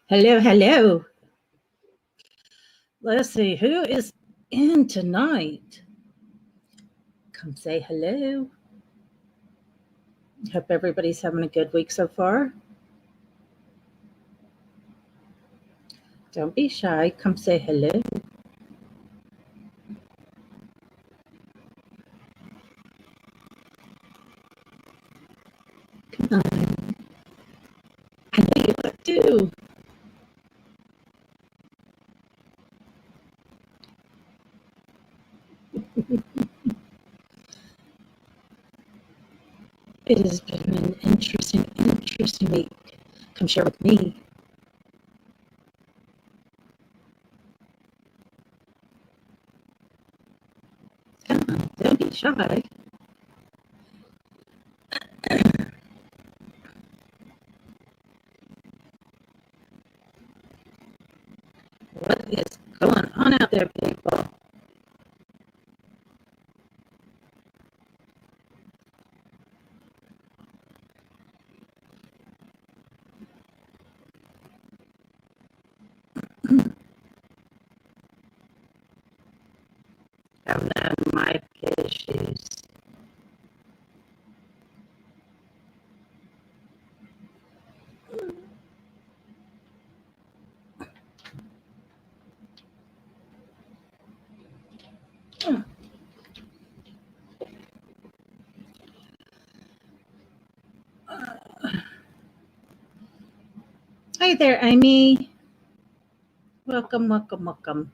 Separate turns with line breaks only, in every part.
Hello, hello. Let's see, who is in tonight. Come say hello. Hope everybody's having a good week so far. Don't be shy. Come say hello. Come on. I know you would too. It has been an interesting week. Come share with me. Come on, don't be shy. What is going on out there, people? Having mic issues. Hi there, Amy. Welcome, welcome, welcome.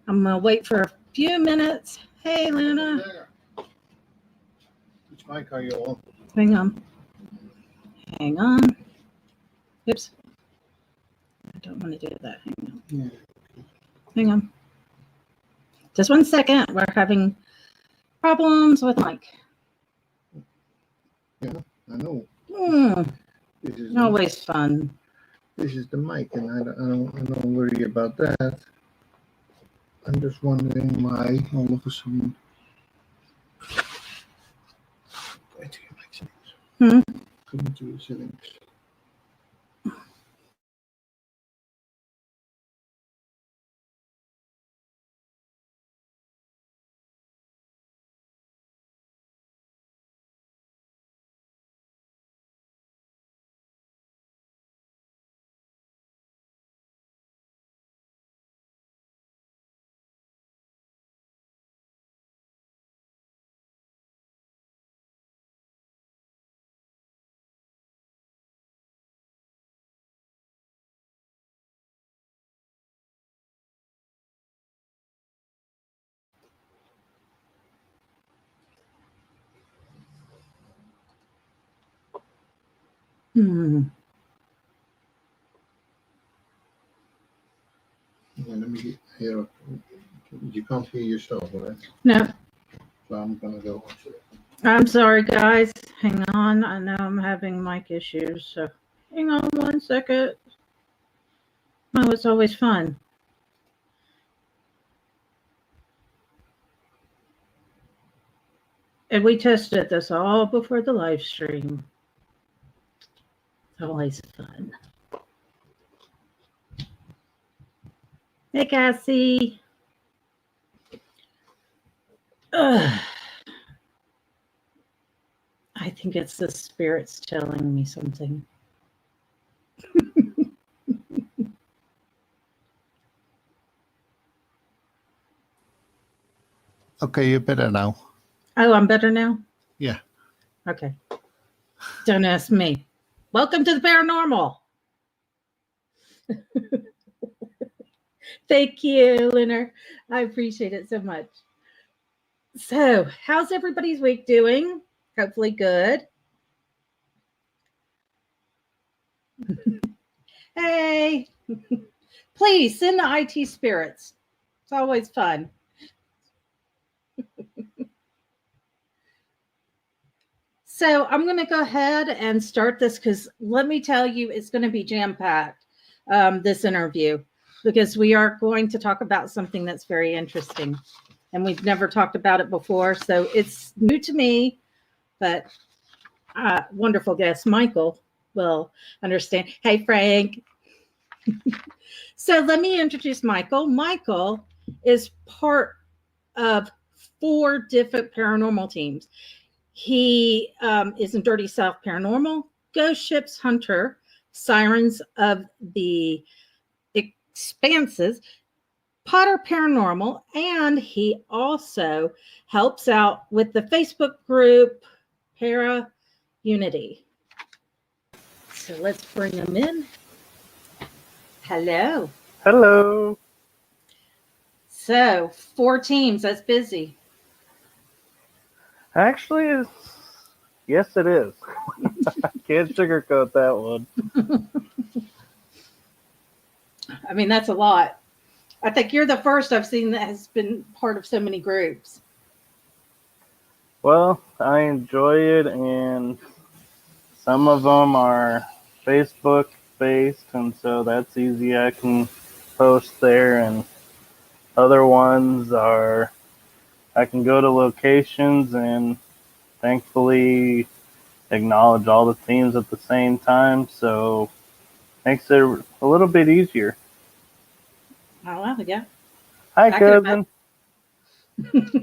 I'm going to wait for a few minutes. Hey, Luna.
Which mic are you on?
Hang on. Hang on. Oops. I don't want to do that. Hang on.
Yeah.
Hang on. Just 1 second. We're having problems with mic.
Yeah, I know.
This is always fun.
This is the mic, and I don't worry about that. I'm just wondering why all of a sudden. Go to your mic settings. Come into your settings. Yeah, let me hear. You can't hear yourself, right?
No.
So I'm gonna go.
I'm sorry, guys. Hang on. I know I'm having mic issues, so hang on 1 second. Oh, it's always fun. And we tested this all before the live stream. It's always fun. Hey, Cassie. I think it's the spirits telling me something.
Okay, you're better now.
Oh, I'm better now?
Yeah.
Okay. Don't ask me. Welcome to the paranormal. Thank you, Leonard. I appreciate it so much. So, how's everybody's week doing? Hopefully good. Hey, please send the IT spirits. It's always fun. So I'm going to go ahead and start this because let me tell you, it's going to be jam-packed, this interview, because we are going to talk about something that's very interesting. And we've never talked about it before, so it's new to me, but wonderful guest Michael will understand. Hey, Frank. So let me introduce Michael. Michael is part of 4 different paranormal teams. He is in Dirty South Paranormal, Ghost Ships Hunter, Sirens of the Expanses, Potter Paranormal, and he also helps out with the Facebook group Para Unity. So let's bring him in. Hello.
Hello.
So 4 teams, that's busy.
Actually, yes, it is. Can't sugarcoat that one.
I mean, that's a lot. I think you're the first I've seen that has been part of so many groups.
Well, I enjoy it, and some of them are Facebook based, and so that's easy. I can post there, and other ones are I can go to locations and thankfully acknowledge all the teams at the same time, so makes it a little bit easier.
Oh, well, yeah.
Hi,
I could
cousin.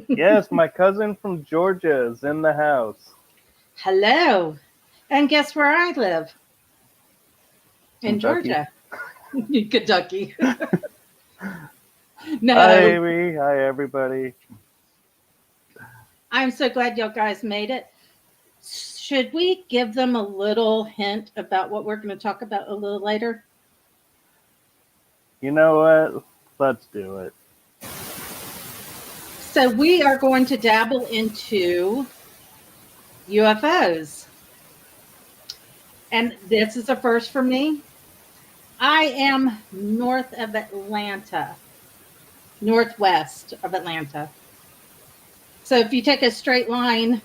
Yes, my cousin from Georgia is in the house.
Hello. And guess where I live? In
Kentucky.
Georgia. Kentucky. No,
Hi, Amy. Hi, everybody.
I'm so glad y'all guys made it. Should we give them a little hint about what we're going to talk about a little later?
You know what? Let's do it.
So we are going to dabble into UFOs. And this is a first for me. I am north of Atlanta, northwest of Atlanta. So if you take a straight line,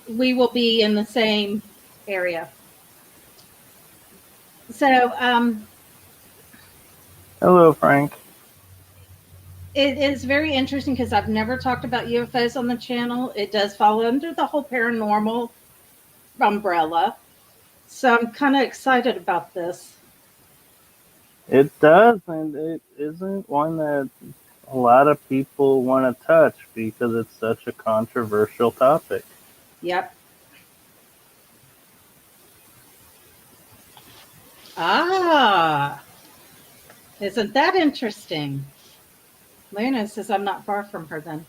we will be in the same area. So
Hello, Frank.
it is very interesting because I've never talked about UFOs on the channel. It does fall under the whole paranormal umbrella. So I'm kind of excited about this.
It does, and it isn't one that a lot of people want to touch because it's such a controversial topic.
Yep. Ah, isn't that interesting? Luna says I'm not far from her then.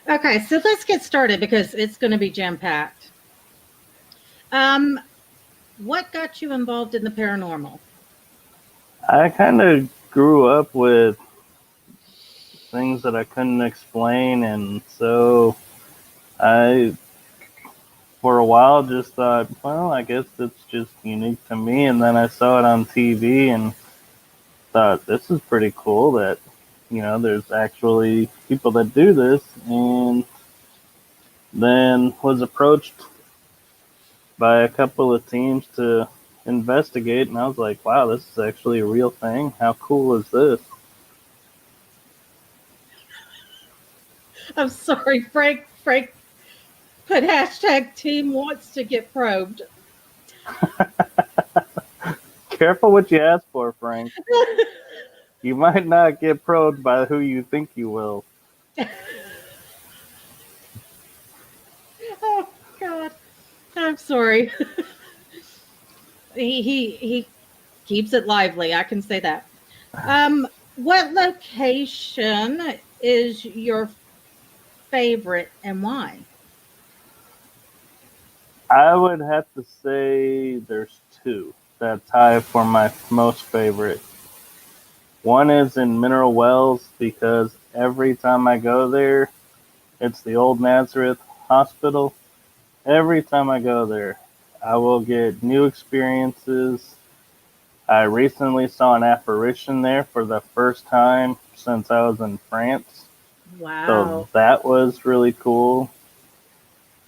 Okay, so let's get started because it's going to be jam-packed. What got you involved in the paranormal?
I kind of grew up with things that I couldn't explain, and so I, for a while, just thought, well, I guess it's just unique to me, and then I saw it on TV and thought, this is pretty cool that, there's actually people that do this, and then was approached by a couple of teams to investigate, and I was like, wow, this is actually a real thing. How cool is this?
I'm sorry, Frank put hashtag team wants to get probed.
Careful what you ask for, Frank. You might not get probed by who you think you will.
Oh God, I'm sorry. he keeps it lively. I can say that. What location is your favorite and why?
I would have to say there's 2 that tie for my most favorite. One is in Mineral Wells because every time I go there, it's the old Nazareth Hospital. Every time I go there, I will get new experiences. I recently saw an apparition there for the first time since I was in France.
Wow.
So that was really cool.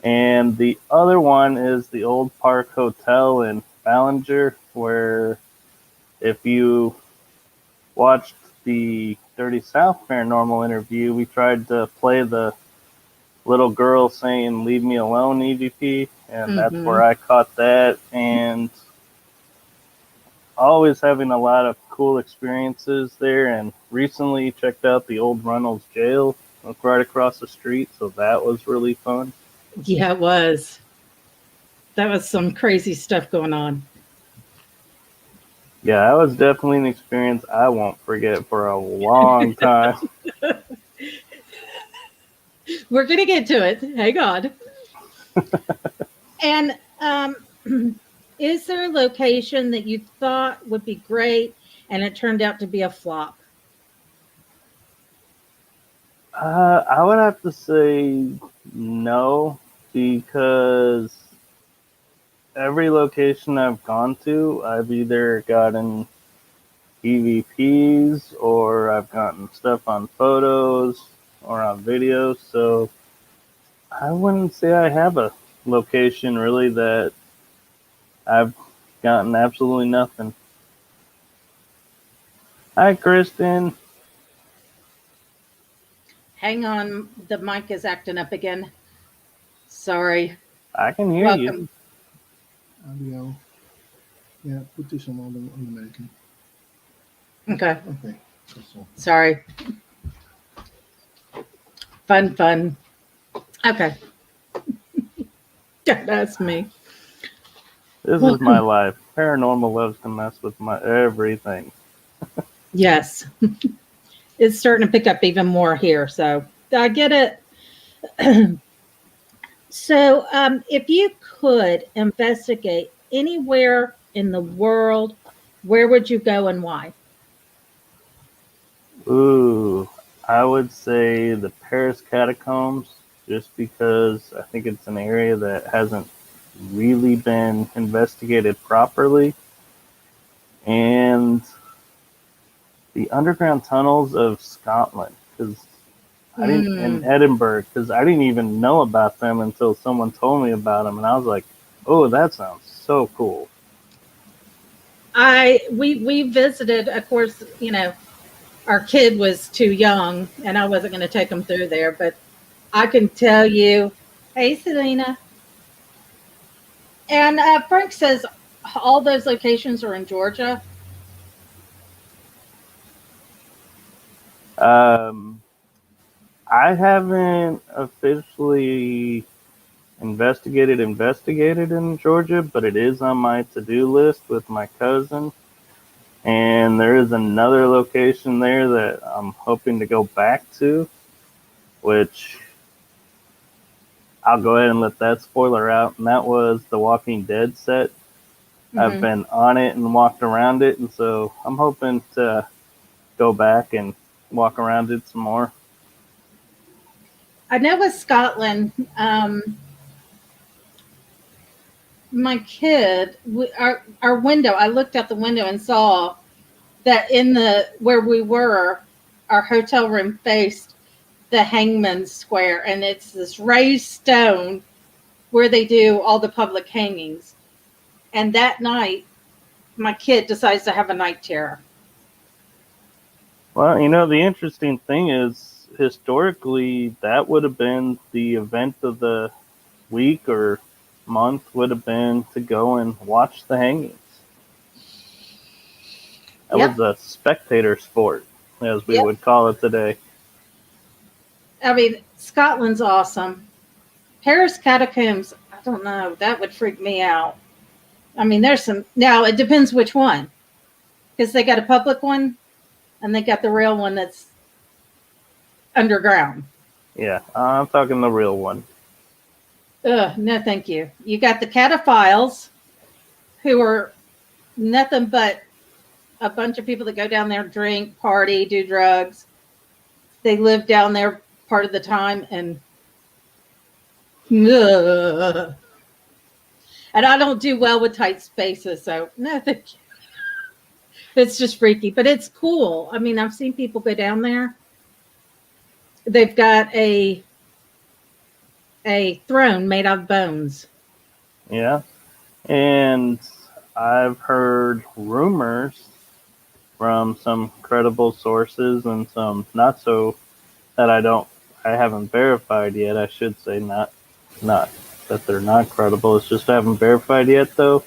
And the other one is the Old Park Hotel in Ballinger, where if you watched the Dirty South Paranormal interview, we tried to play the little girl saying, "Leave me alone, EVP," and that's where I caught that. And always having a lot of cool experiences there, and recently checked out the old Runnels Jail right across the street, so that was really fun.
Yeah, it was. That was some crazy stuff going on.
Yeah, that was definitely an experience I won't forget for a long time.
We're going to get to it. Hang on. And is there a location that you thought would be great and it turned out to be a flop?
I would have to say no, because every location I've gone to, I've either gotten EVPs or I've gotten stuff on photos or on videos. So I wouldn't say I have a location really that I've gotten absolutely nothing. Hi, Kristen.
Hang on. The mic is acting up again. Sorry.
I can hear you.
Welcome.
Audio. Yeah, put this on the American.
Okay.
Okay. That's all.
Sorry. Fun. Okay. That's me.
This is my life. Paranormal loves to mess with my everything.
Yes. It's starting to pick up even more here. So I get it. So if you could investigate anywhere in the world, where would you go and why?
Ooh, I would say the Paris catacombs, just because I think it's an area that hasn't really been investigated properly. And the underground tunnels of Scotland, because I didn't, in Edinburgh, because I didn't even know about them until someone told me about them, and I was like, "Oh, that sounds so cool."
We visited, of course, our kid was too young and I wasn't going to take him through there, but I can tell you, hey, Selena. And Frank says all those locations are in Georgia.
I haven't officially investigated in Georgia, but it is on my to-do list with my cousin. And there is another location there that I'm hoping to go back to, which I'll go ahead and let that spoiler out. And that was the Walking Dead set. Mm-hmm. I've been on it and walked around it, and so I'm hoping to go back and walk around it some more.
I know with Scotland, my kid, our window, I looked out the window and saw that where we were, our hotel room faced the Hangman's Square, and it's this raised stone where they do all the public hangings. And that night, my kid decides to have a night terror.
Well, the interesting thing is, historically, that would have been the event of the week or month, would have been to go and watch the hangings. That was a spectator sport, as we would call it today.
I mean, Scotland's awesome. Paris catacombs, I don't know, that would freak me out. I mean, now it depends which one, because they got a public one and they got the real one that's underground.
Yeah, I'm talking the real one.
No, thank you. You got the cataphiles, who are nothing but a bunch of people that go down there, drink, party, do drugs. They live down there part of the time, and I don't do well with tight spaces, so no, thank you. It's just freaky, but it's cool. I mean, I've seen people go down there. They've got a throne made of bones.
Yeah, and I've heard rumors from some credible sources and some not so that I haven't verified yet. I should say not that they're not credible. It's just I haven't verified yet, though,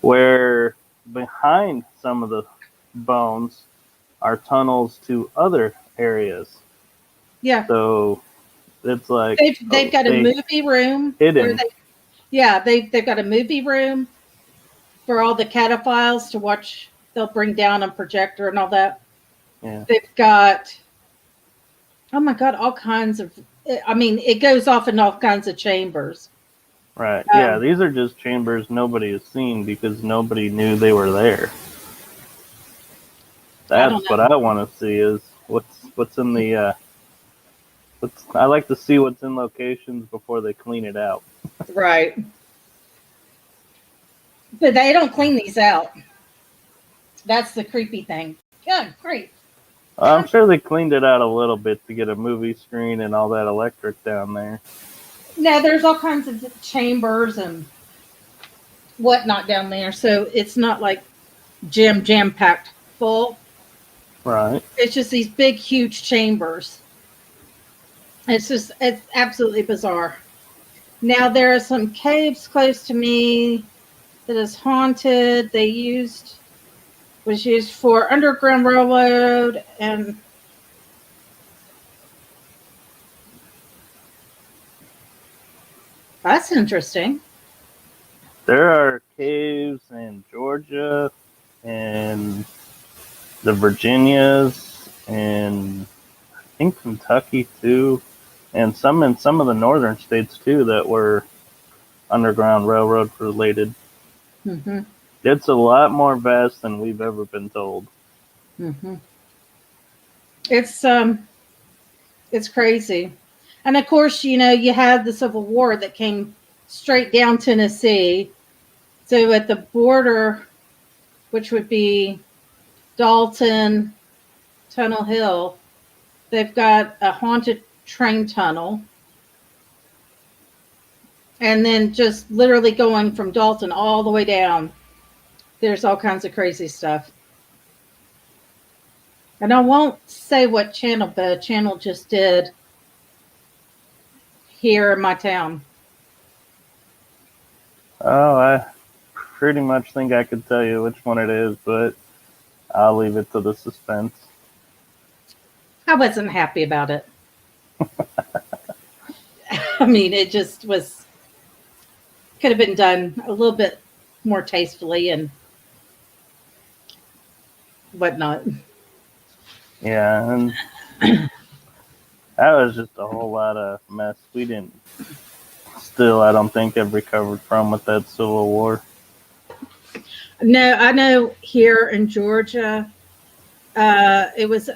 where behind some of the bones are tunnels to other areas.
Yeah.
So it's like
They've got a movie room
hidden.
they've got a movie room for all the cataphiles to watch. They'll bring down a projector and all that.
Yeah.
They've got, oh my God, all kinds of, I mean, it goes off in all kinds of chambers.
Right. Yeah, these are just chambers nobody has seen because nobody knew they were there. That's what I want to see is what's in the I like to see what's in locations before they clean it out.
Right. But they don't clean these out. That's the creepy thing. Yeah, great.
I'm sure they cleaned it out a little bit to get a movie screen and all that electric down there.
No, there's all kinds of chambers and whatnot down there. So it's not like jam packed full.
Right.
It's just these big, huge chambers. It's absolutely bizarre. Now there are some caves close to me that is haunted. Was used for Underground Railroad and that's interesting.
There are caves in Georgia and the Virginias and I think Kentucky too, and some in some of the northern states too that were Underground Railroad related.
Mm-hmm.
It's a lot more vast than we've ever been told.
Mm-hmm. It's crazy. And of course, you had the Civil War that came straight down Tennessee. So at the border, which would be Dalton, Tunnel Hill, they've got a haunted train tunnel. And then just literally going from Dalton all the way down, there's all kinds of crazy stuff. And I won't say what channel, but a channel just did here in my town.
Oh, I pretty much think I could tell you which one it is, but I'll leave it to the suspense.
I wasn't happy about it. I mean, it just could have been done a little bit more tastefully and whatnot.
Yeah, and that was just a whole lot of mess. We didn't, still, I don't think have recovered from with that Civil War.
No, I know here in Georgia, it was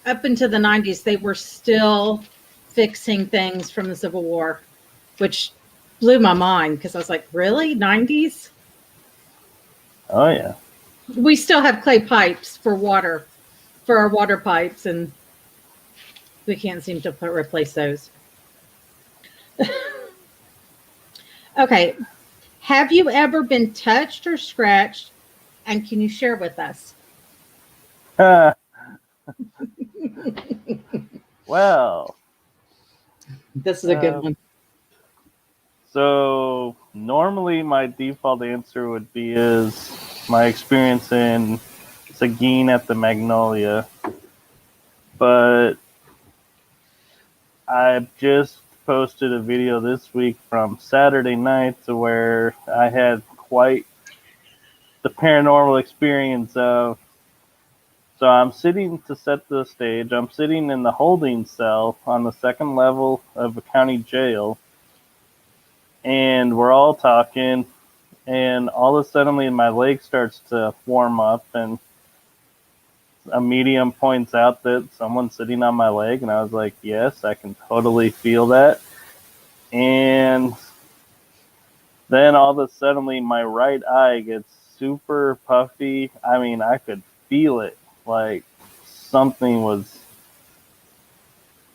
up into the 90s, they were still fixing things from the Civil War, which blew my mind because I was like, really? 90s?
Oh, yeah.
We still have clay pipes for water, for our water pipes, and we can't seem to replace those. Okay. Have you ever been touched or scratched, and can you share with us?
Well,
This is a good one.
So normally my default answer would be is my experience in Seguin at the Magnolia, but I just posted a video this week from Saturday night to where I had quite the paranormal experience of. So I'm sitting to set the stage. I'm sitting in the holding cell on the second level of a county jail, and we're all talking, and all of a sudden my leg starts to warm up, and a medium points out that someone's sitting on my leg, and I was like, yes, I can totally feel that. And then all of a sudden my right eye gets super puffy. I mean, I could feel it, like something was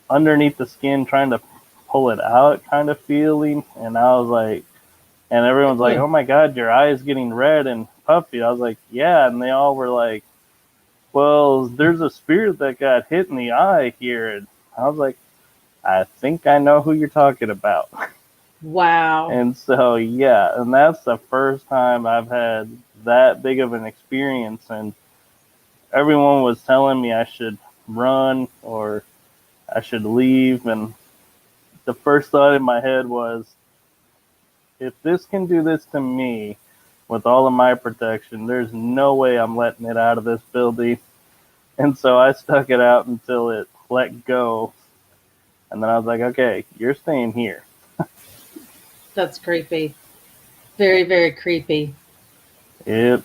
underneath the skin trying to pull it out kind of feeling. And I was like, and everyone's like, oh my God, your eye is getting red and puffy. I was like, yeah. And they all were like, well, there's a spirit that got hit in the eye here. And I was like, I think I know who you're talking about.
Wow.
And so, yeah, and that's the first time I've had that big of an experience, and everyone was telling me I should run or I should leave. And the first thought in my head was, if this can do this to me with all of my protection, there's no way I'm letting it out of this building. And so I stuck it out until it let go. And then I was like, okay, you're staying here.
That's creepy. Very, very creepy.
Yep.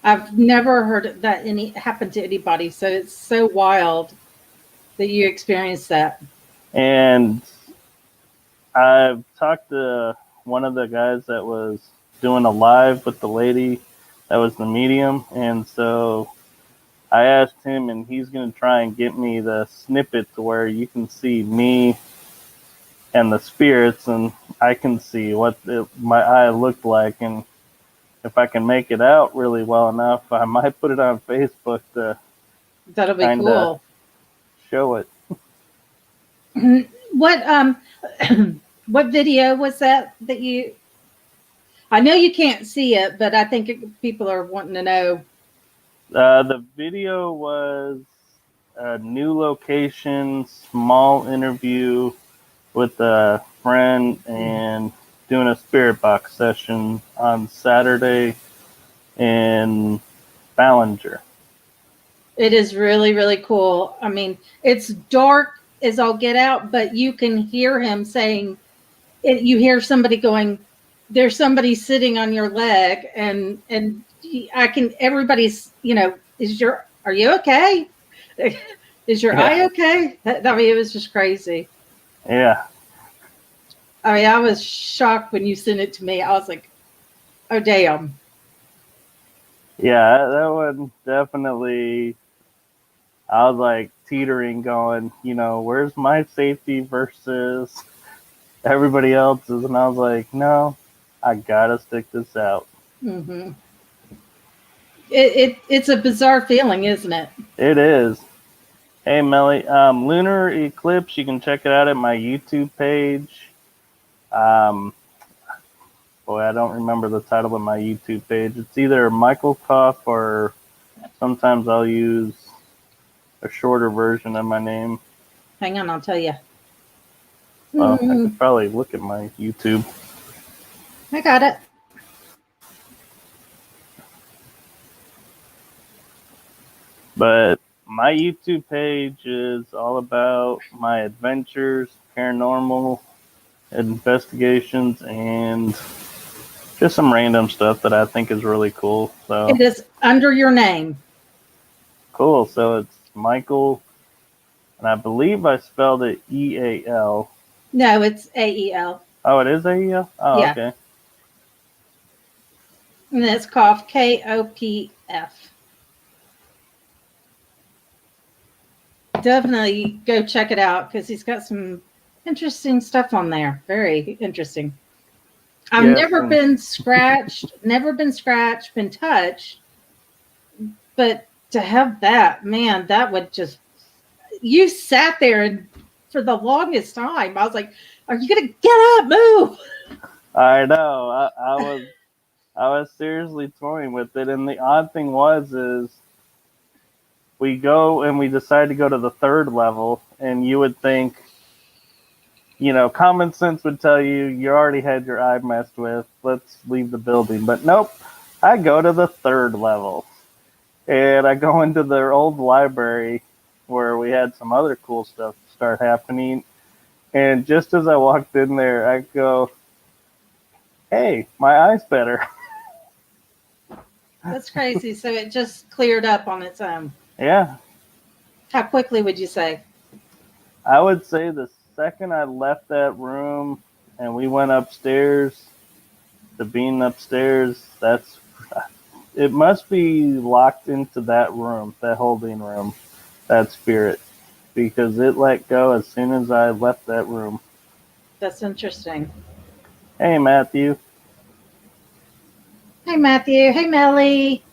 I've never heard that any happened to anybody, so it's so wild that you experienced that.
And I've talked to one of the guys that was doing a live with the lady that was the medium. And so I asked him, and he's going to try and get me the snippet to where you can see me and the spirits, and I can see what my eye looked like. And if I can make it out really well enough, I might put it on Facebook to
That'll be
kinda
cool.
show it.
What what video was that you? I know you can't see it, but I think people are wanting to know.
The video was a new location, small interview with a friend, and doing a spirit box session on Saturday in Ballinger.
It is really, really cool. I mean, it's dark as all get out, but you can hear him saying, you hear somebody going, there's somebody sitting on your leg, and everybody's, are you okay? Is your eye okay? I mean, it was just crazy.
Yeah.
I mean, I was shocked when you sent it to me. I was like, oh, damn.
Yeah, that one definitely, I was like teetering going, where's my safety versus everybody else's? And I was like, no, I gotta stick this out.
Mm-hmm. It's a bizarre feeling, isn't it?
It is. Hey, Melly, Lunar Eclipse, you can check it out at my YouTube page. Boy, I don't remember the title of my YouTube page. It's either Michael Koff, or sometimes I'll use a shorter version of my name.
Hang on, I'll tell you.
Well, I could probably look at my YouTube.
I got it.
But my YouTube page is all about my adventures, paranormal investigations, and just some random stuff that I think is really cool. So
It is under your name.
cool. So it's Michael, and I believe I spelled it E-A-L.
No, it's AEL.
Oh, it is A-E-L? Oh,
Yeah.
okay.
And it's Koff, K-O-P-F. Definitely go check it out because he's got some interesting stuff on there. Very interesting. I've
Yes,
never
and-
been scratched, been touched. But to have that, man, that would just, you sat there and for the longest time, I was like, are you going to get up, move?
I know. I was seriously toying with it, and the odd thing is we go and we decide to go to the third level, and you would think, common sense would tell you already had your eye messed with, let's leave the building. But nope, I go to the third level, and I go into their old library where we had some other cool stuff start happening. And just as I walked in there, I go, hey, my eye's better.
That's crazy. So it just cleared up on its own.
Yeah.
How quickly would you say?
I would say the second I left that room and we went upstairs, to being upstairs, it must be locked into that room, that holding room, that spirit, because it let go as soon as I left that room.
That's interesting.
Hey, Matthew.
Hey, Matthew. Hey, Melly.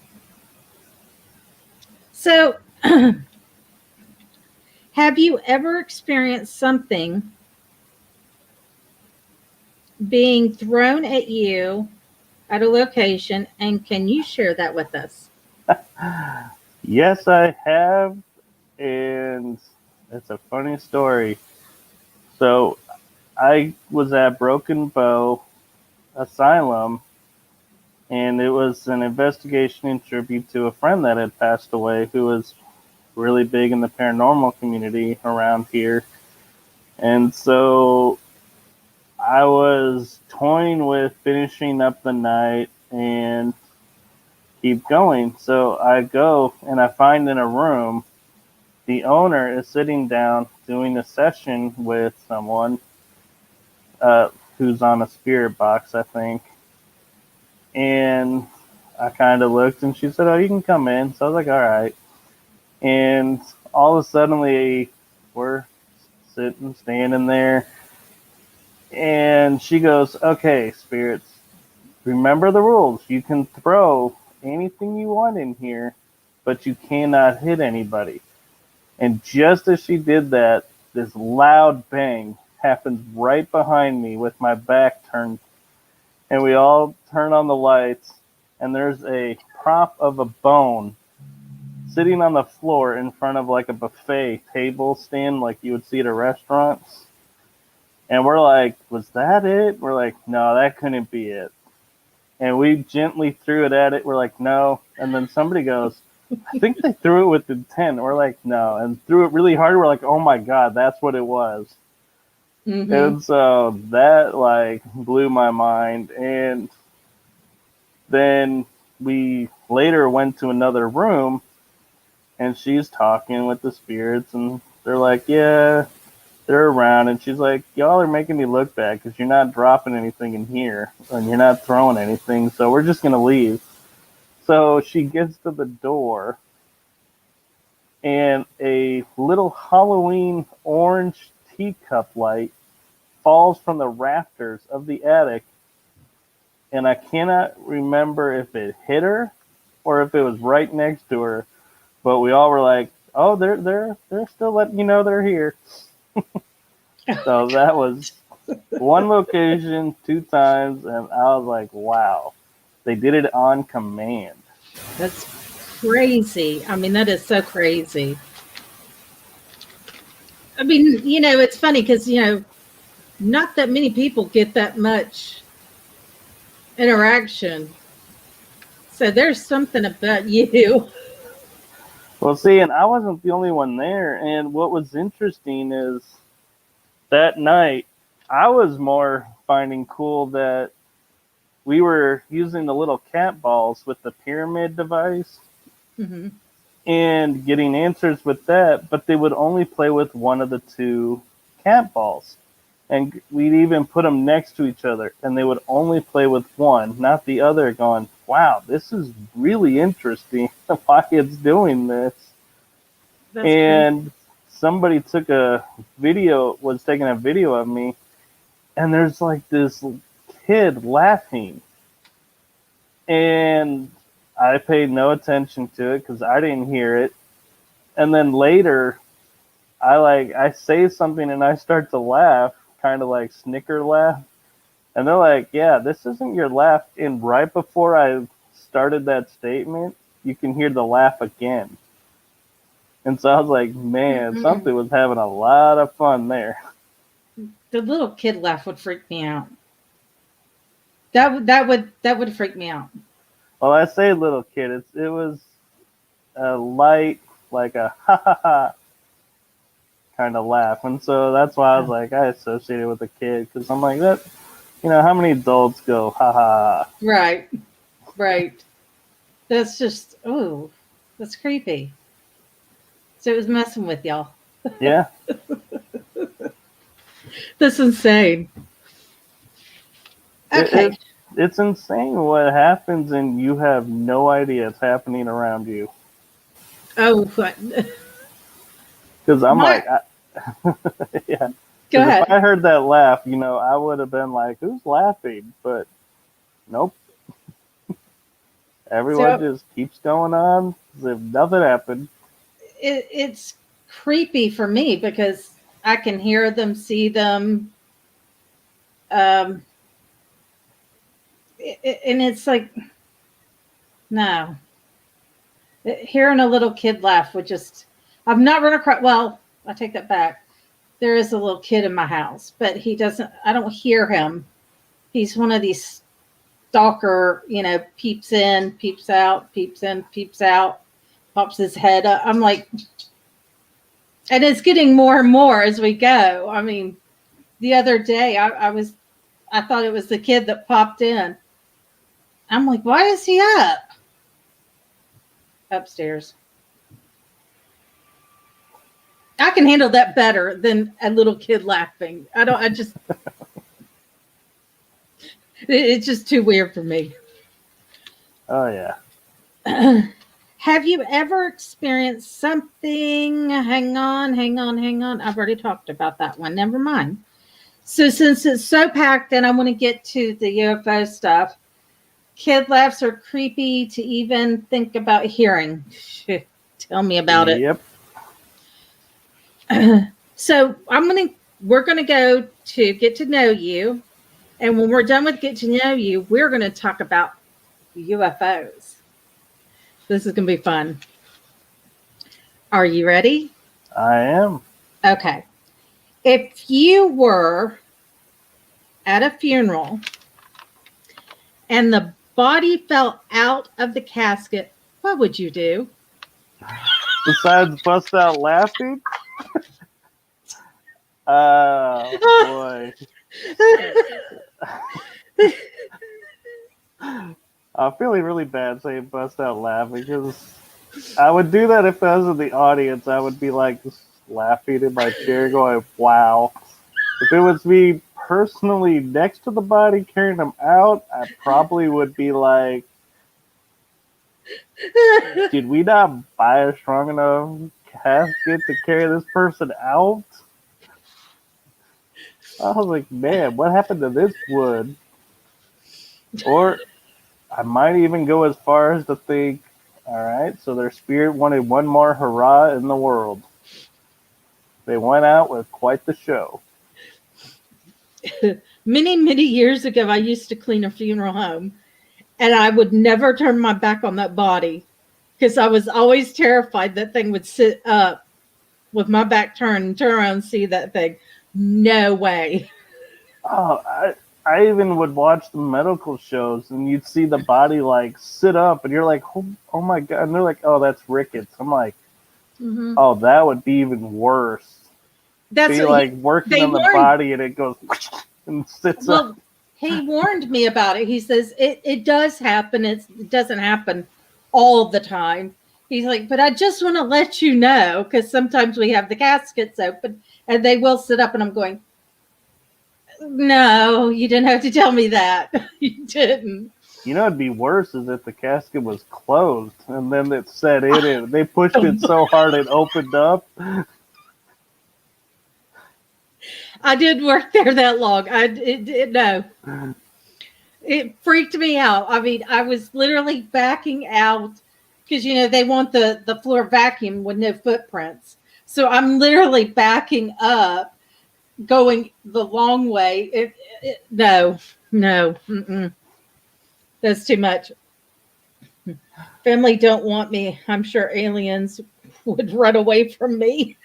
So, have you ever experienced something being thrown at you at a location, and can you share that with us?
Yes, I have, and it's a funny story. So I was at Broken Bow Asylum, and it was an investigation in tribute to a friend that had passed away who was really big in the paranormal community around here. And so I was toying with finishing up the night and keep going. So I go and I find in a room the owner is sitting down doing a session with someone who's on a spirit box, I think. And I kind of looked and she said, "Oh, you can come in." So I was like, "All right." And all of a sudden, we're sitting, standing there. And she goes, "Okay, spirits, remember the rules. You can throw anything you want in here, but you cannot hit anybody." And just as she did that, this loud bang happens right behind me with my back turned. And we all turn on the lights, and there's a prop of a bone sitting on the floor in front of like a buffet table stand like you would see at a restaurant. And we're like, "Was that it?" We're like, "No, that couldn't be it." And we gently threw it at it. We're like, "No." And then somebody goes, "I think they threw it with intent." We're like, "No." And threw it really hard. We're like, "Oh my God, that's what it was."
Mm-hmm.
And so that like blew my mind. And then we later went to another room and she's talking with the spirits and they're like, "Yeah, they're around." And she's like, "Y'all are making me look bad because you're not dropping anything in here and you're not throwing anything. So we're just going to leave." So she gets to the door and a little Halloween orange teacup light falls from the rafters of the attic. And I cannot remember if it hit her or if it was right next to her. But we all were like, "Oh, they're still letting you know they're here." So that was one location, 2 times, and I was like, "Wow, they did it on command."
That's crazy. I mean, that is so crazy. I mean, it's funny because, not that many people get that much interaction. So there's something about you.
Well, see, and I wasn't the only one there. And what was interesting is that night, I was more finding cool that we were using the little cat balls with the pyramid device
Mm-hmm.
and getting answers with that, but they would only play with one of the two cat balls. And we'd even put them next to each other, and they would only play with one, not the other, going, "Wow, this is really interesting why it's doing this."
That's
And somebody was taking a video of me, and there's like this kid laughing. And I paid no attention to it because I didn't hear it. And then later, I say something and I start to laugh, kind of like snicker laugh. And they're like, "Yeah, this isn't your laugh." And right before I started that statement, you can hear the laugh again. And so I was like, man,
crazy.
something was having a lot of fun there.
The little kid laugh would freak me out. That would freak me out.
Well, I say little kid, it was a light, like a ha ha ha kind of laugh. And so that's why I was like, I associated with a kid because I'm like, that, how many adults go ha ha ha?
Right. Right. That's just, oh, that's creepy. So it was messing with y'all.
Yeah.
That's insane.
It,
Okay.
it, it's insane what happens and you have no idea it's happening around you.
Oh, what?
Because I'm
My,
like, yeah.
go
Because if
ahead.
I heard that laugh, I would have been like, who's laughing? But nope. Everyone
So
just keeps going on as if nothing happened.
it's creepy for me because I can hear them, see them. Um, and it's like, no. Hearing a little kid laugh would just, I've not run across, well, I take that back. There is a little kid in my house, but he doesn't, I don't hear him. He's one of these stalker, peeps in, peeps out, peeps in, peeps out, pops his head up. I'm like, and it's getting more and more as we go. I mean, the other day I thought it was the kid that popped in. I'm like, why is he up? Upstairs. I can handle that better than a little kid laughing. It's just too weird for me.
Oh, yeah.
Have you ever experienced something? Hang on. I've already talked about that one. Never mind. So since it's so packed and I want to get to the UFO stuff, kid laughs are creepy to even think about hearing. Tell me about it.
Yep.
So we're going to go to get to know you. And when we're done with get to know you, we're going to talk about UFOs. This is going to be fun. Are you ready?
I am.
Okay. If you were at a funeral and the body fell out of the casket, what would you do?
Besides bust out laughing? Oh, boy. I'm feeling really bad saying bust out laughing because I would do that if I was in the audience. I would be like just laughing in my chair going, wow. If it was me personally next to the body carrying them out, I probably would be like, did we not buy a strong enough casket to carry this person out? I was like, man, what happened to this wood? Or I might even go as far as to think, all right, so their spirit wanted one more hurrah in the world. They went out with quite the show.
Many, many years ago, I used to clean a funeral home, and I would never turn my back on that body because I was always terrified that thing would sit up with my back turned and turn around and see that thing. No way.
Oh, I even would watch the medical shows, and you'd see the body like sit up, and you're like, oh my god, and they're like, oh, that's rickets. I'm like, oh, that would be even worse.
That's
be like working on the body, and it goes and sits up.
He warned me about it. He says it does happen. It doesn't happen all the time. He's like, but I just want to let you know because sometimes we have the caskets open and they will sit up, and I'm going, no, you didn't have to tell me that. You didn't.
You know, it'd be worse is if the casket was closed and then it set in and they pushed it so hard it opened up.
I did work there that long. No. It freaked me out. I mean, I was literally backing out because, they want the floor vacuum with no footprints. So I'm literally backing up, going the long way. No. Mm-mm. That's too much. Family don't want me. I'm sure aliens would run away from me.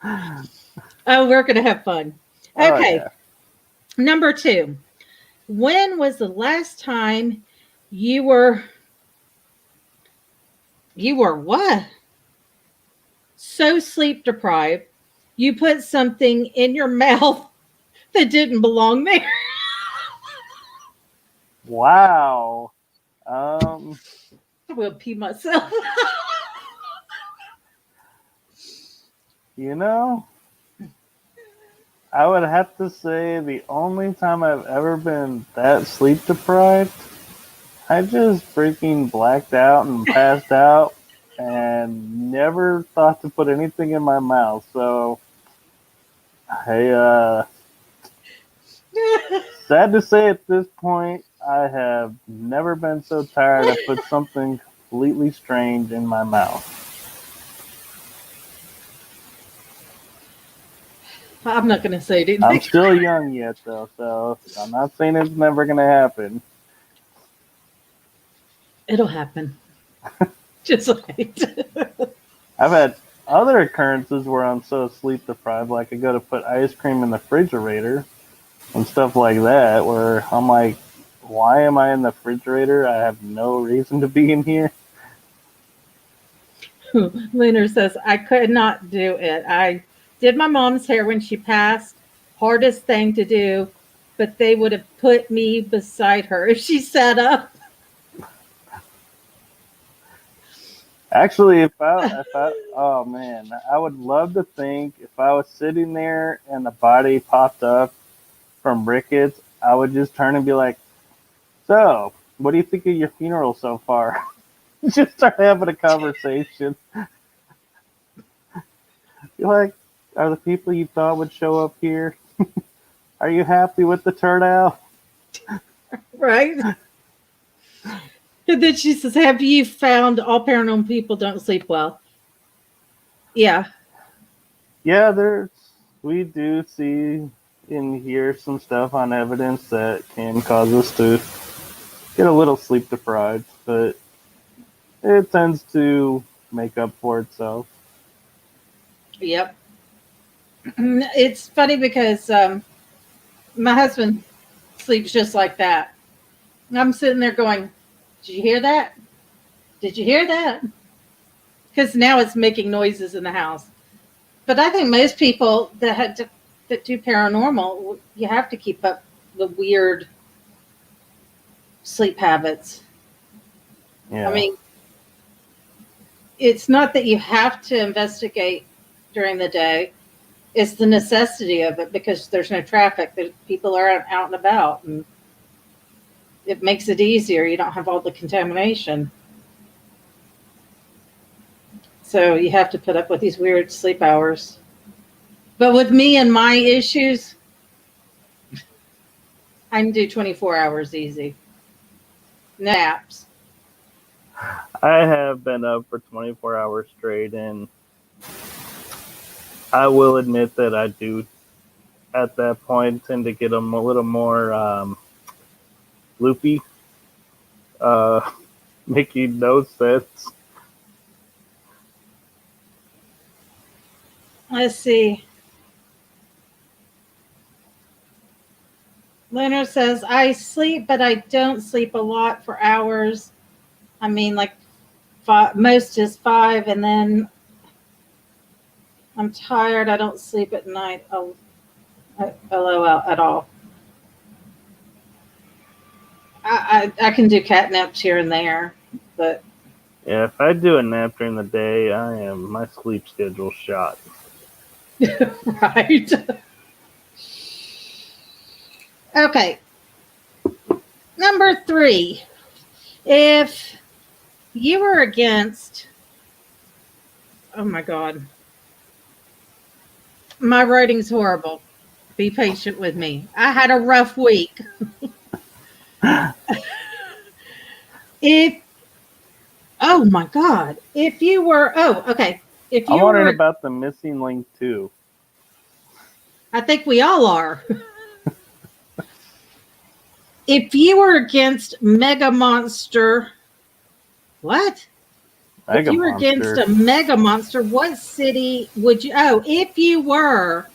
Oh, we're going to have fun. Okay.
Oh, yeah.
Number 2. When was the last time you were what? So sleep deprived, you put something in your mouth that didn't belong there.
Wow.
I will pee myself.
I would have to say the only time I've ever been that sleep deprived, I just freaking blacked out and passed out and never thought to put anything in my mouth. So, sad to say at this point, I have never been so tired I put something completely strange in my mouth.
I'm not going to say anything.
I'm still young yet, though, so I'm not saying it's never going to happen.
It'll happen. Just wait.
I've had other occurrences where I'm so sleep deprived, like I go to put ice cream in the refrigerator and stuff like that, where I'm like, why am I in the refrigerator? I have no reason to be in here.
Lunar says, I could not do it. I did my mom's hair when she passed. Hardest thing to do, but they would have put me beside her if she sat up.
Actually, oh man, I would love to think if I was sitting there and the body popped up from rickets, I would just turn and be like, so, what do you think of your funeral so far? Just start having a conversation. You're like, are the people you thought would show up here? Are you happy with the turnout?
Right? And then she says, have you found all paranormal people don't sleep well? Yeah.
Yeah, we do see and hear some stuff on evidence that can cause us to get a little sleep deprived, but it tends to make up for itself.
Yep. It's funny because my husband sleeps just like that. And I'm sitting there going, did you hear that? Did you hear that? Because now it's making noises in the house. But I think most people that do paranormal, you have to keep up the weird sleep habits.
Yeah.
I mean, it's not that you have to investigate during the day. It's the necessity of it because there's no traffic. People are out and about, and it makes it easier. You don't have all the contamination. So you have to put up with these weird sleep hours. But with me and my issues, I can do 24 hours easy. Naps.
I have been up for 24 hours straight, and I will admit that I do, at that point, tend to get them a little more loopy, making no sense.
Let's see. Leonard says, I sleep, but I don't sleep a lot for hours. I mean, like most is 5, and then I'm tired. I don't sleep at night. LOL at all. I can do cat naps here and there, but
Yeah, if I do a nap during the day, my sleep schedule's shot.
right. Okay. Number 3. If you were against, oh my God, my writing's horrible. Be patient with me. I had a rough week. Oh my God, if you were, okay. If
I'm
you
wondering
were,
about the missing link too.
I think we all are. If you were against Mega Monster, what? If you were against a Mega Monster, what city would you? Oh, if you were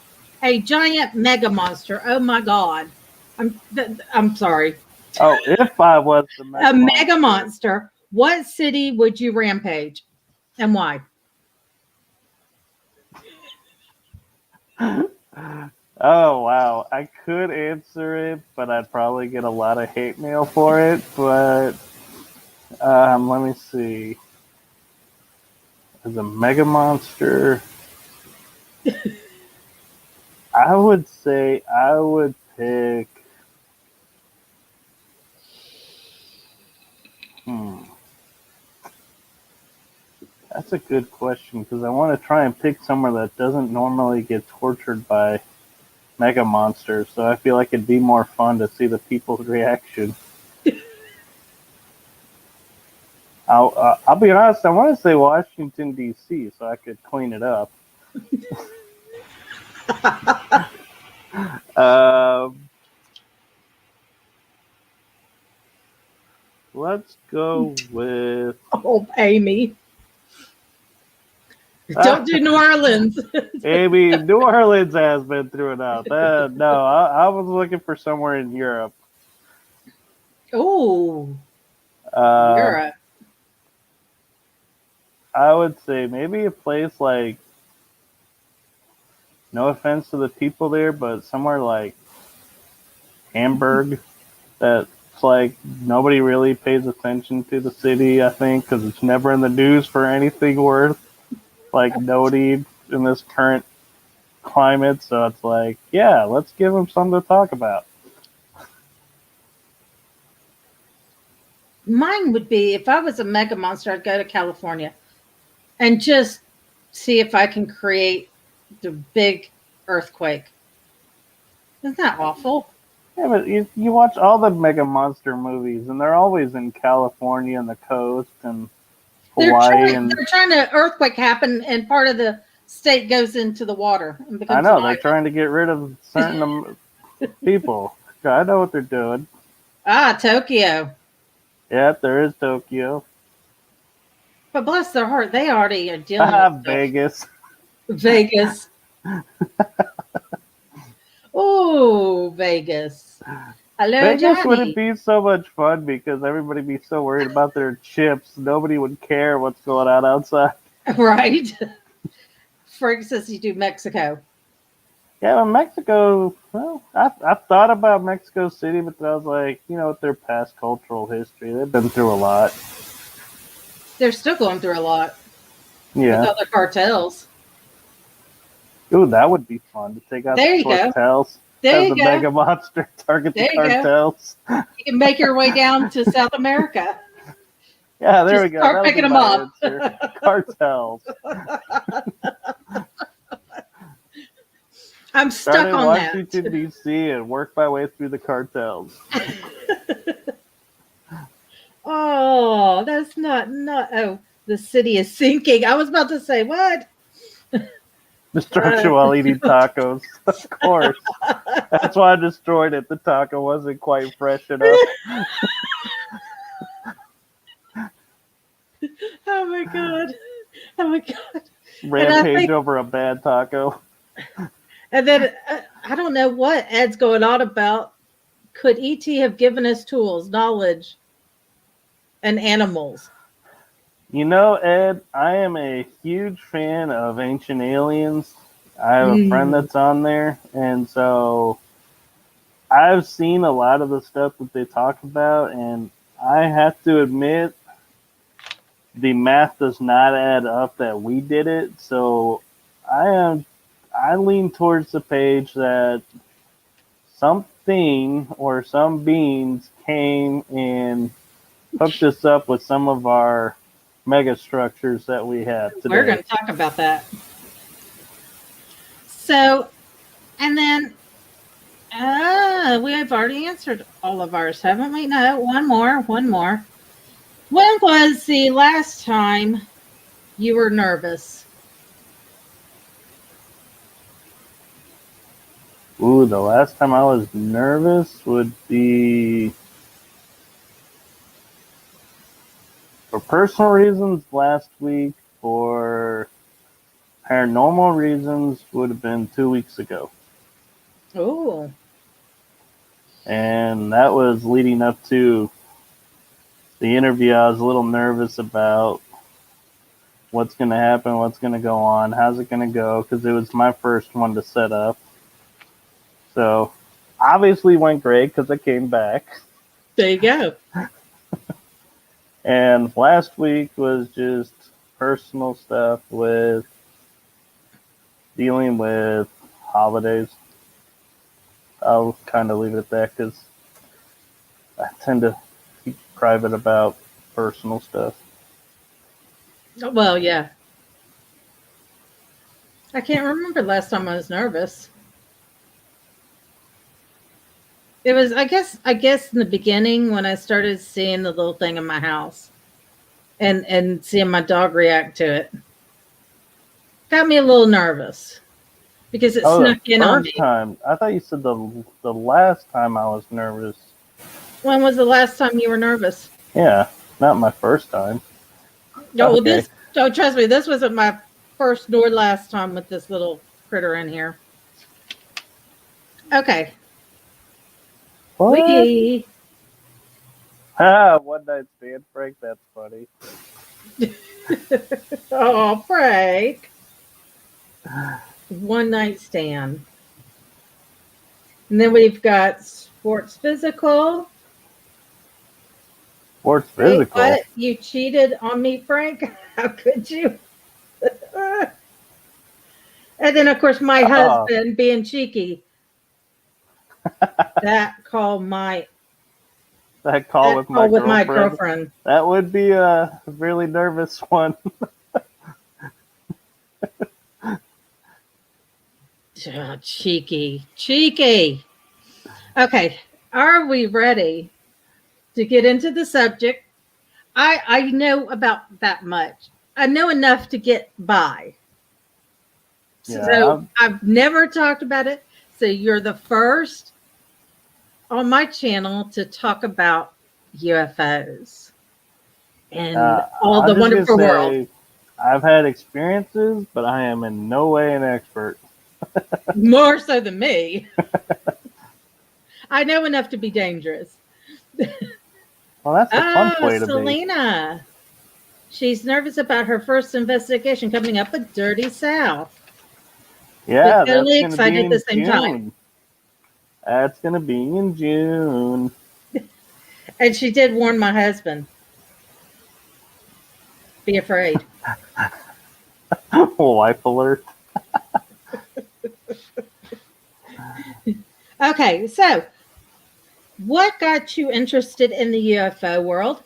a giant Mega Monster, oh my God, I'm sorry.
Oh, if I was the
Mega Monster, what city would you rampage, and why?
Oh wow, I could answer it, but I'd probably get a lot of hate mail for it. But let me see. As a Mega Monster, I would say I would pick. That's a good question because I want to try and pick somewhere that doesn't normally get tortured by Mega Monsters. So I feel like it'd be more fun to see the people's reaction. I'll be honest. I want to say Washington D.C. so I could clean it up. Let's go with.
Oh, Amy. Don't do New Orleans.
Amy, New Orleans has been through enough. No, I was looking for somewhere in Europe.
Oh,
Uh,
Europe.
I would say maybe a place like, no offense to the people there, but somewhere like Hamburg, that's like nobody really pays attention to the city, I think, because it's never in the news for anything worth like noting in this current climate. So it's like, yeah, let's give them something to talk about.
Mine would be if I was a mega monster, I'd go to California and just see if I can create the big earthquake. Isn't that awful?
Yeah, but you watch all the Mega Monster movies, and they're always in California and the coast and Hawaii.
They're trying to earthquake happen, and part of the state goes into the water and
I
becomes
know
an
they're
island.
trying to get rid of certain people. I know what they're doing.
Tokyo.
Yeah, there is Tokyo.
But bless their heart, they already are dealing with stuff.
Vegas.
Vegas. Oh, Vegas. Hello,
Vegas
Johnny.
wouldn't be so much fun because everybody would be so worried about their chips. Nobody would care what's going on outside.
Right. Frank says you do Mexico.
Yeah, but Mexico, well, I thought about Mexico City, but I was like, with their past cultural history, they've been through a lot.
They're still going through a lot
Yeah.
with other cartels.
Ooh, that would be fun to take out
There
the
you go.
cartels.
There
As
you
a
go.
Mega Monster, target
There
the
you go.
cartels.
You can make your way down to South America.
Yeah, there
Just
we go.
start
That'll
picking
be
them
my
up.
answer. Cartels.
I'm stuck
Start in
on
Washington,
that.
D.C. and work my way through the cartels.
Oh, that's not. Oh, the city is sinking. I was about to say, what?
Destruction while eating tacos. Of course. That's why I destroyed it. The taco wasn't quite fresh enough.
Oh my god. Oh my god.
Rampage over a bad taco.
And then I don't know what Ed's going on about. Could ET have given us tools, knowledge, and animals?
Ed, I am a huge fan of Ancient Aliens. I have a friend that's on there, and so I've seen a lot of the stuff that they talk about, and I have to admit the math does not add up that we did it. So I lean towards the page that something or some beings came and hooked us up with some of our mega structures that we have today.
We're going to talk about that. So, and then we have already answered all of ours, haven't we? No, one more. When was the last time you were nervous?
Ooh, the last time I was nervous would be, for personal reasons, last week. For paranormal reasons, would have been 2 weeks ago.
Oh.
And that was leading up to the interview. I was a little nervous about what's going to happen, what's going to go on, how's it going to go, because it was my first one to set up. So, obviously went great because I came back.
There you go.
And last week was just personal stuff with dealing with holidays. I'll kind of leave it at that because I tend to keep private about personal stuff.
Well, yeah. I can't remember the last time I was nervous. It was, I guess in the beginning when I started seeing the little thing in my house and seeing my dog react to it. Got me a little nervous. because it
Oh,
snuck
the
in on
first
me.
time. I thought you said the last time I was nervous.
When was the last time you were nervous?
Yeah, not my first time.
No, well,
Okay.
trust me, this wasn't my first nor last time with this little critter in here. Okay.
What?
We
One night stand, Frank. That's funny.
oh, Frank. One night stand. And then we've got sports physical.
Sports
Wait,
physical.
what? You cheated on me, Frank? How could you? And then, of course, my
Oh.
husband being cheeky. That call my
That call with my
with my
girlfriend.
girlfriend.
That would be a really nervous one.
Oh, cheeky. Okay, are we ready to get into the subject? I know about that much. I know enough to get by.
Yeah,
So I've never talked about it. So you're the first on my channel to talk about UFOs and all
I'm
the
just
wonderful
gonna
world.
say, I've had experiences, but I am in no way an expert.
More so than me. I know enough to be dangerous.
Well, that's a fun way to be.
Selena. She's nervous about her first investigation coming up with Dirty South.
Yeah,
But totally
that's gonna
excited
be
at
in
the same
June.
time.
That's gonna be in June.
And she did warn my husband. Be afraid.
Life alert.
Okay, so what got you interested in the UFO world?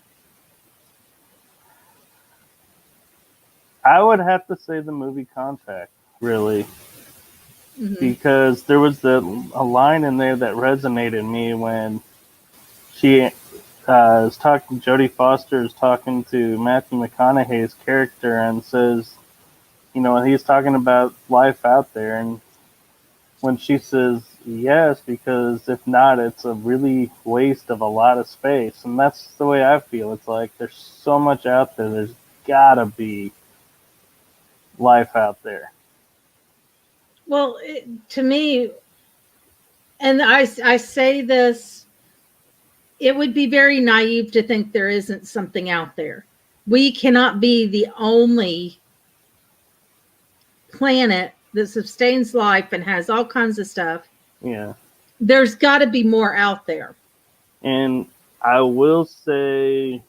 I would have to say the movie Contact, really.
Mhm.
Because there was a line in there that resonated me when she is talking. Jodie Foster is talking to Matthew McConaughey's character and says, you know, he's talking about life out there, and when she says yes, because if not, it's a really waste of a lot of space, and that's the way I feel. It's like there's so much out there. There's gotta be life out there.
Well, to me, and I say this, it would be very naive to think there isn't something out there. We cannot be the only planet that sustains life and has all kinds of stuff.
Yeah.
There's got to be more out there.
And I will say,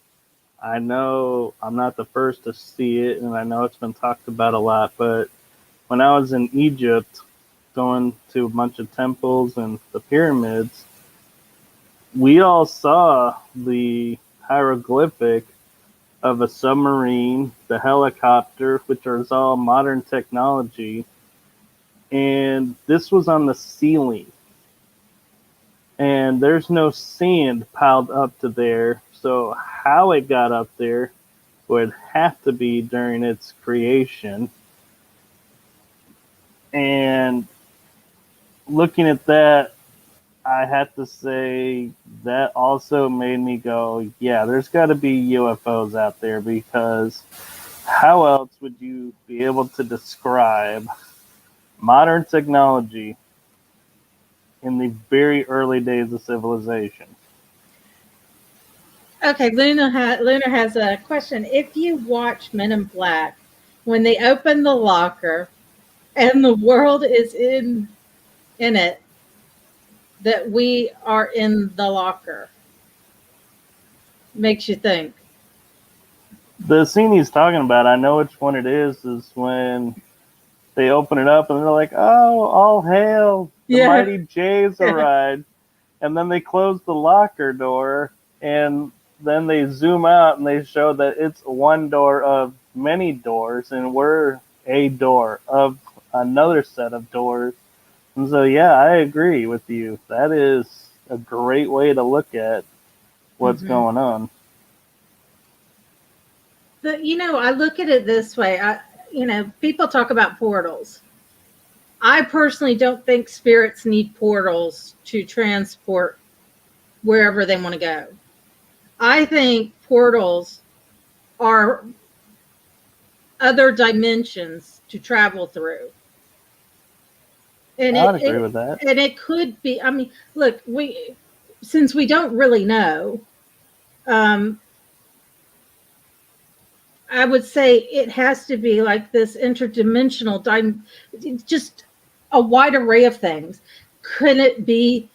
I know I'm not the first to see it, and I know it's been talked about a lot, but when I was in Egypt, going to a bunch of temples and the pyramids, we all saw the hieroglyphic of a submarine, the helicopter, which is all modern technology, and this was on the ceiling. And there's no sand piled up to there, so how it got up there would have to be during its creation. And looking at that, I have to say that also made me go, yeah, there's got to be UFOs out there, because how else would you be able to describe modern technology in the very early days of civilization?
Okay, Luna has a question. If you watch Men in Black, when they open the locker and the world is in it, that we are in the locker, makes you think.
The scene he's talking about, I know which one it is when they open it up and they're like, oh, all hail, the mighty J's arrived. And then they close the locker door, and then they zoom out and they show that it's one door of many doors, and we're a door of another set of doors. And so, yeah, I agree with you. That is a great way to look at what's going on.
But, I look at it this way. People talk about portals. I personally don't think spirits need portals to transport wherever they want to go. I think portals are other dimensions to travel through. And
I'd agree with that.
And it could be, I mean, look, since we don't really know, I would say it has to be like this interdimensional, just a wide array of things. Could it be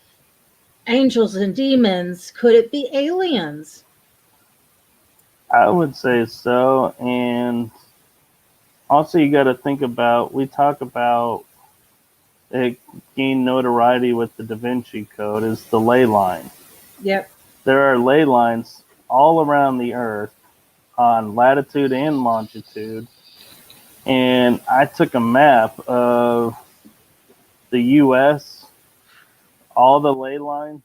angels and demons? Could it be aliens?
I would say so. And also, you got to think about, we talk about it gained notoriety with the Da Vinci Code, is the ley line.
Yep.
There are ley lines all around the Earth on latitude and longitude. And I took a map of the U.S., all the ley lines,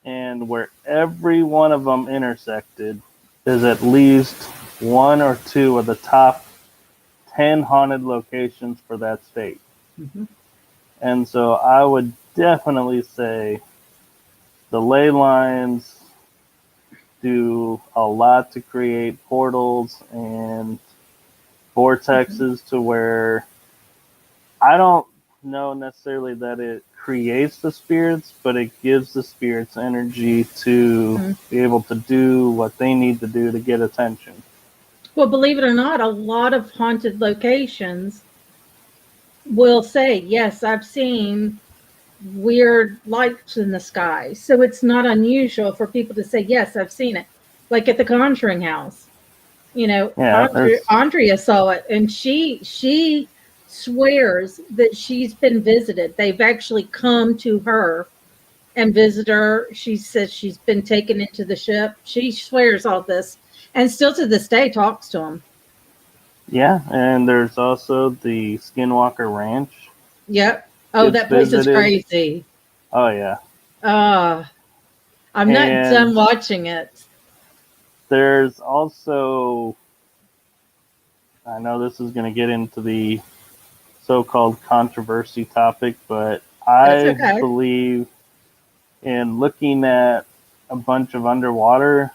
and where every one of them intersected is at least one or two of the top 10 haunted locations for that state.
Mm-hmm.
And so I would definitely say the ley lines do a lot to create portals and vortexes to where I don't know necessarily that it creates the spirits, but it gives the spirits energy to be able to do what they need to do to get attention.
Well, believe it or not, a lot of haunted locations will say, yes, I've seen weird lights in the sky. So it's not unusual for people to say, yes, I've seen it. Like at the Conjuring house. You know,
Yeah,
Andrea saw it, and she swears that she's been visited. They've actually come to her and visit her. She says she's been taken into the ship. She swears all this, and still to this day talks to them.
Yeah, and there's also the Skinwalker Ranch.
Yep. Oh, that place is crazy.
Oh, yeah.
I'm not done watching it.
There's also, I know this is going to get into the so-called controversy topic, but I believe in looking at a bunch of underwater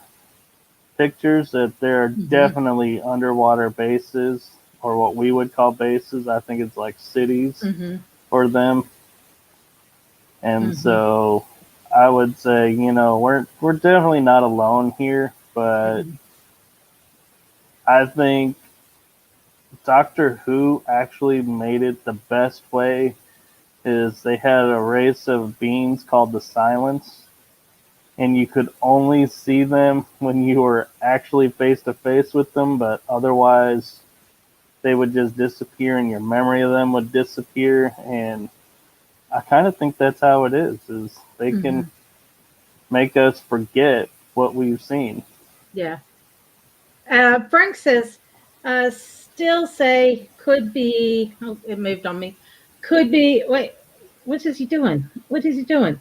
pictures that there are definitely underwater bases, or what we would call bases. I think it's like cities for them. And so I would say, you know, we're definitely not alone here, but I think Doctor Who actually made it the best way. Is they had a race of beings called the Silence, and you could only see them when you were actually face to face with them, but otherwise they would just disappear and your memory of them would disappear. And I kind of think that's how it is they can make us forget what we've seen.
Yeah. Frank says, still say could be, oh, it moved on me. Could be, wait, what is he doing? What is he doing?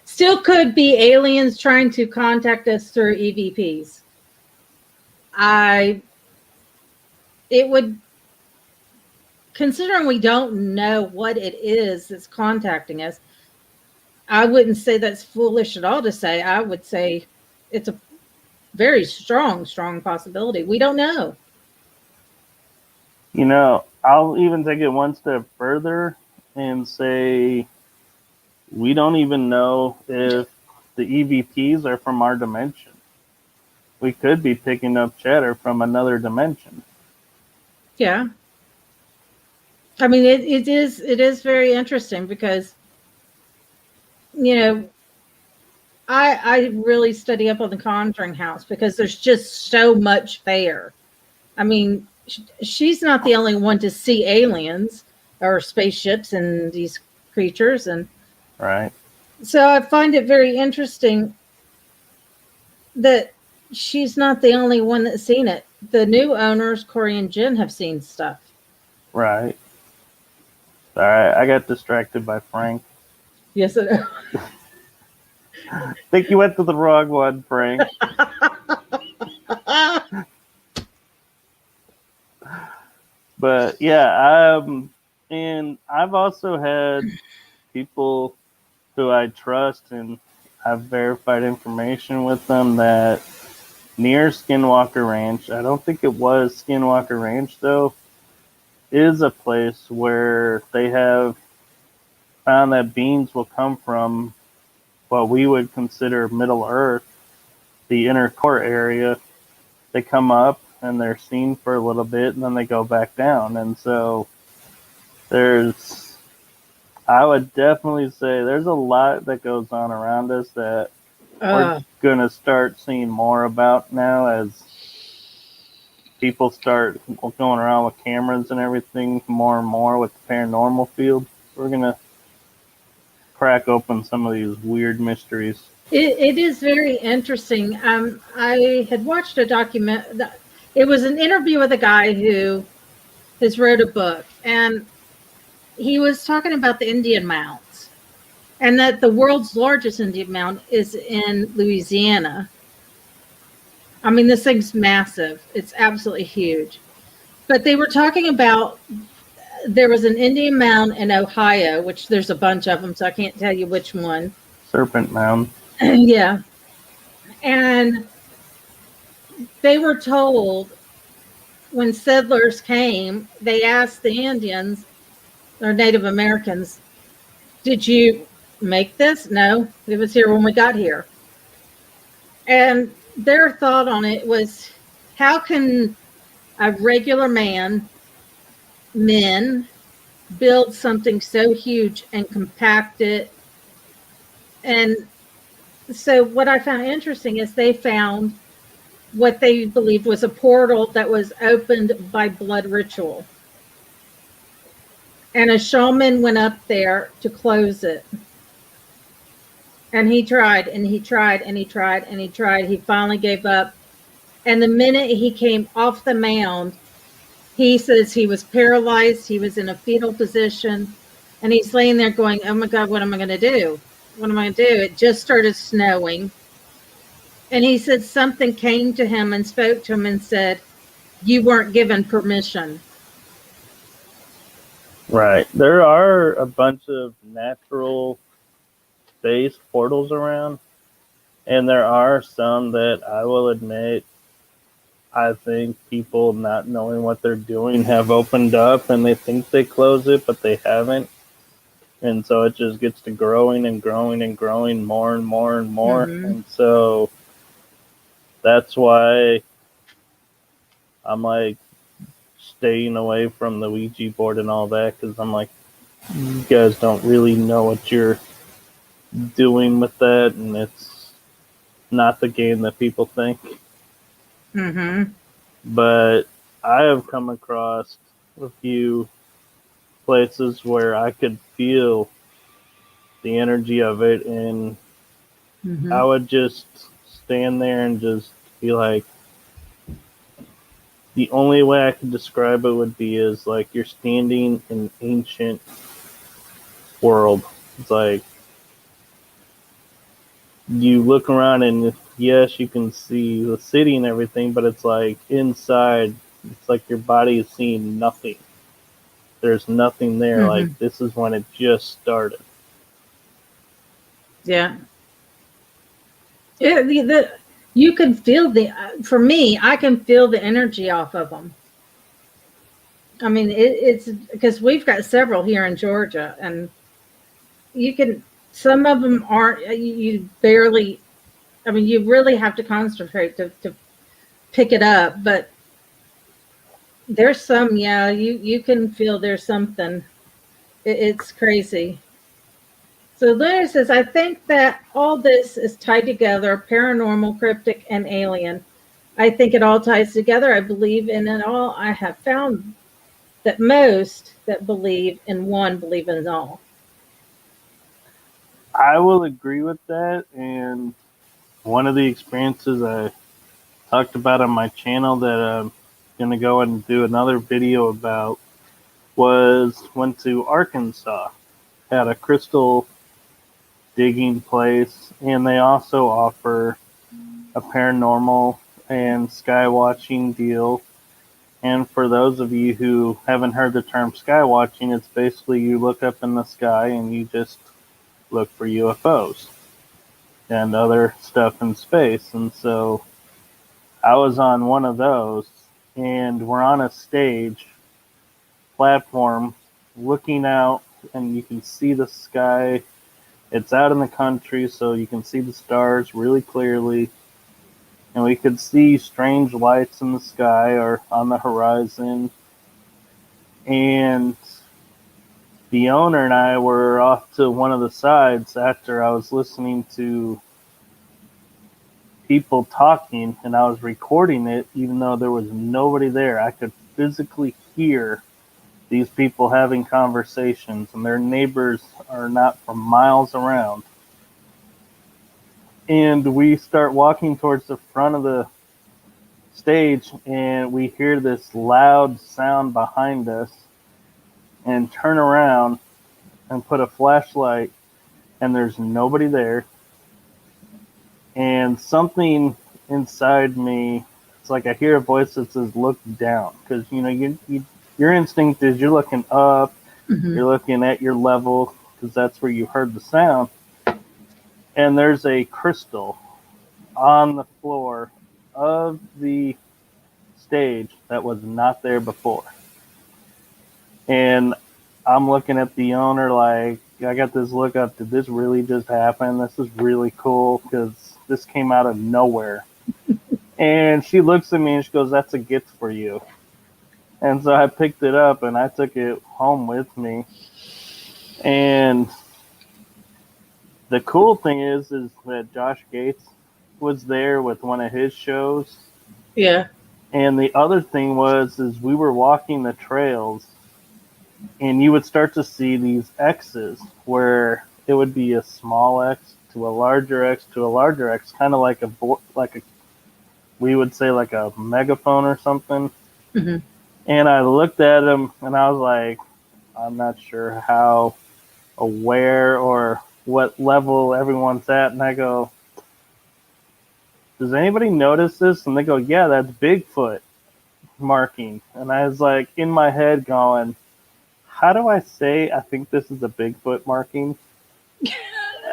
Still could be aliens trying to contact us through EVPs. It would, considering we don't know what it is that's contacting us, I wouldn't say that's foolish at all to say. I would say it's a very strong possibility. We don't know.
You know, I'll even take it one step further and say we don't even know if the EVPs are from our dimension. We could be picking up chatter from another dimension.
Yeah. I mean, it is very interesting because, you know, I really study up on the Conjuring house because there's just so much there. I mean, she's not the only one to see aliens or spaceships and these creatures. And
right.
So I find it very interesting that she's not the only one that's seen it. The new owners, Corey and Jen, have seen stuff.
Right. All right. I got distracted by Frank.
Yes, I know.
I think you went to the wrong one, Frank. But yeah, And I've also had people who I trust and I've verified information with them that near Skinwalker Ranch, I don't think it was Skinwalker Ranch though, is a place where they have found that beings will come from what we would consider Middle Earth, the inner core area. They come up and they're seen for a little bit and then they go back down. And so I would definitely say there's a lot that goes on around us that we're going to start seeing more about now as people start going around with cameras and everything more and more with the paranormal field. We're going to crack open some of these weird mysteries.
It is very interesting. I had watched a document. It was an interview with a guy who has wrote a book, and he was talking about the Indian mounds, and that the world's largest Indian mound is in Louisiana. I mean, this thing's massive. It's absolutely huge. But they were talking about there was an Indian mound in Ohio, which there's a bunch of them, so I can't tell you which one.
Serpent Mound.
Yeah. And they were told when settlers came, they asked the Indians or Native Americans, did you make this? No, it was here when we got here. And their thought on it was, how can a regular men build something so huge and compact it? And so what I found interesting is they found what they believed was a portal that was opened by blood ritual. And a shaman went up there to close it. And he tried and he tried and he tried and he tried. He finally gave up. And the minute he came off the mound, he says he was paralyzed. He was in a fetal position. And he's laying there going, oh my God, what am I going to do? What am I going to do? It just started snowing. And he said something came to him and spoke to him and said, you weren't given permission.
Right. There are a bunch of natural based portals around, and there are some that I will admit I think people not knowing what they're doing have opened up and they think they close it, but they haven't. And so it just gets to growing and growing and growing more and more and more.
Mm-hmm.
And so that's why I'm like staying away from the Ouija board and all that, because I'm like, you guys don't really know what you're doing with that, and it's not the game that people think.
Mm-hmm.
But I have come across a few places where I could feel the energy of it, and
Mm-hmm.
I would just stand there and just be like, the only way I could describe it would be is like you're standing in an ancient world. It's like you look around and yes, you can see the city and everything, but it's like inside, it's like your body is seeing nothing. There's nothing there.
Mm-hmm.
Like this is when it just started.
Yeah. You can feel for me, I can feel the energy off of them. I mean, it's because we've got several here in Georgia, and some of them aren't, you barely, I mean, you really have to concentrate to pick it up, but there's some, yeah, you can feel there's something. It's crazy. So Leonard says, I think that all this is tied together, paranormal, cryptic, and alien. I think it all ties together. I believe in it all. I have found that most that believe in one believe in all.
I will agree with that. And one of the experiences I talked about on my channel that I'm going to go and do another video about was went to Arkansas, had a crystal digging place, and they also offer a paranormal and sky watching deal. And for those of you who haven't heard the term sky watching, it's basically you look up in the sky and you just look for UFOs and other stuff in space. And so I was on one of those, and we're on a stage platform looking out, and you can see the sky. It's out in the country, so you can see the stars really clearly. And we could see strange lights in the sky or on the horizon. And the owner and I were off to one of the sides after I was listening to people talking, and I was recording it even though there was nobody there. I could physically hear these people having conversations, and their neighbors are not for miles around. And we start walking towards the front of the stage, and we hear this loud sound behind us, and turn around and put a flashlight, and there's nobody there. And something inside me, it's like I hear a voice that says, "Look down," because your instinct is you're looking up, you're looking at your level, because that's where you heard the sound. And there's a crystal on the floor of the stage that was not there before. And I'm looking at the owner like, I got this look up, did this really just happen? This is really cool, because this came out of nowhere. And she looks at me and she goes, "That's a gift for you." And so I picked it up and I took it home with me. And the cool thing is that Josh Gates was there with one of his shows.
Yeah.
And the other thing is we were walking the trails, and you would start to see these X's where it would be a small X to a larger X to a larger X, kind of like we would say like a megaphone or something.
Mm-hmm.
And I looked at him and I was like, I'm not sure how aware or what level everyone's at. And I go, "Does anybody notice this?" And they go, "Yeah, that's Bigfoot marking." And I was like in my head going, how do I say I think this is a Bigfoot marking?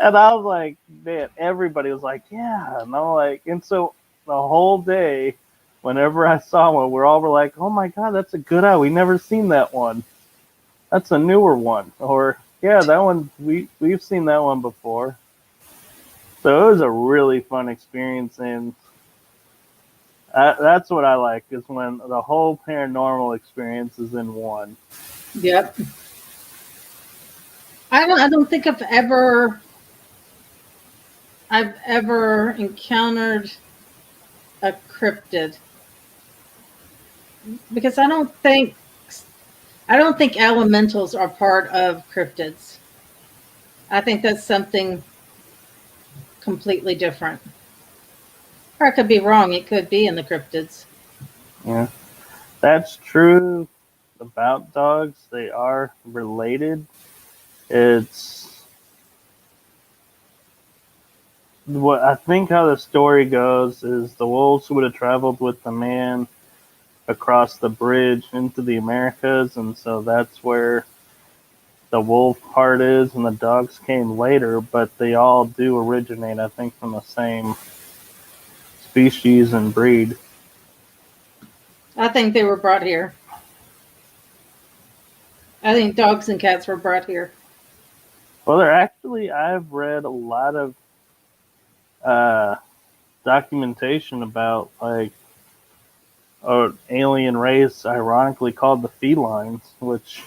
And I was like, man, everybody was like, yeah. And I'm like, and so the whole day, whenever I saw one, we're like, "Oh my God, that's a good eye. We never seen that one. That's a newer one." Or, "Yeah, that one, we've seen that one before." So it was a really fun experience, and that's what I like, is when the whole paranormal experience is in one.
Yep. I don't think I've ever encountered a cryptid, because I don't think elementals are part of cryptids. I think that's something completely different. Or I could be wrong. It could be in the cryptids.
Yeah, that's true about dogs. They are related. It's what I think how the story goes is the wolves would have traveled with the man across the bridge into the Americas, and so that's where the wolf part is, and the dogs came later, but they all do originate, I think, from the same species and breed.
I think they were brought here. I think dogs and cats were brought here.
Well, I've read a lot of documentation about like an alien race, ironically called the felines, which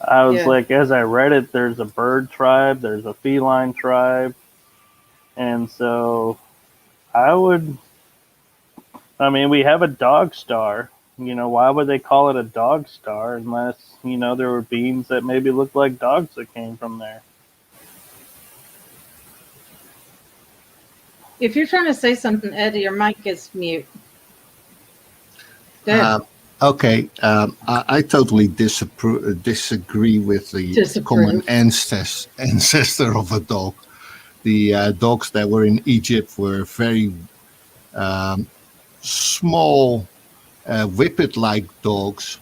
I was like, as I read it, there's a bird tribe, there's a feline tribe, and so we have a dog star. Why would they call it a dog star unless, there were beings that maybe looked like dogs that came from there?
If you're trying to say something, Eddie, your mic is mute.
Okay. I totally disagree with the common ancestor of a dog. The dogs that were in Egypt were very small whippet-like dogs,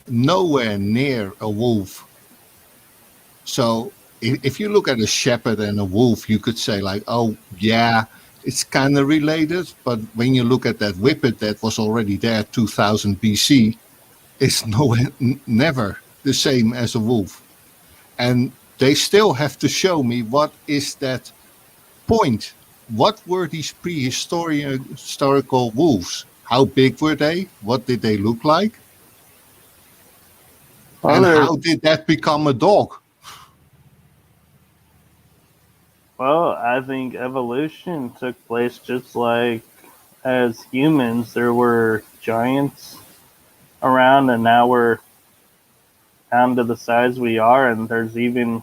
nowhere near a wolf. So if you look at a shepherd and a wolf, you could say like, oh yeah, it's kind of related. But when you look at that whippet that was already there 2000 BC, it's never the same as a wolf. And they still have to show me what is that point. What were these historical wolves? How big were they? What did they look like?
Well,
And
there's-
how did that become a dog?
Well, I think evolution took place just like as humans. There were giants around, and now we're down to the size we are. And there's even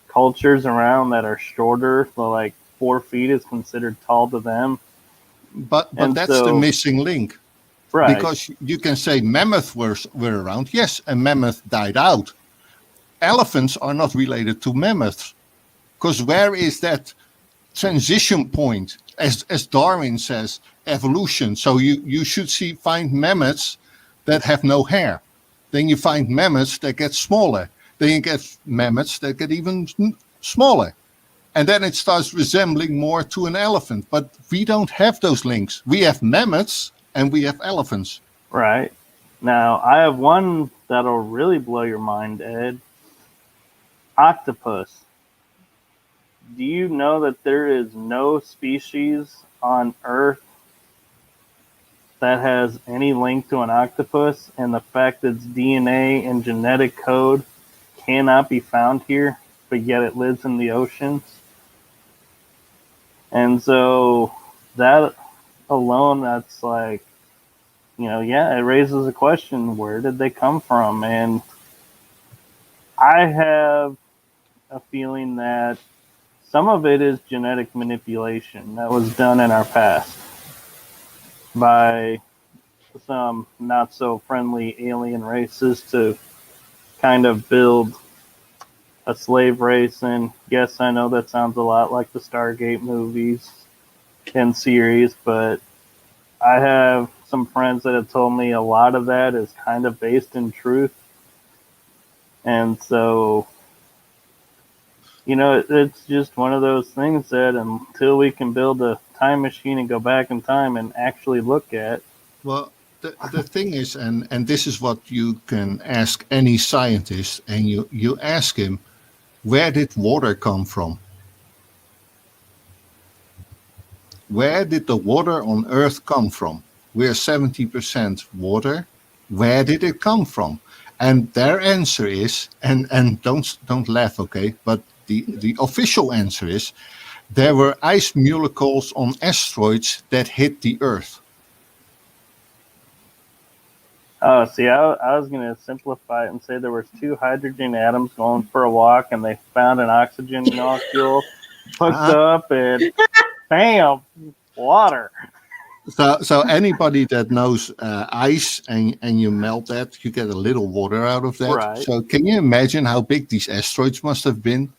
cultures around that are shorter, so like 4 feet is considered tall to them.
But
And
that's the
so-
missing link.
Right.
Because you can say mammoths were around. Yes, a mammoth died out. Elephants are not related to mammoths. Because where is that transition point? As Darwin says, evolution. So you should find mammoths that have no hair. Then you find mammoths that get smaller. Then you get mammoths that get even smaller. And then it starts resembling more to an elephant. But we don't have those links. We have mammoths and we have elephants.
Right. Now, I have one that'll really blow your mind, Ed. Octopus. Do you know that there is no species on Earth that has any link to an octopus, and the fact that its DNA and genetic code cannot be found here, but yet it lives in the oceans? And so that alone, that's like, yeah, it raises a question: where did they come from? And I have a feeling that some of it is genetic manipulation that was done in our past by some not so friendly alien races to kind of build a slave race. And yes, I know that sounds a lot like the Stargate movies and series, but I have some friends that have told me a lot of that is kind of based in truth. And so, it's just one of those things that until we can build a time machine and go back in time and actually look at.
Well, the thing is, and this is what you can ask any scientist, and you ask him, where did water come from? Where did the water on Earth come from? We're 70% water. Where did it come from? And their answer is, and don't laugh, okay? But the official answer is, there were ice molecules on asteroids that hit the Earth.
Oh, see, I was going to simplify it and say there was 2 hydrogen atoms going for a walk, and they found an oxygen molecule hooked up, and bam, water.
So anybody that knows ice and you melt that, you get a little water out of that.
Right.
So can you imagine how big these asteroids must have been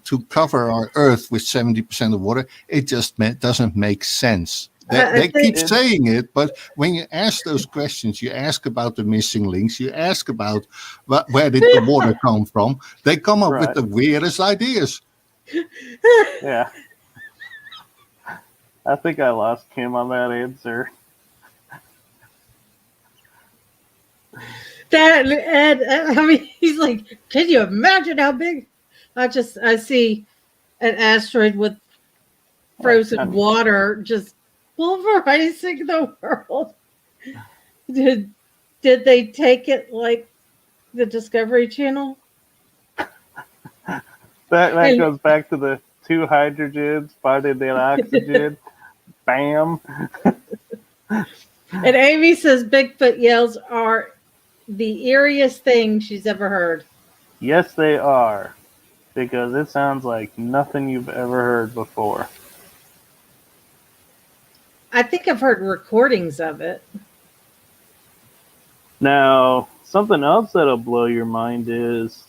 to cover our Earth with 70% of water? It just doesn't make sense. They keep saying it, but when you ask those questions, you ask about the missing links, you ask about where did the water come from, they come up with the weirdest ideas.
Yeah. I think I lost Kim on that answer.
That Ed, I mean, he's like, can you imagine how big? I see an asteroid with frozen water just pulverizing the world. Did they take it like the Discovery Channel?
That goes back to the 2 hydrogens finding that oxygen. Bam.
And Amy says Bigfoot yells are the eeriest thing she's ever heard.
Yes, they are. Because it sounds like nothing you've ever heard before.
I think I've heard recordings of it.
Now, something else that'll blow your mind is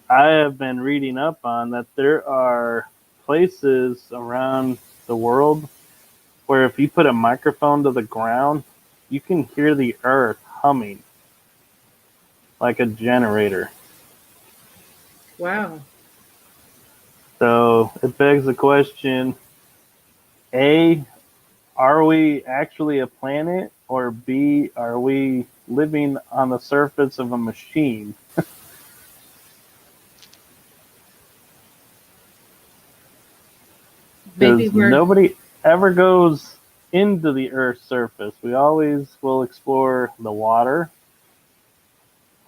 I have been reading up on that there are places around the world where if you put a microphone to the ground, you can hear the earth humming like a generator.
Wow.
So it begs the question, A, are we actually a planet? Or B, are we living on the surface of a machine?
Maybe
Because
we're
nobody ever goes into the Earth's surface. We always will explore the water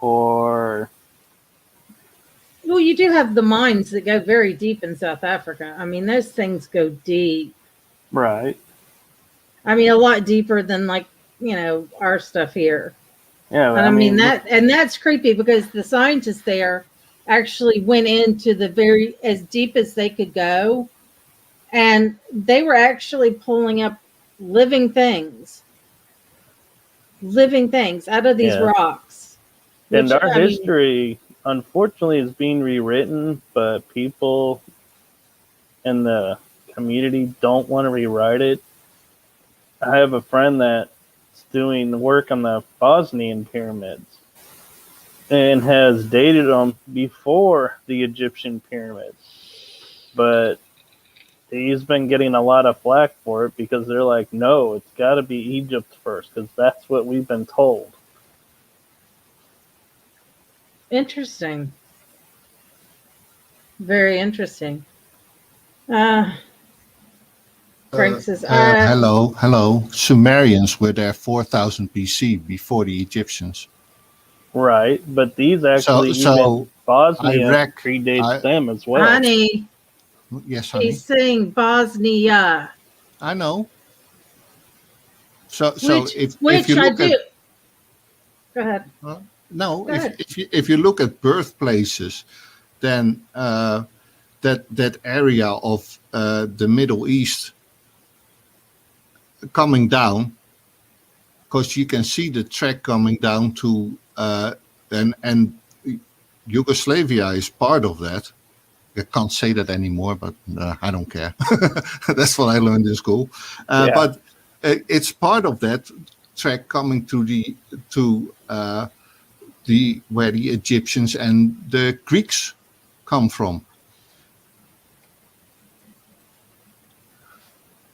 or
well, you do have the mines that go very deep in South Africa. I mean, those things go deep.
right.
I mean, a lot deeper than like, our stuff here.
Yeah,
And I mean that's creepy because the scientists there actually went into the very as deep as they could go, and they were actually pulling up living things out of these
yeah.
rocks.
And
Which
our
I mean,
history, unfortunately, is being rewritten, but people in the community don't want to rewrite it. I have a friend that's doing work on the Bosnian pyramids and has dated them before the Egyptian pyramids. But he's been getting a lot of flack for it because they're like, no, it's got to be Egypt first because that's what we've been told.
interesting. Very interesting. Uh, Frank says,
Hello. Sumerians were there 4,000 BC before the Egyptians.
Right, but these actually
So
Bosnia
Iraq,
predates them as well.
honey,
yes, honey.
he's saying Bosnia.
I know. So
Which
if you
I
look
do.
at
Go ahead.
no,
Go ahead.
if you look at birthplaces, then that area of the Middle East coming down, because you can see the track coming down to and Yugoslavia is part of that. I can't say that anymore, but I don't care. That's what I learned in school.
Yeah.
But it's part of that track coming to where the Egyptians and the Greeks come from.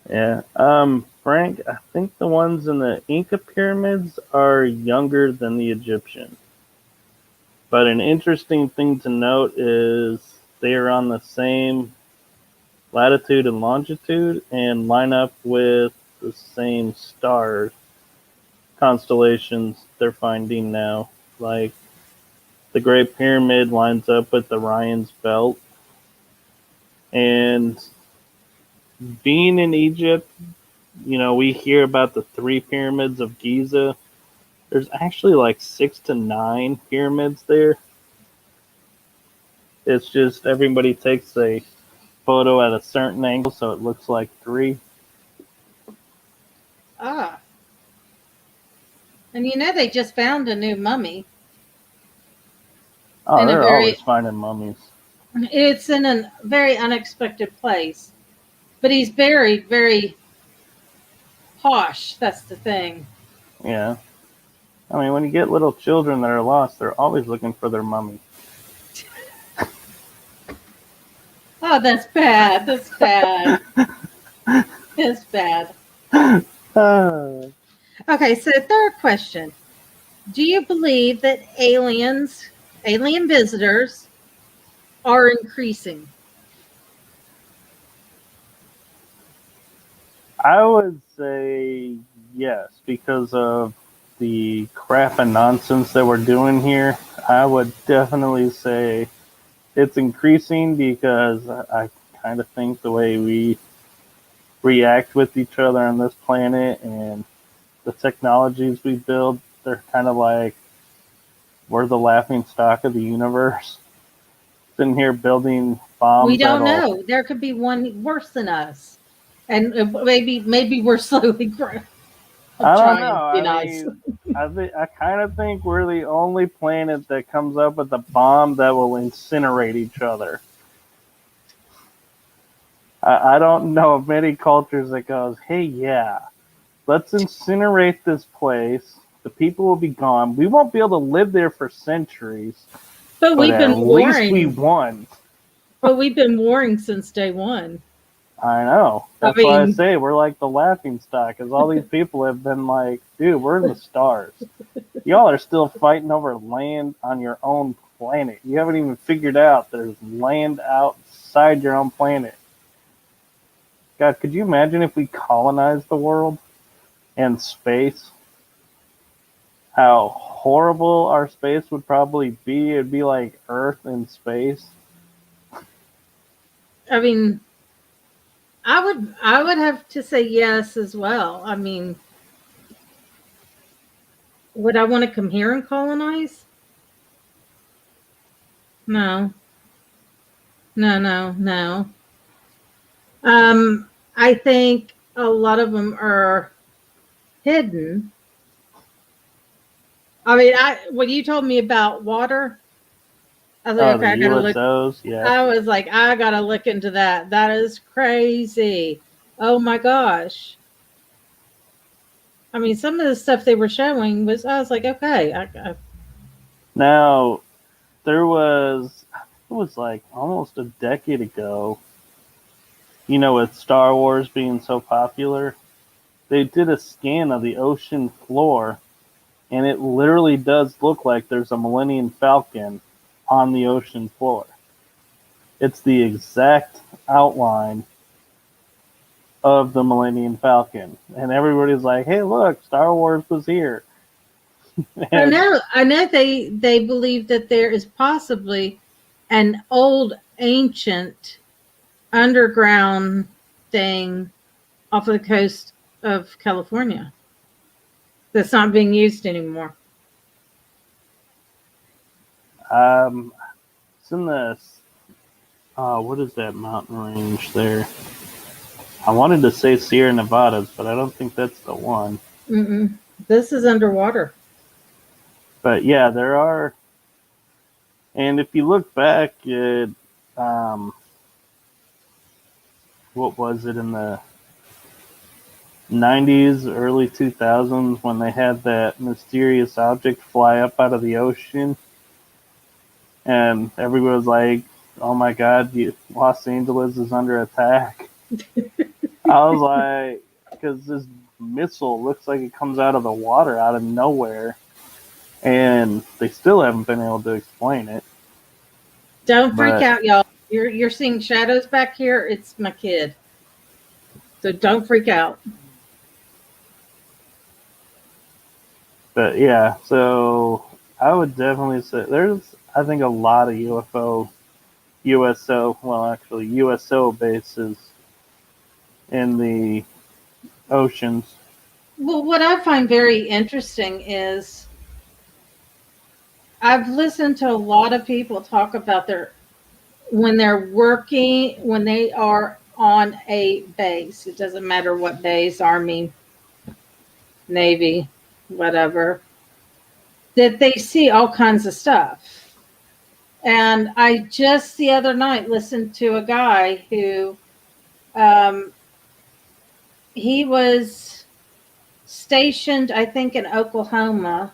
Yeah. Frank, I think the ones in the Inca pyramids are younger than the Egyptian. But an interesting thing to note is they are on the same latitude and longitude and line up with the same stars, constellations they're finding now. Like the Great Pyramid lines up with Orion's belt. And being in Egypt, we hear about the 3 pyramids of Giza. There's actually like 6 to 9 pyramids there. It's just everybody takes a photo at a certain angle so it looks like 3.
Ah. And they just found a new mummy.
Oh,
In a
they're
very-
always finding mummies.
It's in a very unexpected place. But he's buried very posh. That's the thing.
Yeah. I mean, when you get little children that are lost, they're always looking for their mummy.
Oh, that's bad. That's bad. That's bad. Okay, so third question. Do you believe that alien visitors are increasing?
I would say yes, because of the crap and nonsense that we're doing here. I would definitely say it's increasing because I kind of think the way we react with each other on this planet and the technologies we build, they're kind of like we're the laughing stock of the universe. Sitting here building bombs.
We don't know. There could be one worse than us. And maybe we're slowly growing.
I don't know. I kind of think we're the only planet that comes up with a bomb that will incinerate each other. I don't know of many cultures that goes, hey, yeah, let's incinerate this place. The people will be gone. We won't be able to live there for centuries,
But
but
we've
at
been
least we
warring.
won.
But we've been warring since day one.
I know.
I
That's why I
mean,
say we're like the laughing stock, because all these people have been like, dude, we're in the stars. Y'all are still fighting over land on your own planet. You haven't even figured out there's land outside your own planet. God, could you imagine if we colonized the world and space? How horrible our space would probably be. It'd be like Earth in space.
I mean, I would have to say yes as well. I mean, would I want to come here and colonize? No, no. I think a lot of them are hidden. I mean, when you told me about water, I was like,
Oh,
okay,
the
I gotta look.
USOs, yeah.
I was like, I gotta look into that. That is crazy. Oh my gosh. I mean, some of the stuff they were showing was, I was like, okay.
Now, it was like almost a decade ago, with Star Wars being so popular, they did a scan of the ocean floor, and it literally does look like there's a Millennium Falcon on the ocean floor. It's the exact outline of the Millennium Falcon. And everybody's like, hey, look, Star Wars was here.
I know they believe that there is possibly an old ancient underground thing off of the coast of California that's not being used anymore.
It's in the, what is that mountain range there? I wanted to say Sierra Nevadas, but I don't think that's the one.
Mm-mm. This is underwater.
But yeah, there are. And if you look back at, what was it, in the 90s, early 2000s, when they had that mysterious object fly up out of the ocean, and everybody was like, oh my God, Los Angeles is under attack. I was like, because this missile looks like it comes out of the water out of nowhere, and they still haven't been able to explain it.
Don't freak out, y'all. You're seeing shadows back here. It's my kid. So don't freak out.
But yeah, so I would definitely say there's, I think, a lot of USO bases in the oceans.
Well, what I find very interesting is I've listened to a lot of people talk about when they are on a base. It doesn't matter what base, Army, Navy, whatever, that they see all kinds of stuff. And I just the other night listened to a guy who he was stationed, I think, in Oklahoma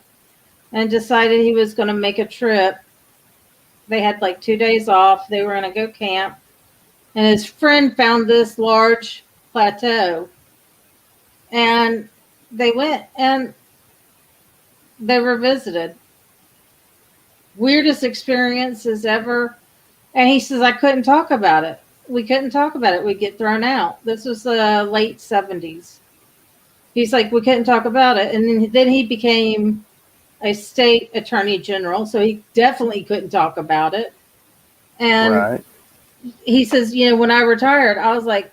and decided he was going to make a trip. They had like 2 days off. They were going to go camp. And his friend found this large plateau. And they went and they were visited. Weirdest experiences ever. And he says, I couldn't talk about it. We couldn't talk about it. We'd get thrown out. This was the late 70s. He's like, we couldn't talk about it. And then he became a state attorney general, so he definitely couldn't talk about it. And
Right.
he says, when I retired, I was like,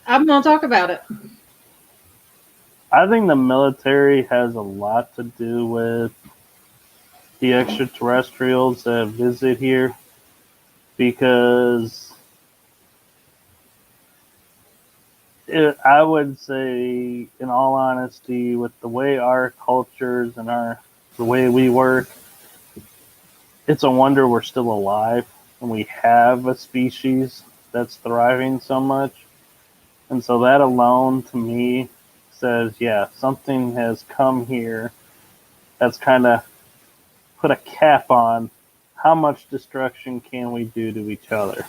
I'm going to talk about it.
I think the military has a lot to do with the extraterrestrials that visit here, because I would say, in all honesty, with the way our cultures and the way we work, it's a wonder we're still alive and we have a species that's thriving so much. And so that alone to me says, yeah, something has come here that's kind of put a cap on how much destruction can we do to each other.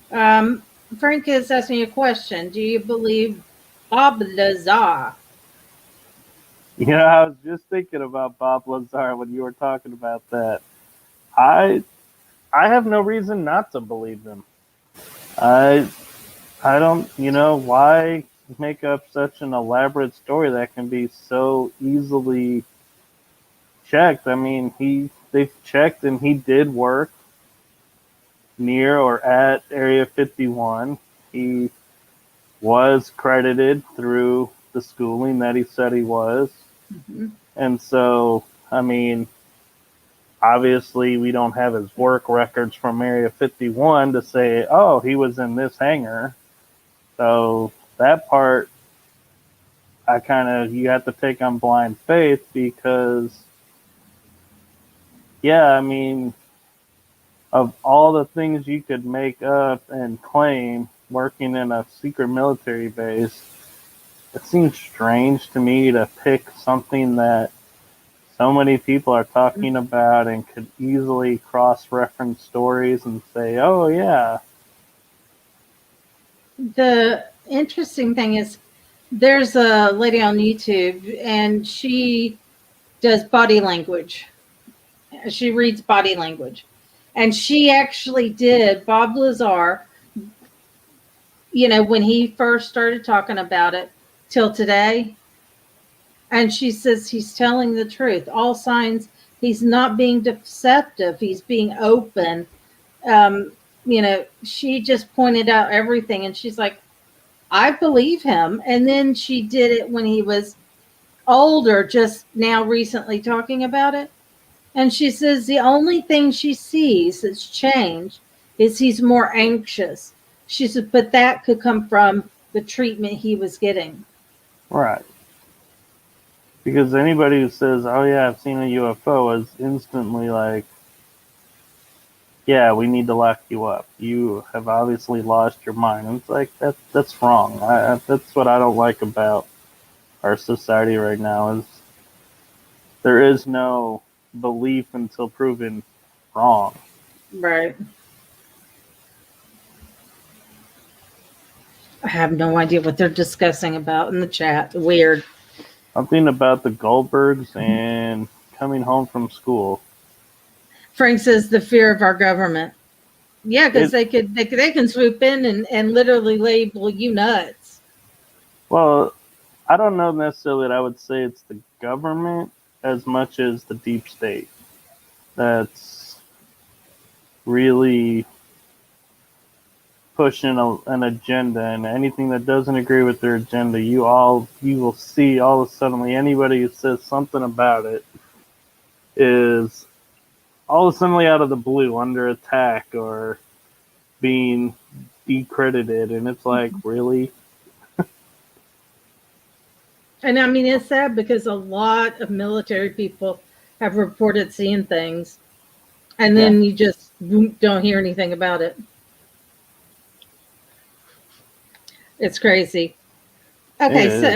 Frank is asking you a question. Do you believe Bob Lazar?
You know, I was just thinking about Bob Lazar when you were talking about that. I have no reason not to believe them. I don't, why make up such an elaborate story that can be so easily checked? I mean, they've checked and he did work near or at Area 51. He was credited through the schooling that he said he was.
Mm-hmm.
And so, I mean, obviously we don't have his work records from Area 51 to say, oh, he was in this hangar. So that part, you have to take on blind faith because, yeah, I mean, of all the things you could make up and claim working in a secret military base, it seems strange to me to pick something that so many people are talking about and could easily cross-reference stories and say, oh, yeah.
The interesting thing is there's a lady on YouTube and she does body language. She reads body language. And she actually did Bob Lazar, when he first started talking about it till today. And she says he's telling the truth. All signs, he's not being deceptive. He's being open. She just pointed out everything. And she's like, I believe him. And then she did it when he was older, just now recently talking about it. And she says the only thing she sees that's changed is he's more anxious. She said, but that could come from the treatment he was getting.
Right. Because anybody who says, oh, yeah, I've seen a UFO is instantly like, yeah, we need to lock you up. You have obviously lost your mind. And it's like, that's wrong. That's what I don't like about our society right now is there is no belief until proven wrong.
Right. I have no idea what they're discussing about in the chat. Weird.
Something about the Goldbergs and coming home from school.
Frank says the fear of our government. Yeah, because they can swoop in and literally label you nuts.
Well, I don't know necessarily that I would say it's the government as much as the deep state that's really pushing an agenda, and anything that doesn't agree with their agenda, you will see all of a sudden anybody who says something about it is all of a sudden out of the blue under attack or being decredited, and it's like, really?
And I mean, it's sad because a lot of military people have reported seeing things, and then you just don't hear anything about it. It's crazy. Okay, so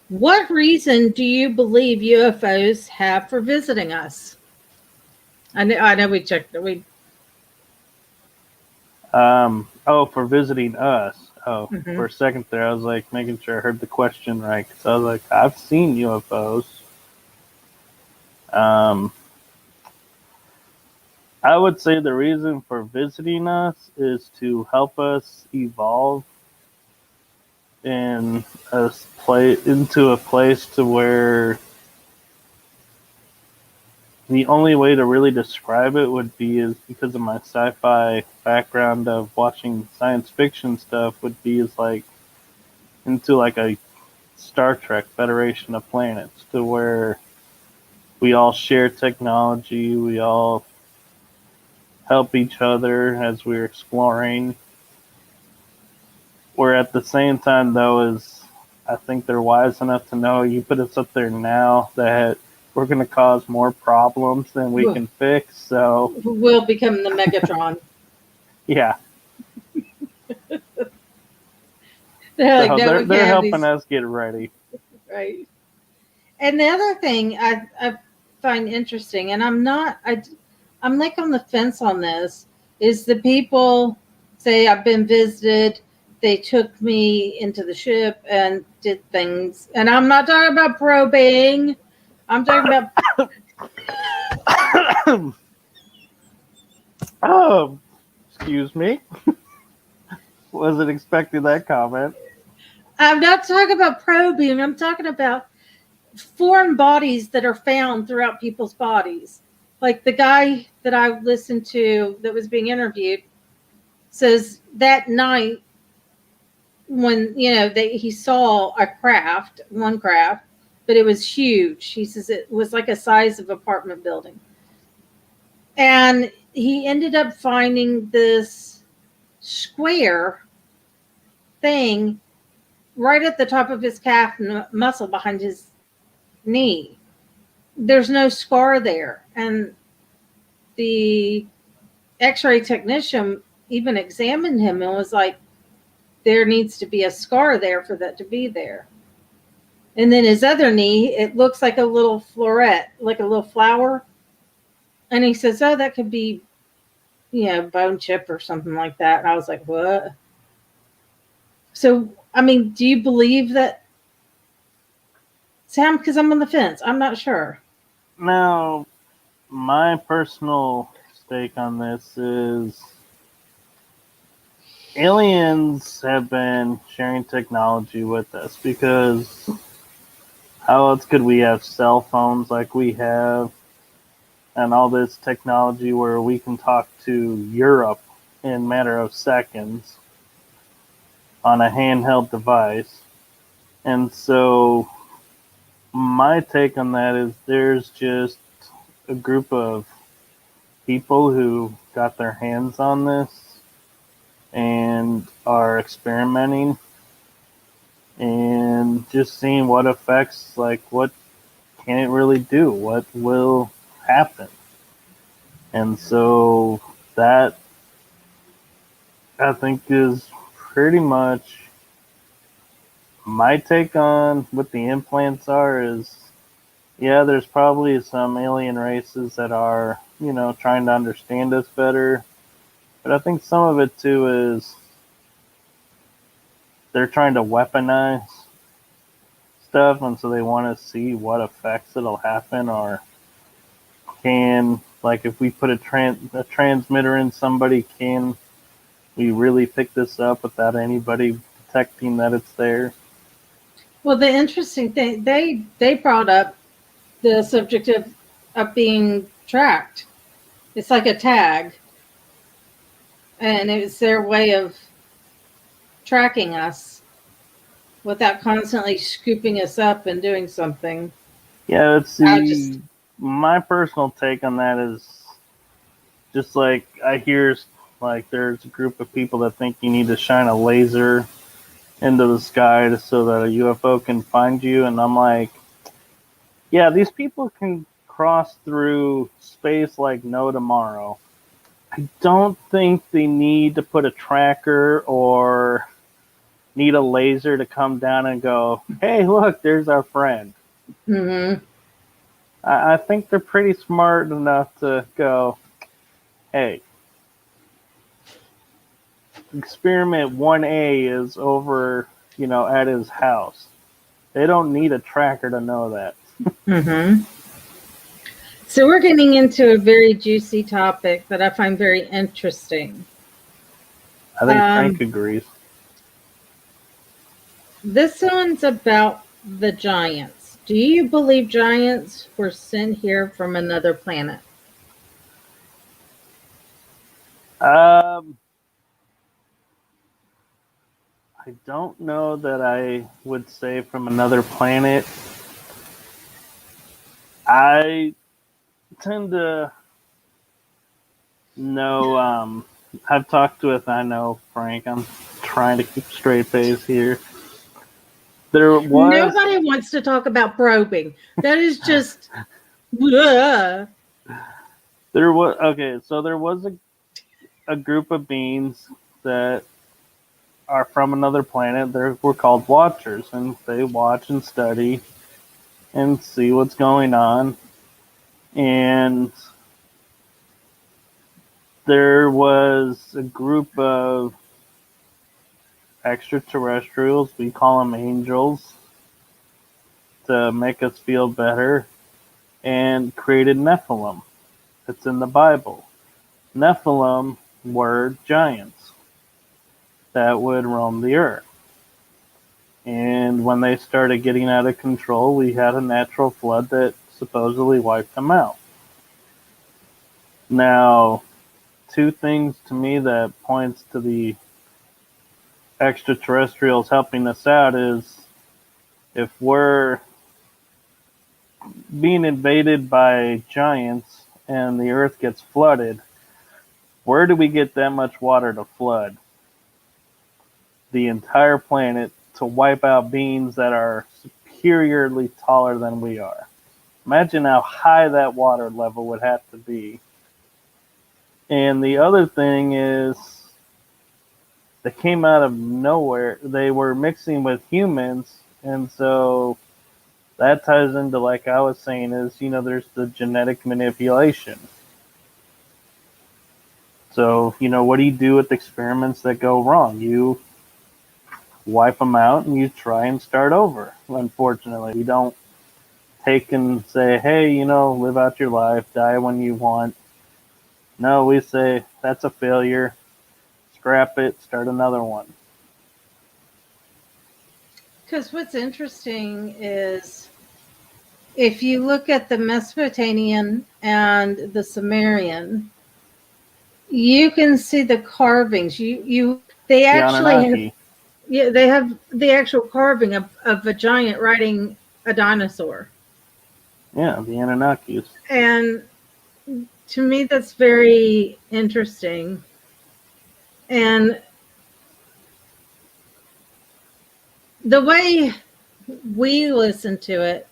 what reason do you believe UFOs have for visiting us? I know we checked it.
For visiting us.
Mm-hmm.
For a second there, I was like making sure I heard the question right. Because I was like, I've seen UFOs. I would say the reason for visiting us is to help us evolve into a place to where the only way to really describe it would be is because of my sci-fi background of watching science fiction stuff would be is like into like a Star Trek Federation of Planets to where we all share technology, we all help each other as we're exploring. Where at the same time though is I think they're wise enough to know you put us up there now that we're going to cause more problems than we can fix. So
Who will become the Megatron?
yeah,
They're like,
so
no, we
they're
can't have
helping
these.
us get ready.
Right. And the other thing I find interesting, and I'm like on the fence on this, is the people say I've been visited, they took me into the ship and did things, and I'm not talking about probing. I'm talking about
Oh, excuse me. Wasn't expecting that comment.
I'm not talking about probing. I'm talking about foreign bodies that are found throughout people's bodies. Like the guy that I listened to that was being interviewed says that night when he saw one craft, but it was huge. He says it was like a size of apartment building, and he ended up finding this square thing right at the top of his calf muscle behind his knee. There's no scar there, and the x-ray technician even examined him and was like, there needs to be a scar there for that to be there. And then his other knee, it looks like a little floret, like a little flower. And he says, oh, that could be, bone chip or something like that. And I was like, what? So, I mean, do you believe that, Sam? Because I'm on the fence. I'm not sure.
Now, my personal stake on this is aliens have been sharing technology with us, because how else could we have cell phones like we have and all this technology where we can talk to Europe in a matter of seconds on a handheld device? And so my take on that is there's just a group of people who got their hands on this and are experimenting and just seeing what effects, like what can it really do, what will happen. And so that, I think, is pretty much my take on what the implants are. Is, yeah, there's probably some alien races that are, trying to understand us better. But I think some of it too is they're trying to weaponize stuff, and so they want to see what effects it'll happen, or like if we put a transmitter in somebody, can we really pick this up without anybody detecting that it's there?
Well, the interesting thing, they brought up the subject of being tracked. It's like a tag, and it's their way of tracking us without constantly scooping us up and doing something.
Yeah, let's see. My personal take on that is just like I hear, like there's a group of people that think you need to shine a laser into the sky so that a UFO can find you, and I'm like, yeah, these people can cross through space like no tomorrow. I don't think they need to put a tracker or need a laser to come down and go, hey, look, there's our friend.
Mm-hmm.
I think they're pretty smart enough to go, hey, experiment 1A is over, at his house. They don't need a tracker to know that.
Mm-hmm. So we're getting into a very juicy topic that I find very interesting.
I think Frank agrees.
This one's about the giants. Do you believe giants were sent here from another planet?
I don't know that I would say from another planet. I tend to know, I've talked with, I know, Frank, I'm trying to keep straight face here. There was...
Nobody wants to talk about probing. That is just Yeah.
There was so there was a group of beings that are from another planet. They were called Watchers, and they watch and study and see what's going on. And there was a group of extraterrestrials, we call them angels, to make us feel better, and created Nephilim. It's in the Bible. Nephilim were giants that would roam the earth. And when they started getting out of control, we had a natural flood that supposedly wiped them out. Now, two things to me that points to the extraterrestrials helping us out is if we're being invaded by giants and the earth gets flooded, where do we get that much water to flood the entire planet to wipe out beings that are superiorly taller than we are? Imagine how high that water level would have to be. And the other thing is, they came out of nowhere. They were mixing with humans, and so that ties into, like I was saying, is, there's the genetic manipulation. So, what do you do with experiments that go wrong? You wipe them out and you try and start over. Unfortunately, we don't take and say, hey, live out your life, die when you want. No, we say that's a failure, scrap it, start another one.
Because what's interesting is if you look at the Mesopotamian and the Sumerian, you can see the carvings. They actually have the actual carving of a giant riding a dinosaur.
Yeah, the Anunnakis.
And to me, that's very interesting. And the way we listen to it,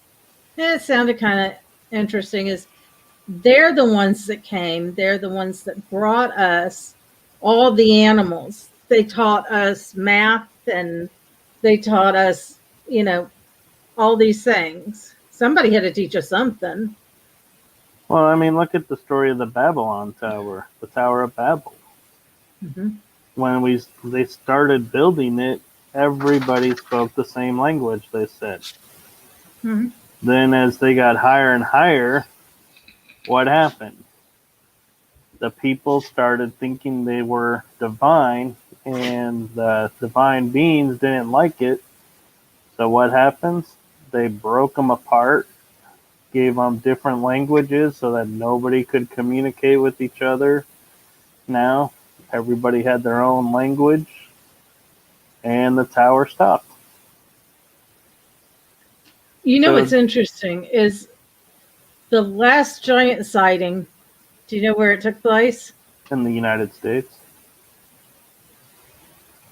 it sounded kind of interesting, is they're the ones that came. They're the ones that brought us all the animals. They taught us math and they taught us, all these things. Somebody had to teach us something.
Well, I mean, look at the story of the Babylon Tower, the Tower of Babel.
Mm-hmm.
When they started building it, everybody spoke the same language, they said.
Mm-hmm.
Then as they got higher and higher, what happened? The people started thinking they were divine, and the divine beings didn't like it. So what happens? They broke them apart, gave them different languages so that nobody could communicate with each other. Now, everybody had their own language, and the tower stopped.
What's interesting is the last giant sighting. Do you know where it took place?
In the United States.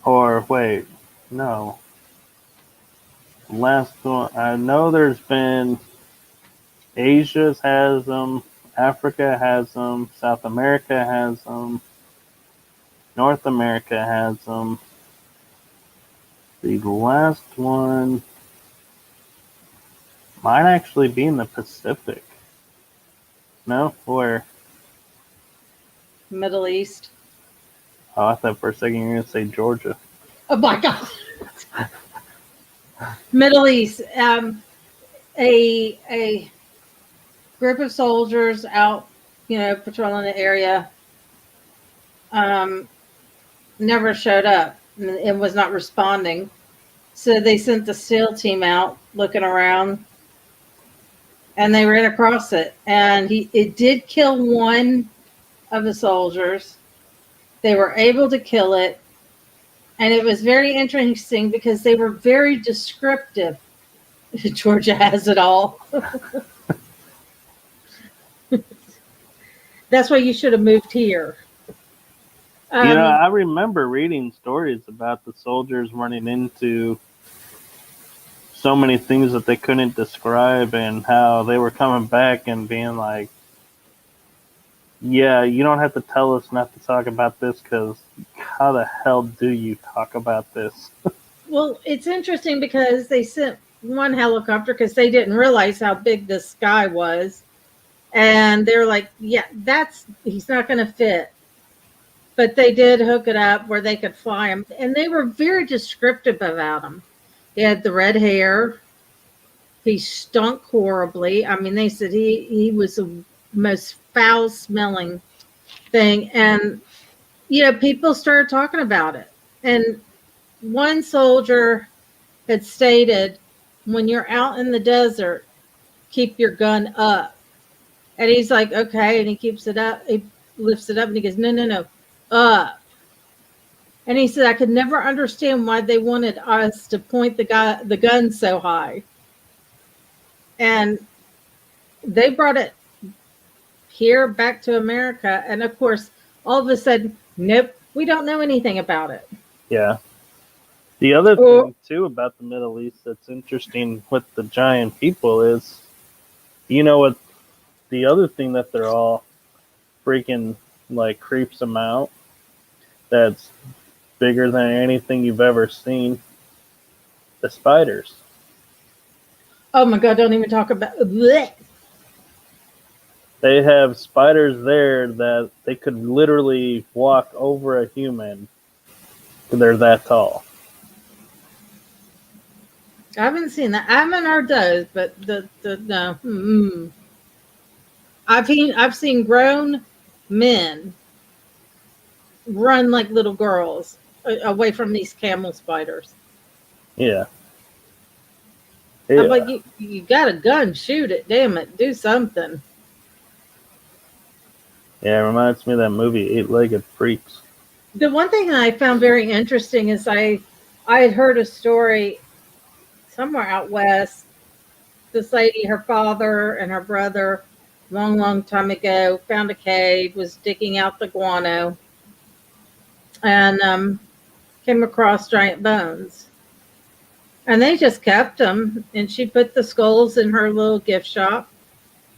Or, wait, no. Last one, I know there's been, Asia has them, Africa has them, South America has them, North America has them. The last one might actually be in the Pacific. No? Where?
Middle East.
Oh, I thought for a second you were going to say Georgia.
Oh my God. Middle East. A group of soldiers out, patrolling the area, never showed up and was not responding. So they sent the SEAL team out looking around, and they ran across it. And it did kill one of the soldiers. They were able to kill it. And it was very interesting because they were very descriptive. Georgia has it all. That's why you should have moved here.
I remember reading stories about the soldiers running into so many things that they couldn't describe, and how they were coming back and being like, yeah, you don't have to tell us not to talk about this, because how the hell do you talk about this?
Well, it's interesting because they sent one helicopter because they didn't realize how big this guy was. And they're like, yeah, he's not going to fit. But they did hook it up where they could fly him. And they were very descriptive about him. He had the red hair. He stunk horribly. I mean, they said he was the most foul smelling thing. And, people started talking about it. And one soldier had stated, when you're out in the desert, keep your gun up. And he's like, okay. And he keeps it up. He lifts it up and he goes, no, up. And he said, I could never understand why they wanted us to point the gun so high. And they brought it here back to America. And of course, all of a sudden, nope, we don't know anything about it.
Yeah. The other thing, too, about the Middle East that's interesting with the giant people is, what the other thing that they're all freaking, like, creeps them out, that's bigger than anything you've ever seen, the spiders.
Oh, my God, don't even talk about bleh.
They have spiders there that they could literally walk over a human. They're that tall.
I haven't seen that. I haven't heard those, but no. Mm-mm. I've seen grown men run like little girls away from these camel spiders.
Yeah.
I'm like, you got a gun, shoot it, damn it, do something.
Yeah, it reminds me of that movie, Eight-Legged Freaks.
The one thing I found very interesting is I had heard a story somewhere out west. This lady, her father and her brother, long time ago, found a cave, was digging out the guano, and came across giant bones. And they just kept them, and she put the skulls in her little gift shop.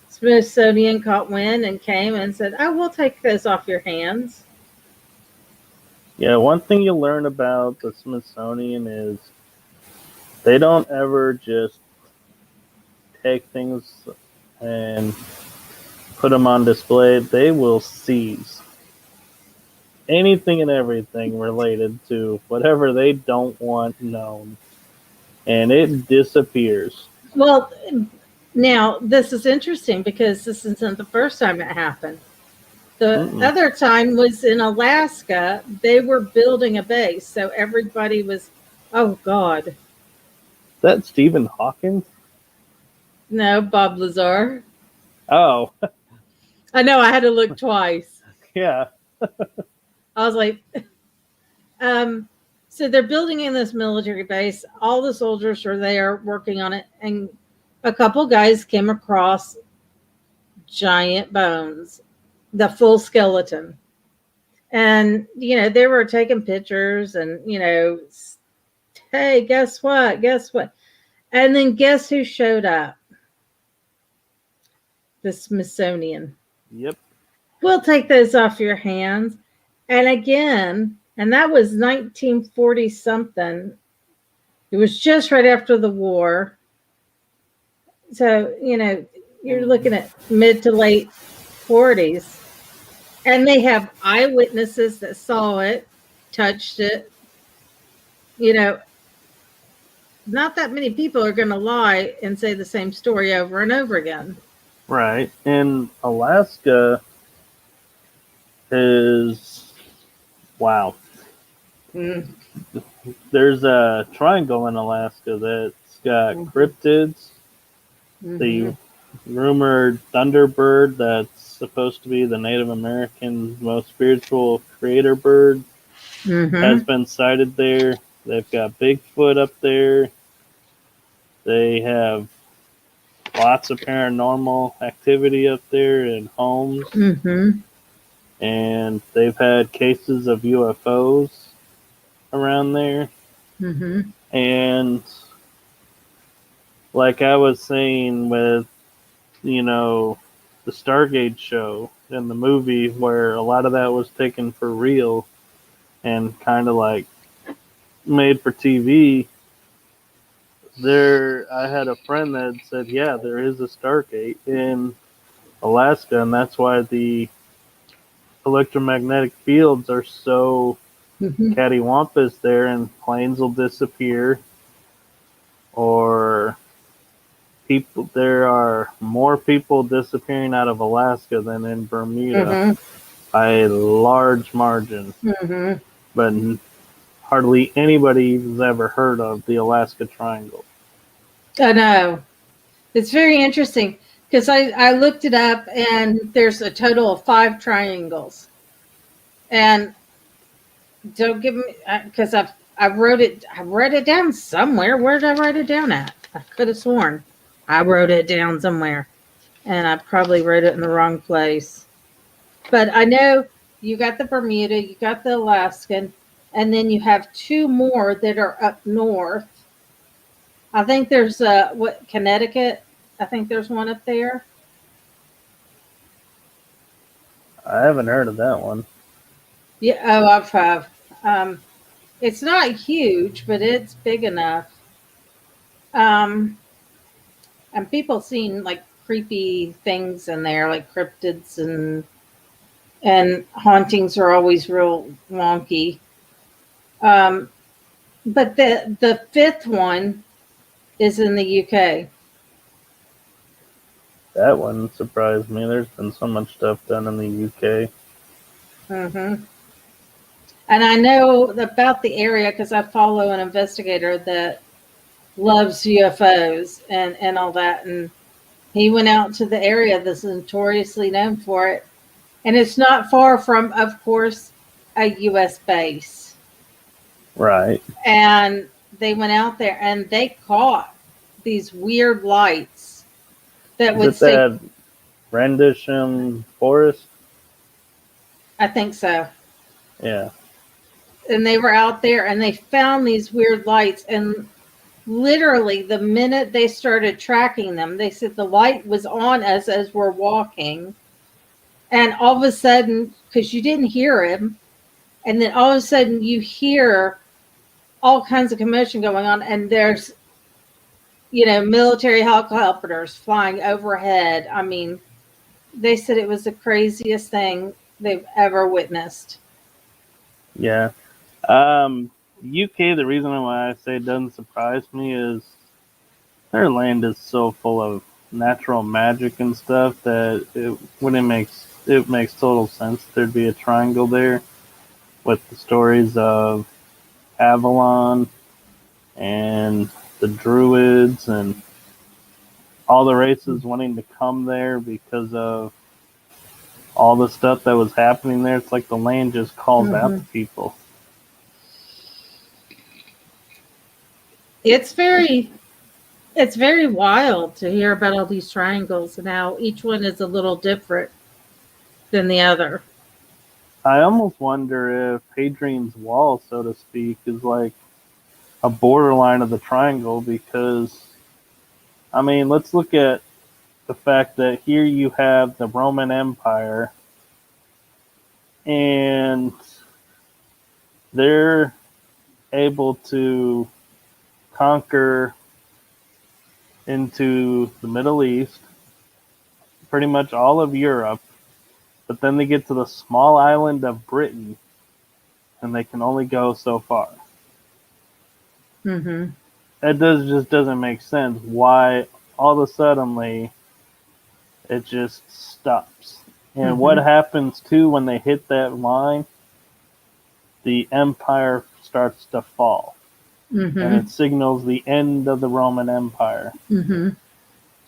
Smithsonian caught wind and came and said, oh, we'll take those off your hands.
Yeah, one thing you learn about the Smithsonian is they don't ever just take things and put them on display. They will seize anything and everything related to whatever they don't want known. And it disappears.
Well, now this is interesting because this isn't the first time it happened. The other time was in Alaska. They were building a base, so everybody was, oh God.
Is that Stephen Hawking?
No, Bob Lazar.
Oh.
I know, I had to look twice.
Yeah.
I was like, so they're building in this military base. All the soldiers are there working on it. And a couple guys came across giant bones, the full skeleton. And, they were taking pictures and, hey, guess what? Guess what? And then guess who showed up? The Smithsonian.
Yep.
We'll take those off your hands. And again, and that was 1940 something. It was just right after the war. So, you're looking at mid to late 40s. And they have eyewitnesses that saw it, touched it. Not that many people are going to lie and say the same story over and over again.
Right. And Alaska is, wow. There's a triangle in Alaska that's got cryptids, the rumored thunderbird that's supposed to be the Native American most spiritual creator bird has been sighted there. They've got Bigfoot up there. They have lots of paranormal activity up there in homes. And they've had cases of UFOs around there. And like I was saying with, you know, the Stargate show and the movie, where a lot of that was taken for real and kind of like made for TV. There, I had a friend that said, yeah, there is a Stargate in Alaska, and that's why the electromagnetic fields are so
Mhm.
cattywampus there, and planes will disappear, or people. There are more people disappearing out of Alaska than in Bermuda
Mhm.
by a large margin,
Mhm.
but hardly anybody has ever heard of the Alaska Triangle.
I know. It's very interesting because I looked it up and there's a total of 5 triangles. And don't give me because I wrote it. I wrote it down somewhere. Where did I write it down at? I could have sworn I wrote it down somewhere, and I probably wrote it in the wrong place. But I know you got the Bermuda, you got the Alaskan, and then you have 2 more that are up north. I think there's what Connecticut. I think there's one up there.
I haven't heard of that one.
Yeah. Oh, I've have. Um, it's not huge, but it's big enough. Um, and people seen like creepy things in there, like cryptids and hauntings are always real wonky. Um, but the fifth one is in the UK.
That one surprised me. There's been so much stuff done in the UK.
Hmm. And I know about the area because I follow an investigator that loves UFOs and all that. And he went out to the area that's notoriously known for it. And it's not far from, of course, a US base.
Right.
And they went out there and they caught these weird lights that
Is
would
it
stay.
that Rendlesham Forest?
I think so.
Yeah.
And they were out there and they found these weird lights. And literally, the minute they started tracking them, they said the light was on us as we're walking. And all of a sudden, because you didn't hear him, and then all of a sudden you hear all kinds of commotion going on, and there's military helicopters flying overhead. I mean, they said it was the craziest thing they've ever witnessed.
Yeah. UK, the reason why I say it doesn't surprise me is their land is so full of natural magic and stuff that it makes total sense there'd be a triangle there with the stories of Avalon and the Druids and all the races wanting to come there because of all the stuff that was happening there. It's like the land just calls out
Hmm.
to people.
It's very wild to hear about all these triangles and how each one is a little different than the other.
I almost wonder if Hadrian's Wall, so to speak, is like a borderline of the triangle because, I mean, let's look at the fact that here you have the Roman Empire and they're able to conquer into the Middle East, pretty much all of Europe, but then they get to the small island of Britain and they can only go so far.
Hmm.
That just doesn't make sense. Why all of a suddenly it just stops? And what
Hmm.
happens too when they hit that line? The empire starts to fall, and
Hmm.
it signals the end of the Roman Empire.
Hmm.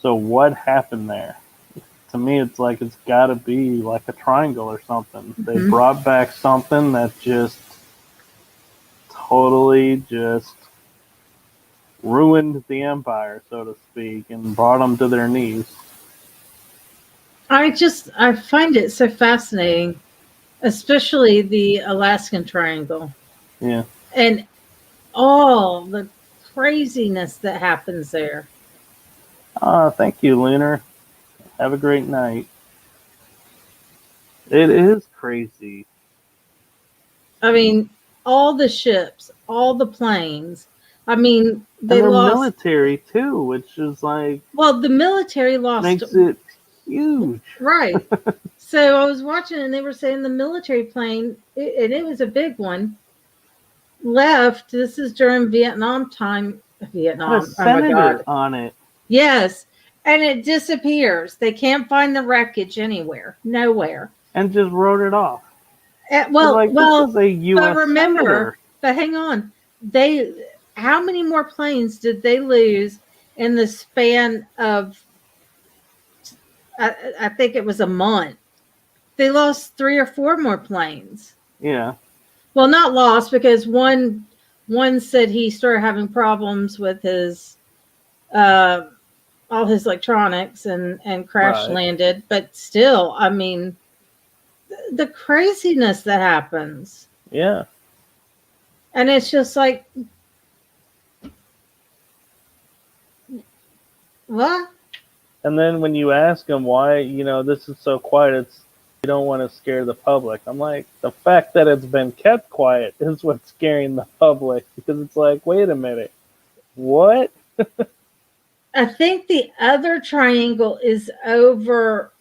So what happened there? To me, it's like it's got to be like a triangle or something. They
Hmm.
brought back something that just totally just ruined the empire, so to speak, and brought them to their knees.
I find it so fascinating, especially the Alaskan Triangle
Yeah.
and all the craziness that happens there.
Thank you, Lunar. Have a great night. It is crazy.
I mean, all the ships, all the planes. I mean, they
And they're
lost.
military too, which is like
Well, the military lost.
makes it huge.
Right. So I was watching, and they were saying the military plane, and it was a big one, left. This is during Vietnam time.
Had
Vietnam.
a
Oh my
senator
God.
on it.
Yes. And it disappears. They can't find the wreckage anywhere. Nowhere.
And just wrote it off.
Well,
like,
well,
this is a U.S.
but remember,
senator.
but hang on. How many more planes did they lose in the span of, I think it was a month? They lost 3 or 4 more planes.
Yeah.
Well, not lost, because one said he started having problems with his all his electronics and crash
Right.
landed. But still, I mean, the craziness that happens.
Yeah.
And it's just like, what?
And then when you ask them why, this is so quiet, it's you don't want to scare the public. I'm like, the fact that it's been kept quiet is what's scaring the public, because it's like, wait a minute, what?
I think the other triangle is over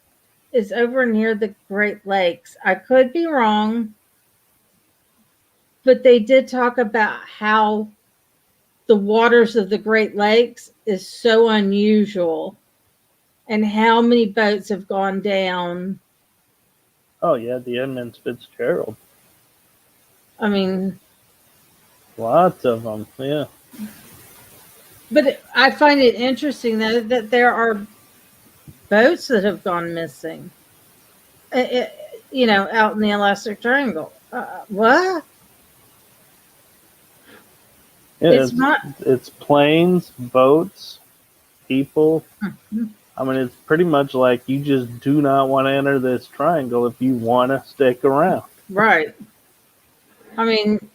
near the Great Lakes. I could be wrong, but they did talk about how the waters of the Great Lakes is so unusual, and how many boats have gone down.
Oh yeah, the Edmund Fitzgerald.
I mean,
Lots of them. Yeah.
but I find it interesting that there are boats that have gone missing. Out in the Elastic Triangle. What?
Yeah,
It's not.
It's planes, boats, people.
Mhm.
I mean, it's pretty much like you just do not want to enter this triangle if you want to stick around.
Right. I mean,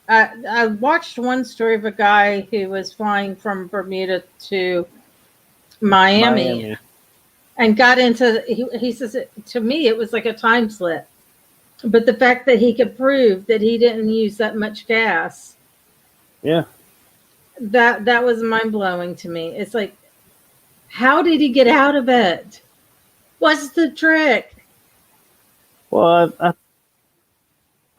I watched one story of a guy who was flying from Bermuda to Miami. And got into, he says, to me, it was like a time slip. But the fact that he could prove that he didn't use that much gas,
Yeah.
that was mind blowing to me. It's like, how did he get out of it? What's the trick?
Well, I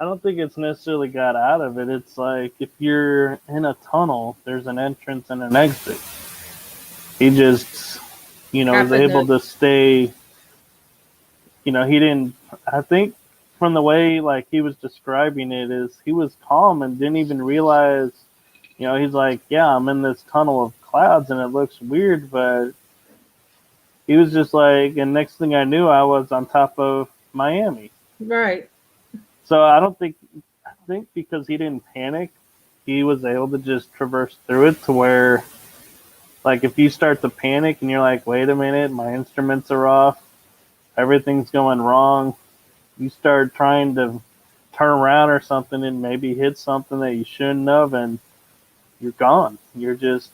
don't think it's necessarily got out of it. It's like if you're in a tunnel, there's an entrance and an exit. He just, was able to stay. He didn't. I think from the way like he was describing it, is he was calm and didn't even realize. He's like, yeah, I'm in this tunnel of clouds and it looks weird, but he was just like, and next thing I knew, I was on top of Miami.
Right.
So I think because he didn't panic, he was able to just traverse through it to where, like, if you start to panic and you're like, wait a minute, my instruments are off, everything's going wrong, you start trying to turn around or something and maybe hit something that you shouldn't have, and you're gone. You're just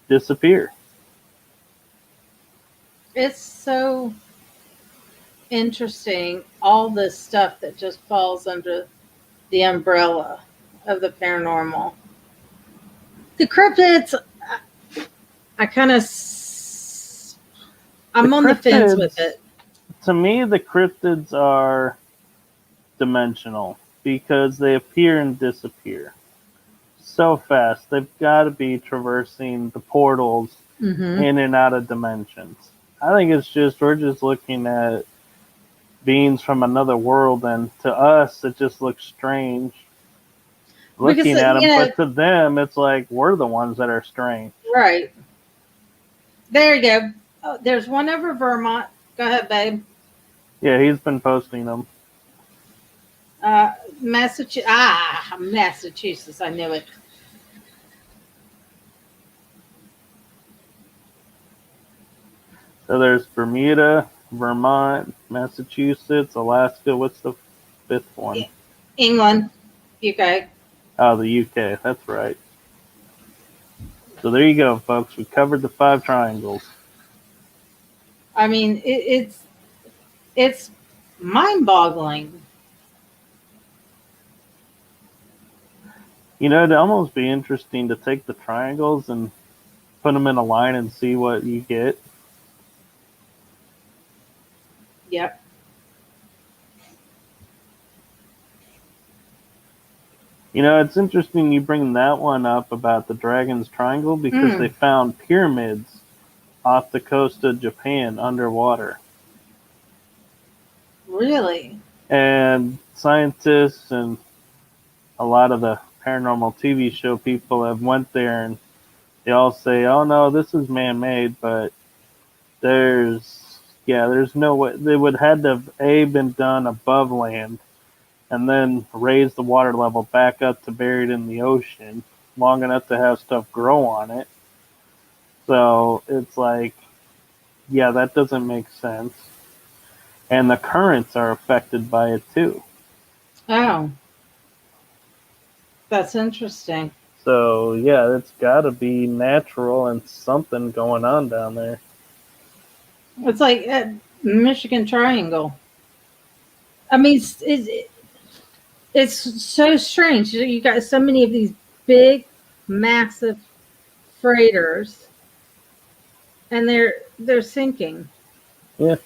disappear.
It's so interesting, all this stuff that just falls under the umbrella of the paranormal. The cryptids, I'm on the fence with it.
To me, the cryptids are dimensional because they appear and disappear so fast. They've got to be traversing the portals in and out of dimensions. I think it's just, we're just looking at beings from another world, and to us, it just looks strange looking at them, but to them, it's like we're the ones that are strange.
Right. There you go. Oh, there's one over Vermont. Go ahead, babe.
Yeah, he's been posting them.
Massachusetts. I knew it.
So there's Bermuda, Vermont, Massachusetts, Alaska. What's the fifth one?
England, UK.
Oh, the UK. That's right. So there you go, folks. We covered the 5 triangles.
I mean, it's mind-boggling.
You know, it'd almost be interesting to take the triangles and put them in a line and see what you get.
Yep.
You know, it's interesting you bring that one up about the Dragon's Triangle because they found pyramids off the coast of Japan underwater.
Really?
And scientists and a lot of the paranormal TV show people have went there and they all say, "Oh no, this is man-made," but there's no way they would had to have been done above land and then raise the water level back up to bury it in the ocean long enough to have stuff grow on it. So it's like, yeah, that doesn't make sense. And the currents are affected by it too.
Oh. That's interesting.
So yeah, it's got to be natural and something going on down there.
It's like Michigan Triangle. I mean, it's so strange. You got so many of these big, massive freighters, and they're sinking.
Yeah.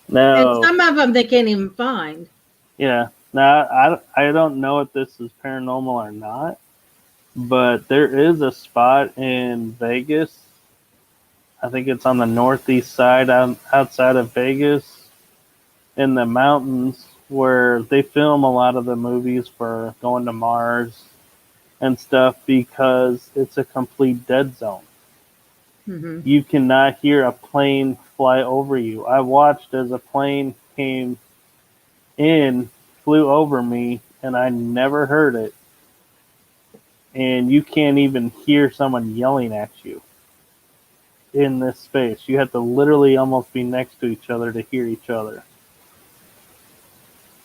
Now,
and some of them they can't even find.
Yeah. Now, I don't know if this is paranormal or not, but there is a spot in Vegas. I think it's on the northeast side outside of Vegas in the mountains where they film a lot of the movies for going to Mars and stuff because it's a complete dead zone.
Mm-hmm.
You cannot hear a plane fly over you. I watched as a plane came in, flew over me, and I never heard it. And you can't even hear someone yelling at you in this space. You have to literally almost be next to each other to hear each other.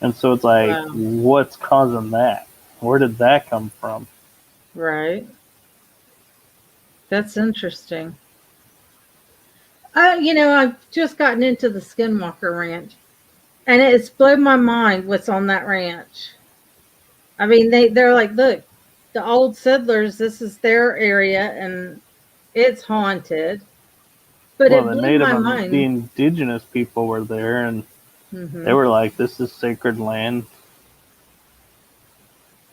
And so it's like,
Wow.
What's causing that? Where did that come from?
Right. That's interesting. I've just gotten into the Skinwalker Ranch, and it's blown my mind what's on that ranch. I mean, they're like, look, the old settlers, this is their area, and it's haunted. But
Well,
it blew my mind.
The indigenous people were there, and they were like, this is sacred land.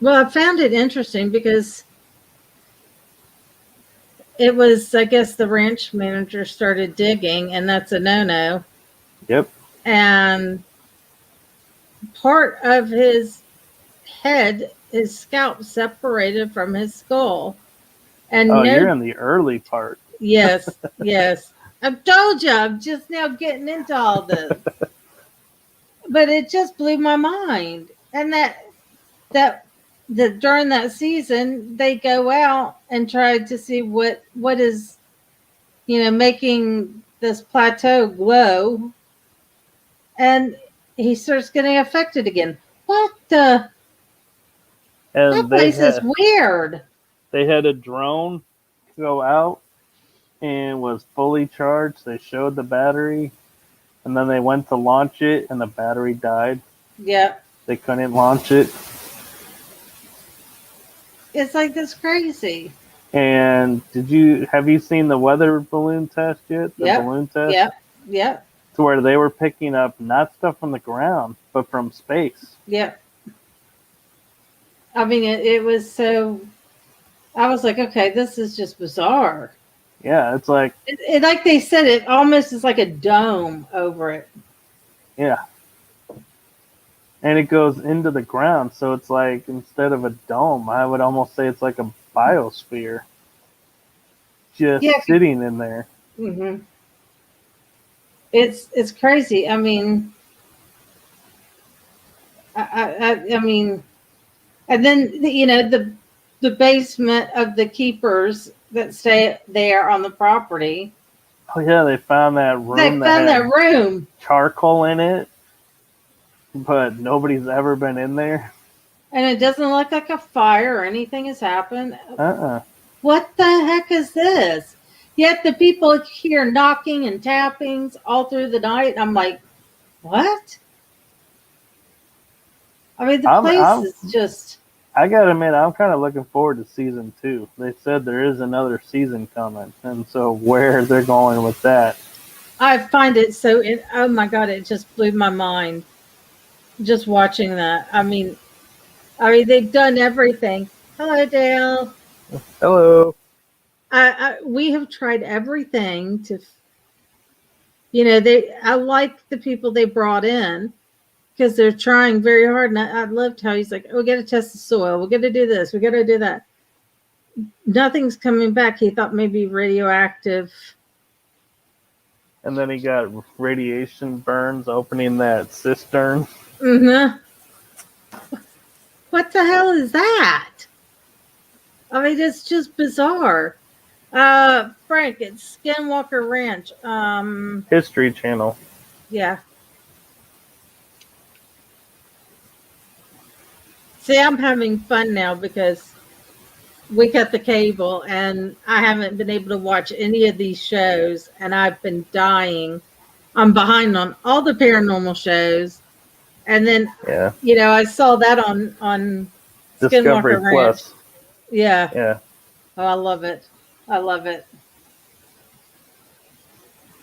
Well, I found it interesting because it was, I guess, the ranch manager started digging, and that's a no-no.
Yep.
And part of his head, his scalp separated from his skull. And
you're in the early part.
Yes, yes. I've told you, I'm just now getting into all this. But it just blew my mind. And that during that season, they go out and try to see what is, making this plateau glow. And he starts getting affected again. What the?
And
that place is weird.
They had a drone go out and was fully charged. They showed the battery, and then they went to launch it, and the battery died.
Yep.
They couldn't launch it.
It's like this crazy.
And have you seen the weather balloon test yet? The balloon test?
Yep.
To where they were picking up not stuff from the ground, but from space.
Yep. I mean, it was so... I was like, okay, this is just bizarre.
Yeah, it's like...
It like they said, it almost is like a dome over it.
Yeah. And it goes into the ground, so it's like, instead of a dome, I would almost say it's like a biosphere. Just sitting in there.
Mm-hmm. It's crazy. I mean... I mean... And then, the basement of the keepers that stay there on the property.
Oh yeah, they found that room.
They found that room.
Charcoal in it, but nobody's ever been in there.
And it doesn't look like a fire or anything has happened. What the heck is this? Yet the people hear knocking and tappings all through the night. I'm like, what? I mean, the place
I'm
is just.
I gotta admit, I'm kind of looking forward to season 2. They said there is another season coming, and so where they're going with that.
I find it so. Oh my God! It just blew my mind just watching that. I mean, they've done everything. Hello, Dale.
Hello.
We have tried everything to, you know, they. I like the people they brought in because they're trying very hard. And I loved how he's like, "Oh, we got to test the soil. We got to do this. We got to do that." Nothing's coming back. He thought maybe radioactive.
And then he got radiation burns opening that cistern.
Mm-hmm. What the hell is that? I mean, it's just bizarre. Frank, it's Skinwalker Ranch.
History Channel.
Yeah. See, I'm having fun now because we cut the cable and I haven't been able to watch any of these shows and I've been dying. I'm behind on all the paranormal shows. And then,
Yeah.
you know, I saw that on
Discovery
Skinwalker Ranch.
Plus.
Yeah.
Yeah.
Oh, I love it. I love it.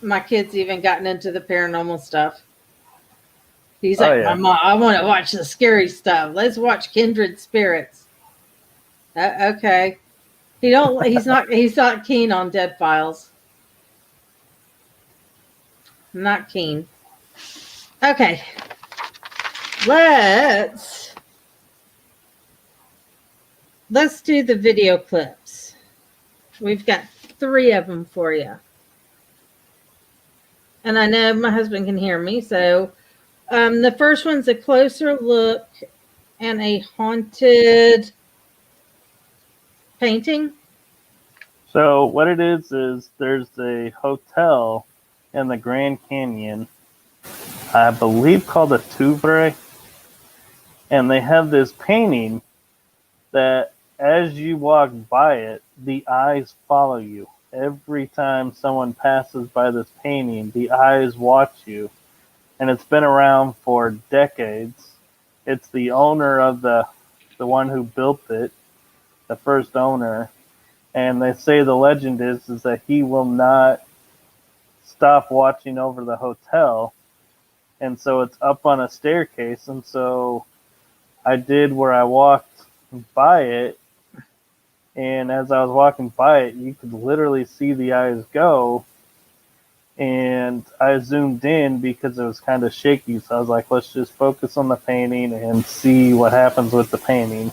My kid's even gotten into the paranormal stuff. He's like,
yeah.
Mama, I want to watch the scary stuff. Let's watch Kindred Spirits. Okay. He's not keen on Dead Files. Not keen. Okay. Let's do the video clips. We've got 3 of them for you. And I know my husband can hear me, so the first one's a closer look and a haunted painting.
So what it is there's a hotel in the Grand Canyon, I believe called the Touvre, and they have this painting that as you walk by it, the eyes follow you. Every time someone passes by this painting, the eyes watch you. And it's been around for decades. It's the owner of the one who built it, the first owner. And they say the legend is that he will not stop watching over the hotel. And so it's up on a staircase. And so I did where I walked by it. And as I was walking by it, you could literally see the eyes go. And I zoomed in because it was kind of shaky. So I was like, let's just focus on the painting and see what happens with the painting.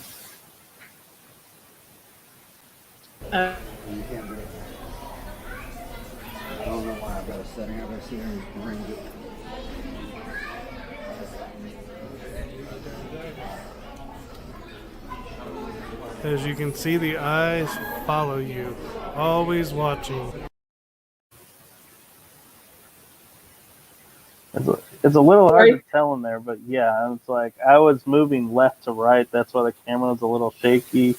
Uh,
You can't do it. I don't know why I've got a setting. I've got to sit here and arrange it.
As you can see, the eyes follow you, always watching.
It's a little hard to
Right.
tell in there, but yeah, it's like I was moving left to right. That's why the camera was a little shaky,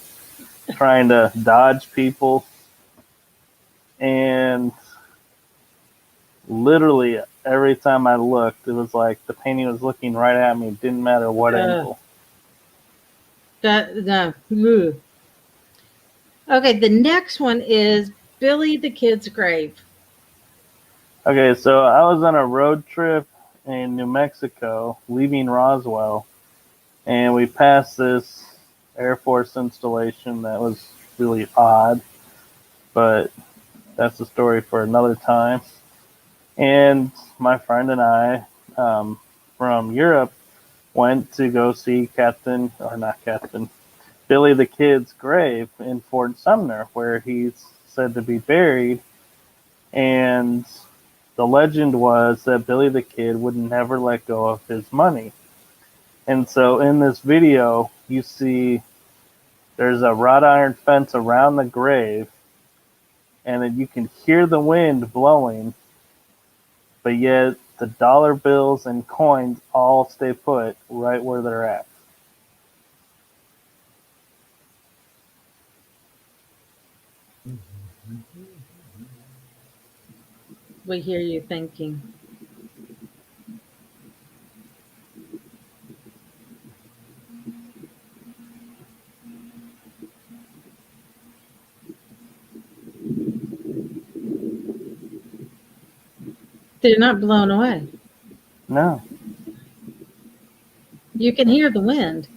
trying to dodge people. And literally every time I looked, it was like the painting was looking right at me. It didn't matter what angle.
no. Ugh. Okay, the next one is Billy the Kid's Grave.
Okay, so I was on a road trip in New Mexico, leaving Roswell, and we passed this Air Force installation that was really odd, but that's a story for another time. And my friend and I from Europe went to go see Billy the Kid's grave in Fort Sumner, where he's said to be buried. And the legend was that Billy the Kid would never let go of his money. And so in this video, you see there's a wrought iron fence around the grave, and then you can hear the wind blowing, but yet the dollar bills and coins all stay put right where they're at.
We hear you thinking. They're not blown away.
No.
You can hear the wind.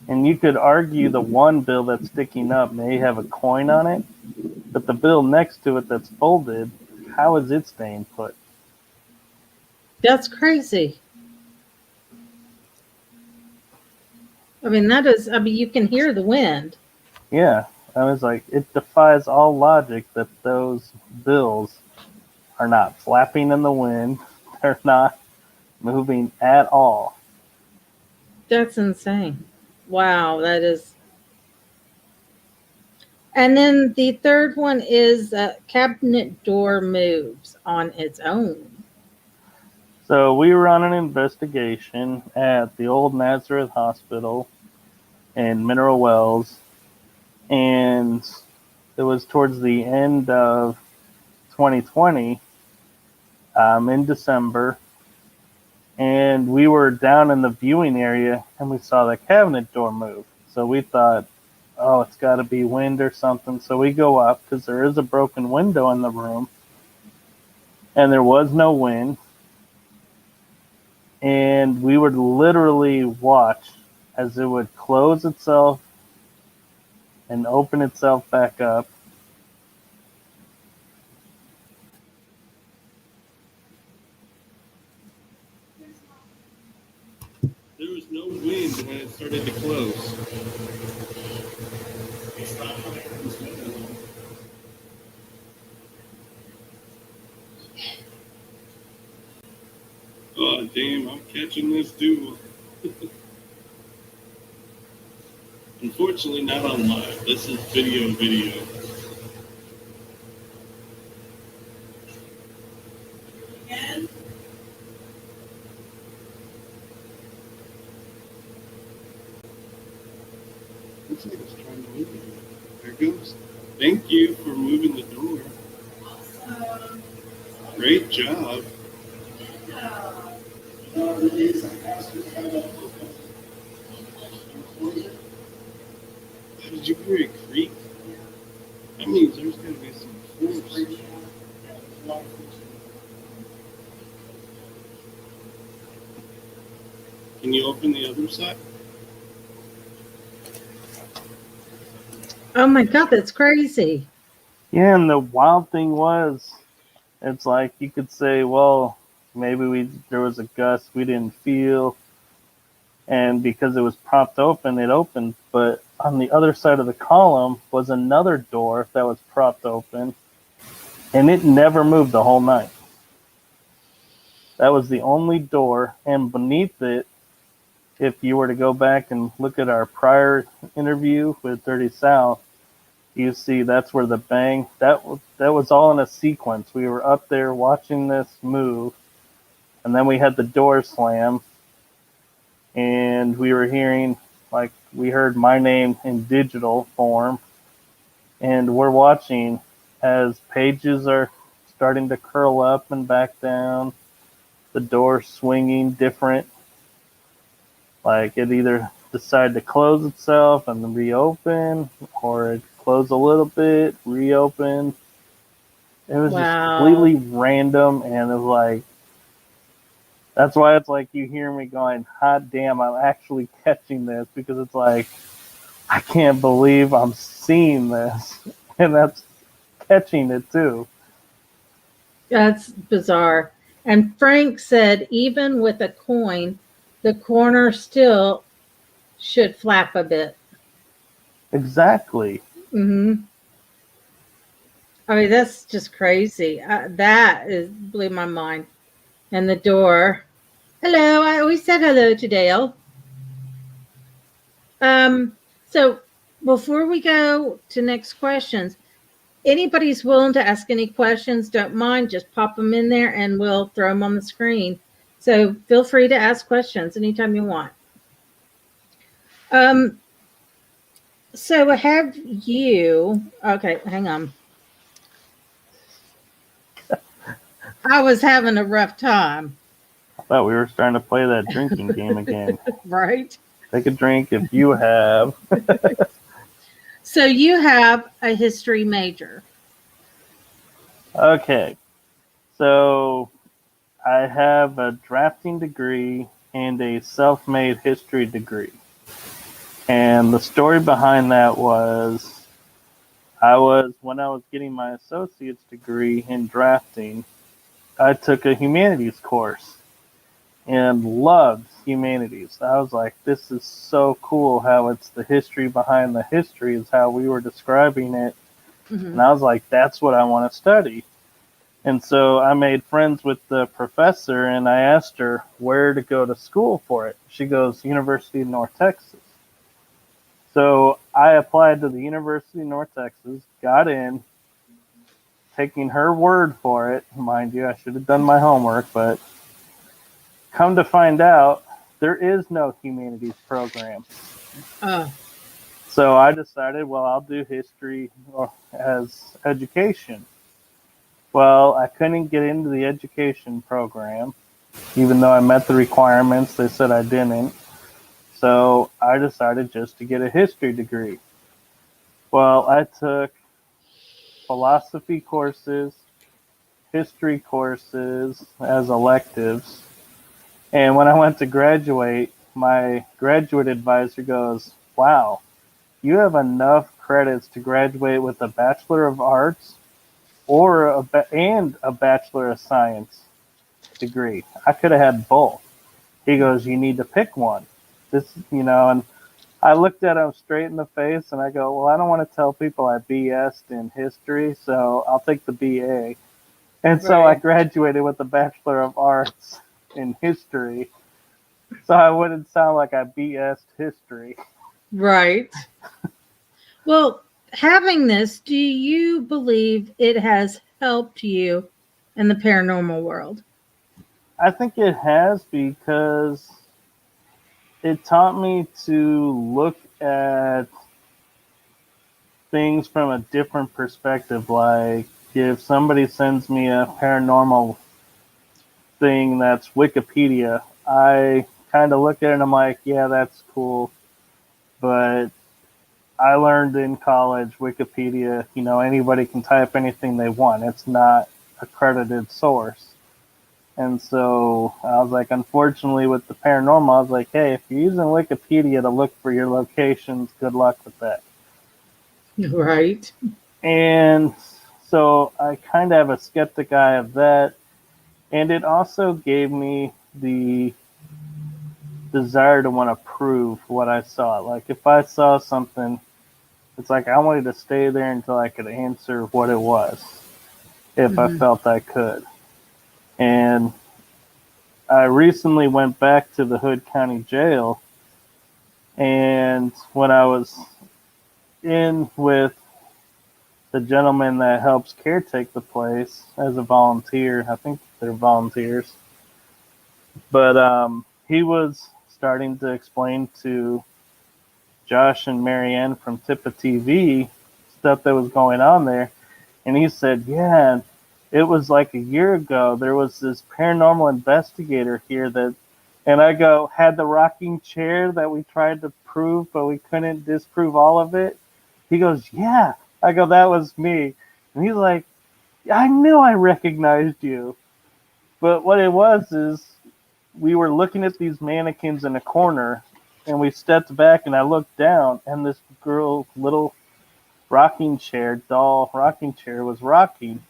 And you could argue the one bill that's sticking up may have a coin on it, but the bill next to it that's folded, how is it staying put?
That's crazy. I mean, you can hear the wind.
Yeah, I was like, it defies all logic that those bills are not flapping in the wind. They're not moving at all.
That's insane. Wow, that is. And then the third one is cabinet door moves on its own.
So we were on an investigation at the old Nazareth Hospital in Mineral Wells, and it was towards the end of 2020, in December, and we were down in the viewing area and we saw the cabinet door move. So we thought, oh, it's got to be wind or something. So we go up because there is a broken window in the room, and there was no wind. And we would literally watch as it would close itself and open itself back up.
There was no wind when it started to close. Oh, damn, I'm catching this too. Unfortunately, not on live. This is video. Looks like it's trying to move it. There it goes. Thank you for moving the door. Great job. How did you hear it creak? That means there's going to be some force. Can you open the other side?
Oh my God, that's crazy.
Yeah, and the wild thing was, it's like you could say, well, maybe there was a gust we didn't feel, and because it was propped open, it opened. But on the other side of the column was another door that was propped open, and it never moved the whole night. That was the only door, and beneath it, if you were to go back and look at our prior interview with 30 South, you see that's where the bang, that was all in a sequence. We were up there watching this move, and then we had the door slam, and we were hearing, like, we heard my name in digital form, and we're watching as pages are starting to curl up and back down, the door swinging different, like it either decided to close itself and then reopen, or it closed a little bit, reopen. It was just completely random, and it was like, that's why it's like you hear me going, hot damn, I'm actually catching this, because it's like, I can't believe I'm seeing this, and that's catching it too.
That's bizarre. And Frank said, even with a coin, the corner still should flap a bit.
Exactly.
I mean, that's just crazy. That blew my mind. And the door. Hello. I always said hello to Dale. So before we go to next questions, anybody's willing to ask any questions, don't mind, just pop them in there and we'll throw them on the screen. So feel free to ask questions anytime you want. So have you? Okay, hang on. I was having a rough time,
I thought we were starting to play that drinking game again.
right?
Take a drink if you have.
So you have a history major.
Okay, so I have a drafting degree and a self-made history degree. And the story behind that was when I was getting my associate's degree in drafting, I took a humanities course and loved humanities. I was like, this is so cool how it's the history behind the history is how we were describing it.
Mhm.
And I was like, that's what I want to study. And so I made friends with the professor and I asked her where to go to school for it. She goes, University of North Texas. So I applied to the University of North Texas, got in, taking her word for it. Mind you, I should have done my homework, but come to find out, there is no humanities program.
Oh,
So I decided, well, I'll do history as education. Well, I couldn't get into the education program, even though I met the requirements. They said I didn't. So I decided just to get a history degree. Well, I took philosophy courses, history courses as electives. And when I went to graduate, my graduate advisor goes, wow, you have enough credits to graduate with a Bachelor of Arts or and a Bachelor of Science degree. I could have had both. He goes, you need to pick one. And I looked at him straight in the face and I go, well, I don't want to tell people I BS'd in history, so I'll take the BA. And so I
Right.
graduated with a Bachelor of Arts in history, so I wouldn't sound like I BS'd history.
right. Well, having this, do you believe it has helped you in the paranormal world?
I think it has because it taught me to look at things from a different perspective. Like if somebody sends me a paranormal thing that's Wikipedia, I kind of look at it and I'm like, yeah, that's cool. But I learned in college Wikipedia, anybody can type anything they want. It's not a credited source. And so I was like, unfortunately, with the paranormal, I was like, hey, if you're using Wikipedia to look for your locations, good luck with that.
Right.
And so I kind of have a skeptic eye of that. And it also gave me the desire to want to prove what I saw. Like if I saw something, it's like I wanted to stay there until I could answer what it was, if I felt I could. And I recently went back to the Hood County Jail, and when I was in with the gentleman that helps caretake the place as a volunteer, I think they're volunteers, but he was starting to explain to Josh and Marianne from Tippa TV stuff that was going on there, and he said, yeah, it was like a year ago, there was this paranormal investigator here that, and I go, had the rocking chair that we tried to prove, but we couldn't disprove all of it. He goes, yeah. I go, that was me. And he's like, I knew I recognized you. But what it was is we were looking at these mannequins in a corner, and we stepped back, and I looked down, and this girl's little doll rocking chair was rocking.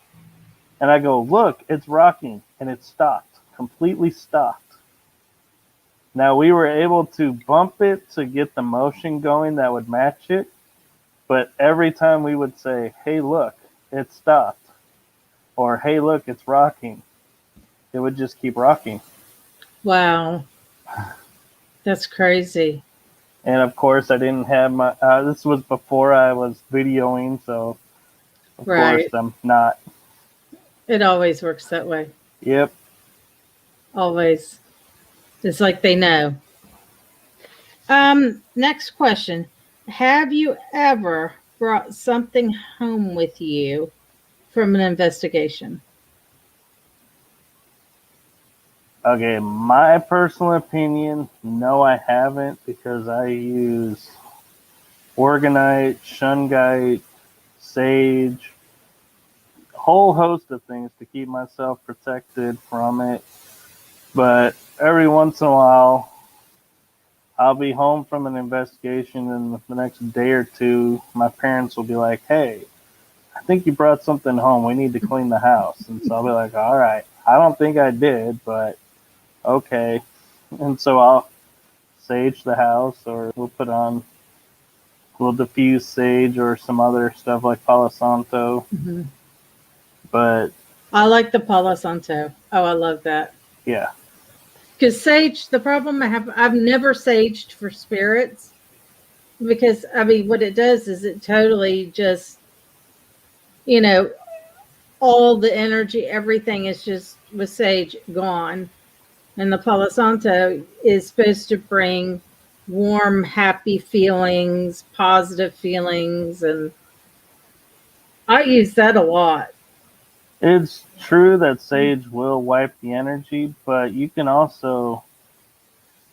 And I go, look, it's rocking. And it stopped, completely stopped. Now, we were able to bump it to get the motion going that would match it. But every time we would say, hey, look, it stopped. Or, hey, look, it's rocking. It would just keep rocking.
Wow. That's crazy.
And, of course, I didn't have my... this was before I was videoing, so, of
Right.
course, I'm not.
It always works that way.
Yep.
Always. It's like they know. Next question. Have you ever brought something home with you from an investigation?
Okay, my personal opinion, no, I haven't, because I use Organite, Shungite, Sage, a whole host of things to keep myself protected from it. But every once in a while, I'll be home from an investigation, and the next day or two, my parents will be like, "Hey, I think you brought something home. We need to clean the house." And so I'll be like, "All right, I don't think I did, but okay." And so I'll sage the house, or we'll diffuse sage or some other stuff like Palo Santo.
Mm-hmm.
But
I like the Palo Santo. Oh, I love that.
yeah,
Because sage, the problem I've never saged for spirits because, I mean, what it does is it totally just, you know, all the energy, everything is just with sage gone. And the Palo Santo is supposed to bring warm, happy feelings, positive feelings. And I use that a lot.
it's true that sage will wipe the energy, but you can also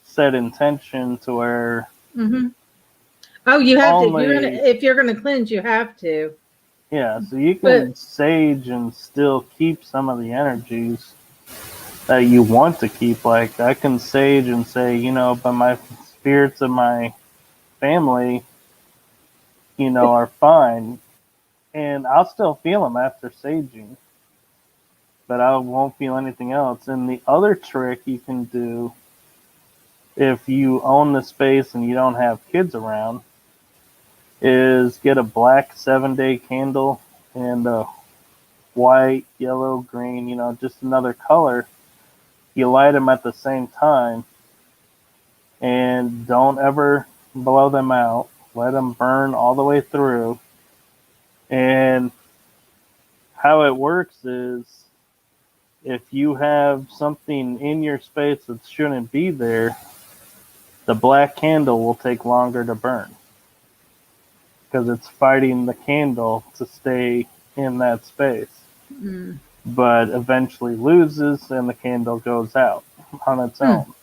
set intention to where
Mm-hmm. Oh, you have to.
only,
If you're gonna cleanse, you have to.
yeah, so you can
But
sage and still keep some of the energies that you want to keep. Like I can sage and say, but my spirits of my family, are fine, and I'll still feel them after saging, but I won't feel anything else. And the other trick you can do if you own the space and you don't have kids around is get a black 7-day candle and a white, yellow, green, just another color. You light them at the same time and don't ever blow them out. Let them burn all the way through. And how it works is if you have something in your space that shouldn't be there, the black candle will take longer to burn because it's fighting the candle to stay in that space.
mm,
But eventually loses and the candle goes out on its own.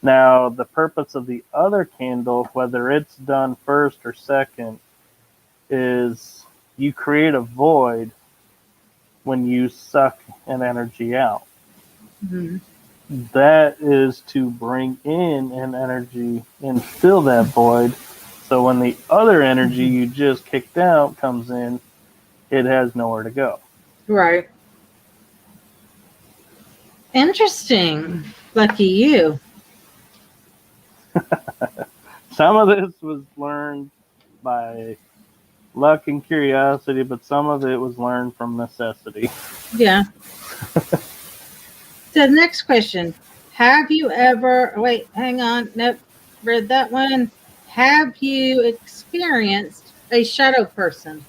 Now, the purpose of the other candle, whether it's done first or second, is you create a void when you suck an energy out.
mm,
That is to bring in an energy and fill that void. So when the other energy you just kicked out comes in, it has nowhere to go.
right. Interesting. Lucky you.
Some of this was learned by luck and curiosity, but some of it was learned from necessity.
Yeah. So next question. Have you ever wait, hang on. Nope. Read that one. Have you experienced a shadow person?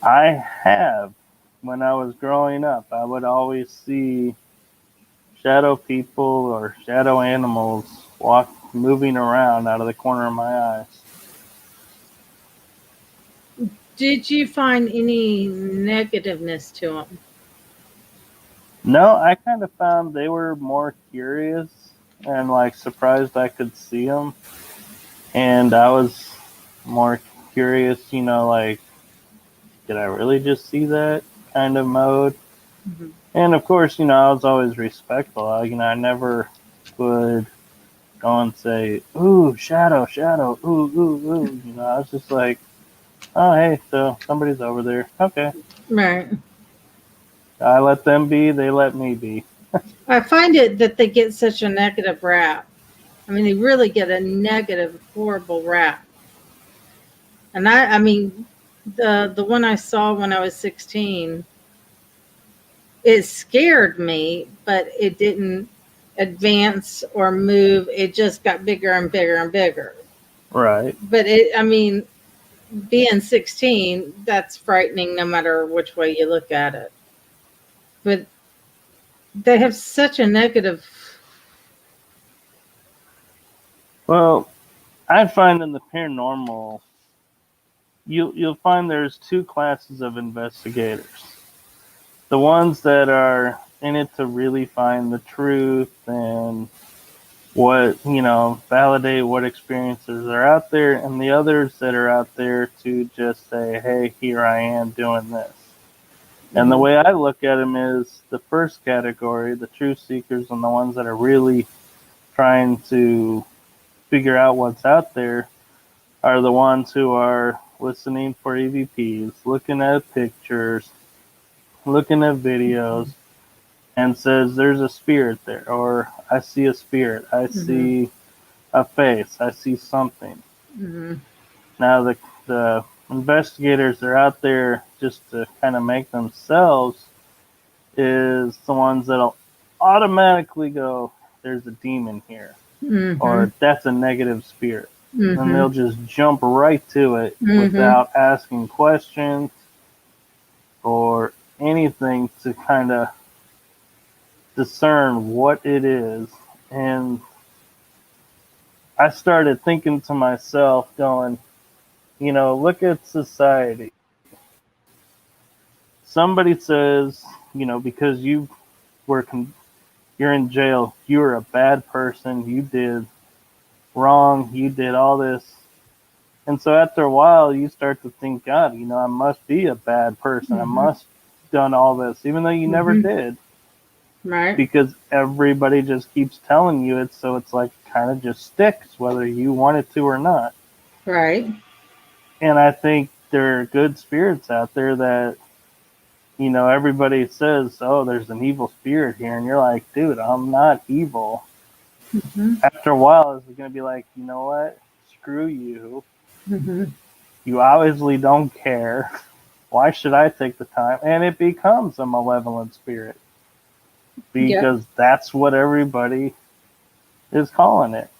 I have. When I was growing up, I would always see shadow people or shadow animals moving around out of the corner of my eyes.
Did you find any negativeness to them?
No, I kind of found they were more curious and like surprised I could see them. And I was more curious, like, did I really just see that kind of mode?
Mm-hmm.
And of course, I was always respectful. I never would go and say, "Ooh, shadow, shadow, ooh, ooh, ooh." I was just like, "Oh, hey, so somebody's over there. Okay."
Right.
I let them be. They let me be.
I find it that they get such a negative rap. I mean, they really get a negative, horrible rap. And I mean, the one I saw when I was 16, it scared me, but it didn't advance or move. It just got bigger and bigger and bigger.
Right.
But being 16, that's frightening no matter which way you look at it. But they have such a negative.
Well, I find in the paranormal, you'll find there's two classes of investigators. The ones that are in it to really find the truth and validate what experiences are out there, and the others that are out there to just say, hey, here I am doing this. And the way I look at them is the first category, the truth seekers, and the ones that are really trying to figure out what's out there, are the ones who are listening for EVPs, looking at pictures, looking at videos, and says there's a spirit there, or I see a spirit, I see a face, I see something. Now the investigators that are out there just to kind of make themselves is the ones that'll automatically go, there's a demon here, or that's a negative spirit. And they'll just jump right to it without asking questions or anything to kind of discern what it is. And I started thinking to myself, going, look at society. Somebody says, because you're in jail, you're a bad person, you did wrong, you did all this. And so after a while, you start to think, God, I must be a bad person. I must have done all this, even though you never did.
Right.
Because everybody just keeps telling you it, so it's like kind of just sticks, whether you want it to or not.
Right.
And I think there are good spirits out there that, everybody says, oh, there's an evil spirit here. And you're like, dude, I'm not evil. After a while, it's going to be like, you know what? Screw you. You obviously don't care. Why should I take the time? And it becomes a malevolent spirit. Because that's what everybody is calling it.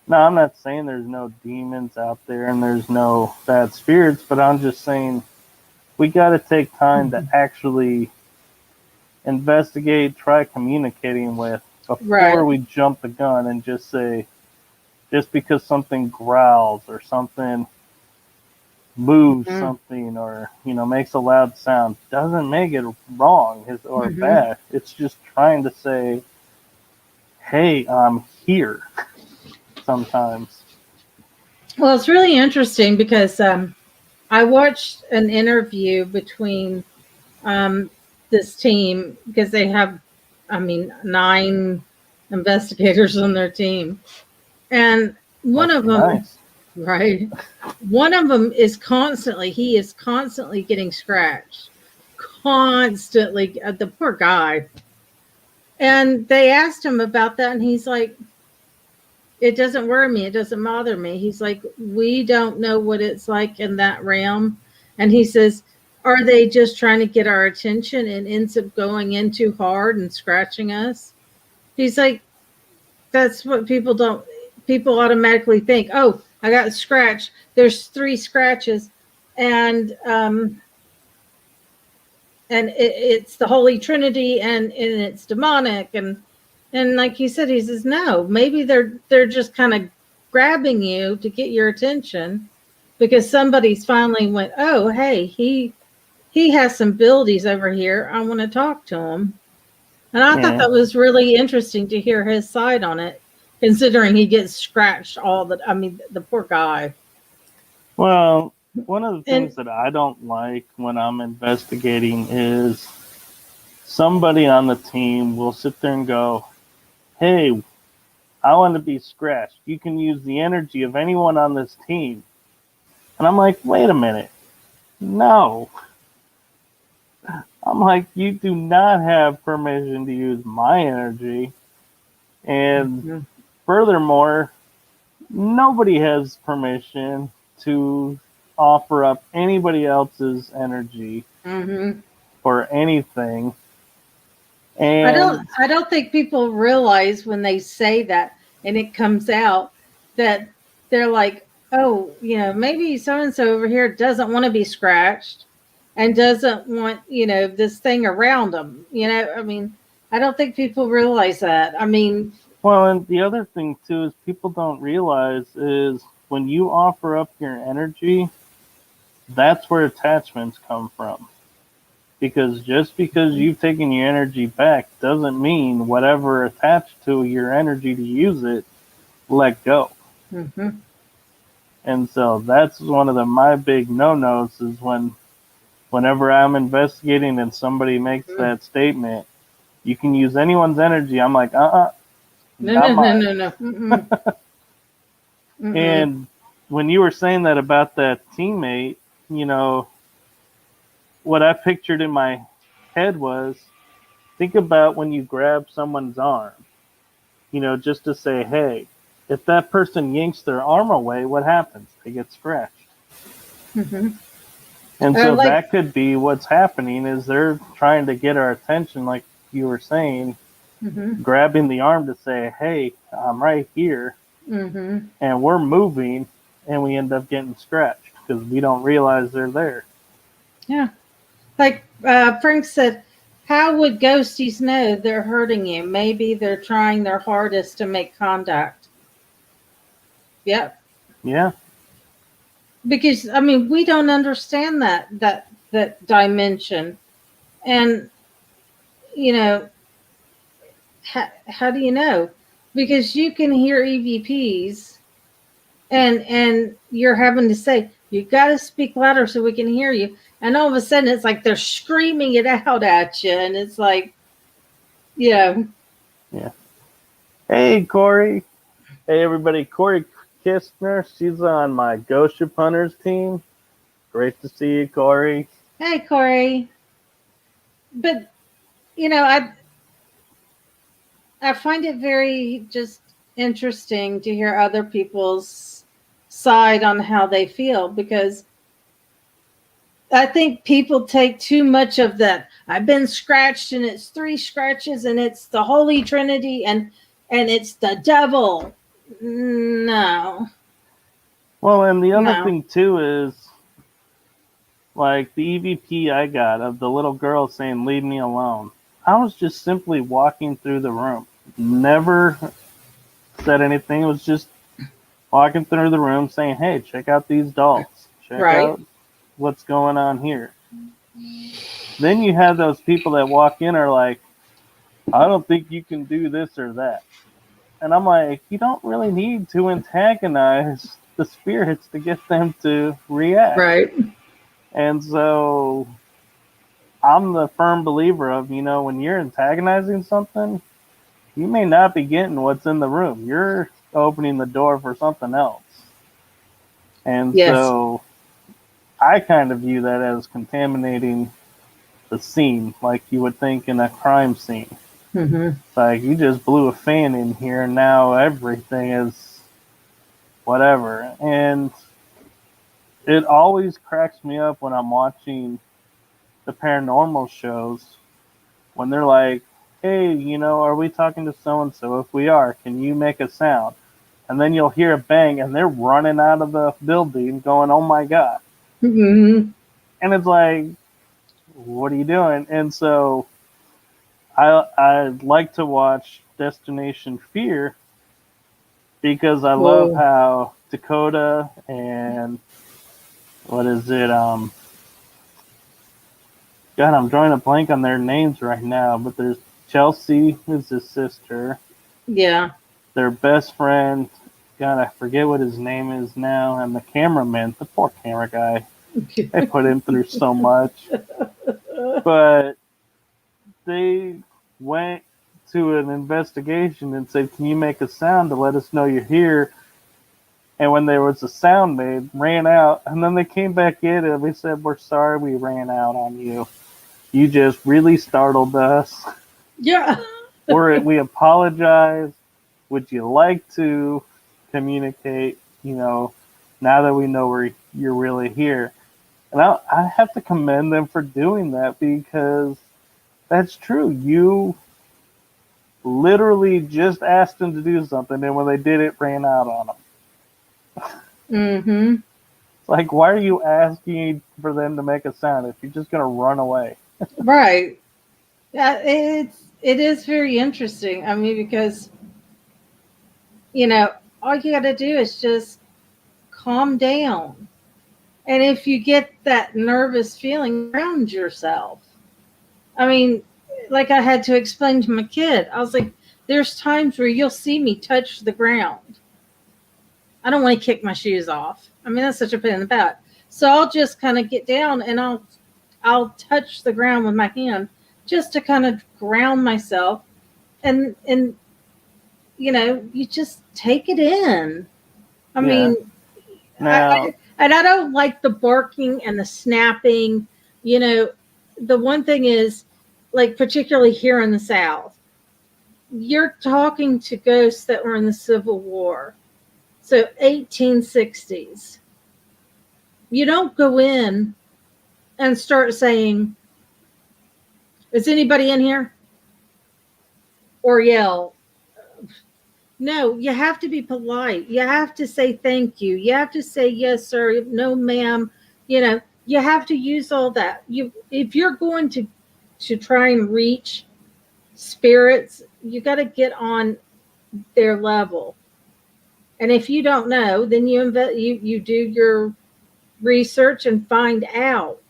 Now, I'm not saying there's no demons out there and there's no bad spirits, but I'm just saying we got to take time to actually investigate, try communicating with before we jump the gun and just say, just because something growls or something moves something or, makes a loud sound doesn't make it wrong or bad. It's just trying to say, hey, I'm here sometimes.
Well, it's really interesting because I watched an interview between this team, because they have, 9 investigators on their team. And one of them, right? One of them is constantly getting scratched. Constantly. The poor guy. And they asked him about that, and he's like, it doesn't worry me. It doesn't bother me. He's like, we don't know what it's like in that realm. And he says, are they just trying to get our attention and ends up going in too hard and scratching us? He's like, that's what people automatically think. Oh, I got scratched. There's 3 scratches. And it's the Holy Trinity and it's demonic. And like you said, he says, no, maybe they're just kind of grabbing you to get your attention because somebody's finally went, oh, hey, he has some abilities over here. I want to talk to him. And I thought that was really interesting to hear his side on it, considering he gets scratched the poor guy.
Well, one of the things that I don't like when I'm investigating is somebody on the team will sit there and go, hey, I want to be scratched. You can use the energy of anyone on this team. And I'm like, wait a minute. No. I'm like, you do not have permission to use my energy. And furthermore, nobody has permission to offer up anybody else's energy for anything. And
I don't think people realize when they say that and it comes out that they're like, oh, maybe so-and-so over here doesn't want to be scratched and doesn't want, this thing around them. I don't think people realize that.
Well, and the other thing too is people don't realize is when you offer up your energy, that's where attachments come from. Because just because you've taken your energy back doesn't mean whatever attached to your energy to use it let go.
Mm-hmm.
And so that's one of my big no-nos is whenever I'm investigating and somebody makes that statement, you can use anyone's energy. I'm like,
No,
not
no,
mine.
no, no, no. Mm-mm. Mm-mm.
And when you were saying that about that teammate, you know, what I pictured in my head was think about when you grab someone's arm, you know, just to say, hey, if that person yanks their arm away, what happens? They get scratched.
Mm-hmm.
And so
like-
that could be what's happening is they're trying to get our attention, like you were saying,
Mm-hmm.
grabbing the arm to say, hey, I'm right here,
Mm-hmm.
and we're moving, and we end up getting scratched because we don't realize they're there.
Yeah. Like Frank said, how would ghosties know they're hurting you? Maybe they're trying their hardest to make contact. Yep.
Yeah.
Because I mean, we don't understand that dimension, and you know, how do you know? Because you can hear EVPs, and you're having to say you got to speak louder so we can hear you, and all of a sudden it's like they're screaming it out at you, and it's like, you know,
Hey, Corey. Hey, everybody. Corey Kistner. She's on my Ghost Ship Hunters team. Great to see you, Corey.
hey Corey. But you know, I find it very just interesting to hear other people's side on how they feel, because I think people take too much of that. I've been scratched and it's 3 scratches and it's the Holy Trinity and it's the devil. No.
Well, and the other
No.
thing, too, is like the EVP I got of the little girl saying, leave me alone. I was just simply walking through the room. Never said anything. It was just walking through the room saying, hey, check out these dolls. Check
Right.
out what's going on here. Then you have those people that walk in are like, I don't think you can do this or that. And I'm like, you don't really need to antagonize the spirits to get them to react.
Right.
And so I'm the firm believer of, you know, when you're antagonizing something, you may not be getting what's in the room. You're opening the door for something else. And
Yes.
so I kind of view that as contaminating the scene, like you would think in a crime scene.
Mm-hmm.
It's like you just blew a fan in here and now everything is whatever. And it always cracks me up when I'm watching the paranormal shows when they're like, hey, you know, are we talking to so-and-so? If we are, can you make a sound? And then you'll hear a bang and they're running out of the building going, oh my God.
Mm-hmm.
And it's like, what are you doing? And so I like to watch Destination Fear because I love
Whoa.
how Dakota and what is it? God, I'm drawing a blank on their names right now, but there's Chelsea is his sister.
Yeah.
Their best friend, God, I forget what his name is now, and the cameraman, the poor camera guy. They put him through so much. But they went to an investigation and said, can you make a sound to let us know you're here? And when there was a sound made, ran out, and then they came back in and we said, we're sorry we ran out on you. You just really startled us.
Yeah.
We apologize. Would you like to communicate, you know, now that we know you're really here? And I have to commend them for doing that because that's true. You literally just asked them to do something, and when they did it, ran out on them.
Mm-hmm.
Like, why are you asking for them to make a sound if you're just going to run away?
Right. Yeah, it is very interesting. I mean, because you know, all you got to do is just calm down. And if you get that nervous feeling, ground yourself. I mean, like I had to explain to my kid, I was like, there's times where you'll see me touch the ground. I don't want to kick my shoes off. I mean, that's such a pain in the butt. So I'll just kind of get down and I'll touch the ground with my hand just to kind of ground myself. And you know, you just take it in. I
Yeah.
mean,
Now,
and I don't like the barking and the snapping. You know, the one thing is, like, particularly here in the South, you're talking to ghosts that were in the Civil War. So 1860s. You don't go in and start saying, is anybody in here? Or yell. No, you have to be polite. You have to say thank you. You have to say yes, sir. No, ma'am. You know, you have to use all that. If you're going to try and reach spirits, you got to get on their level. And if you don't know, then you do your research and find out.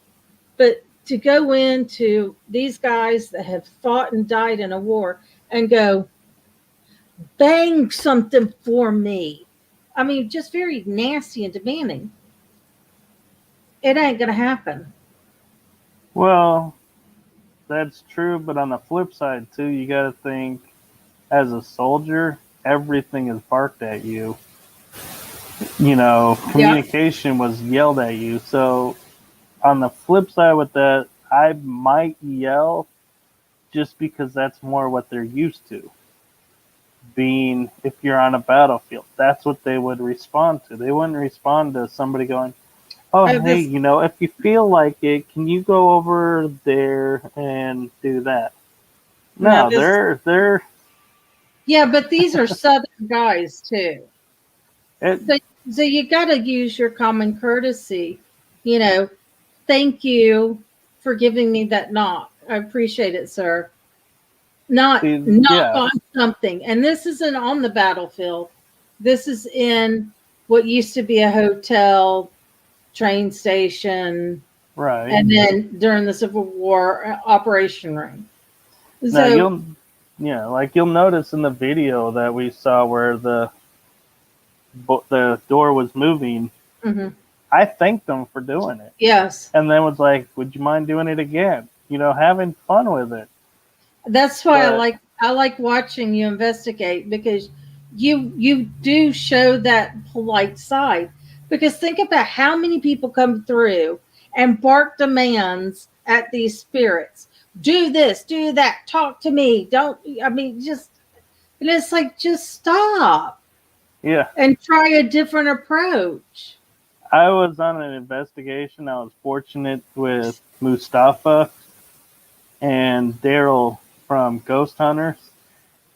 But to go into these guys that have fought and died in a war and go, bang something for me. I mean, just very nasty and demanding. It ain't going to happen.
well, that's true, but on the flip side too, you got to think as a soldier, everything is barked at you. You know, communication was yelled at you. So on the flip side with that, I might yell just because that's more what they're used to. Being if you're on a battlefield, that's what they would respond to. They wouldn't respond to somebody going, "Oh,
Oh,
hey,
this-
you know, if you feel like it, can you go over there and do that?"
Now
No,
this-
they're
Yeah, but these are Southern guys too.
it,
So you got to use your common courtesy. You know, thank you for giving me that knock. I appreciate it, sir. Not
See,
knock
yeah.
on something. And this isn't on the battlefield. This is in what used to be a hotel, train station,
right.
and then during the Civil War operation room.
Now
So
you'll notice in the video that we saw where the door was moving.
mhm,
I thanked them for doing it,
yes,
and then was like, "Would you mind doing it again?" You know, having fun with it.
that's why
But-
I like watching you investigate, because you do show that polite side. Because think about how many people come through and bark demands at these spirits. Do this, do that, talk to me. Don't, I mean, just, and it's like, just stop
Yeah,
and try a different approach.
I was on an investigation. I was fortunate with Mustafa and Daryl from Ghost Hunters,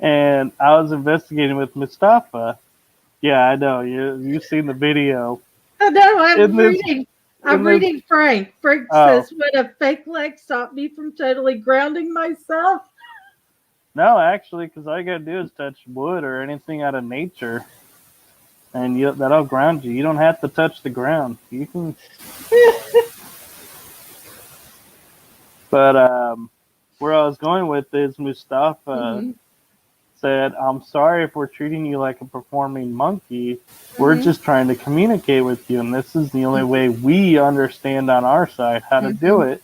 and I was investigating with Mustafa. Yeah, I know you've seen the video.
I know, I'm
In this-
reading. I'm
in this-
reading Frank. Frank
Oh.
says, "Would a fake leg stop me from totally grounding myself?"
No, actually, because all you gotta do is touch wood or anything out of nature, and that'll ground you. You don't have to touch the ground. You can. But where I was going with is Mustafa
Mhm.
said, "I'm sorry if we're treating you like a performing monkey. We're
Mhm.
just trying to communicate with you, and this is the only way we understand on our side how to do it."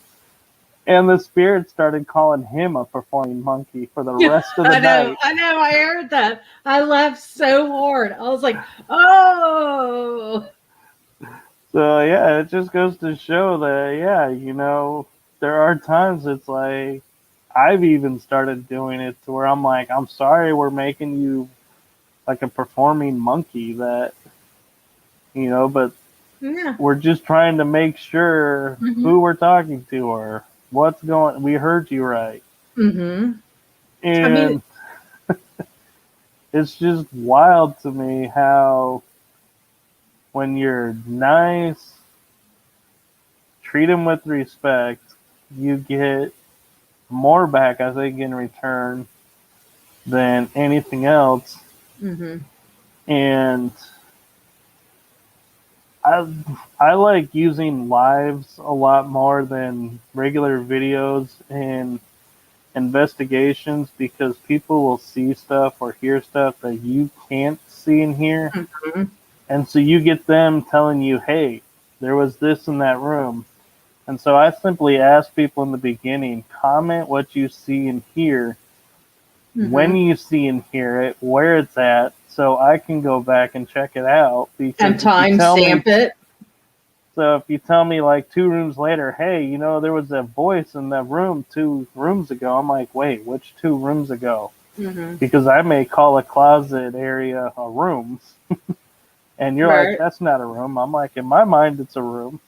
And the spirit started calling him a performing monkey for the rest of the night.
I know, I heard that. I laughed so hard. I was like, "Oh,
So yeah, it just goes to show that you know, there are times it's like I've even started doing it to where I'm like, I'm sorry, we're making you like a performing monkey that, you know, but
yeah."
we're just trying to make sure
Mhm.
who we're talking to or what's going. We heard you right,
Mm-hmm.
and
mean-
it's just wild to me how when you're nice, treat them with respect, you get more back, I think, in return than anything else.
Mm-hmm.
And I like using lives a lot more than regular videos in investigations because people will see stuff or hear stuff that you can't see and hear.
Mhm.
And so you get them telling you, hey, there was this in that room. And so I simply ask people in the beginning, comment what you see and hear, when
Mhm.
you see and hear it, where it's at, so I can go back and check it out. Because
And
if you
time
tell me,
stamp it.
so if you tell me like 2 rooms later, hey, you know, there was a voice in that room 2 rooms ago, I'm like, wait, which 2 rooms ago?
Mhm.
Because I may call a closet area a room. And you're like,
Right.
that's not a room. I'm like, in my mind, it's a room.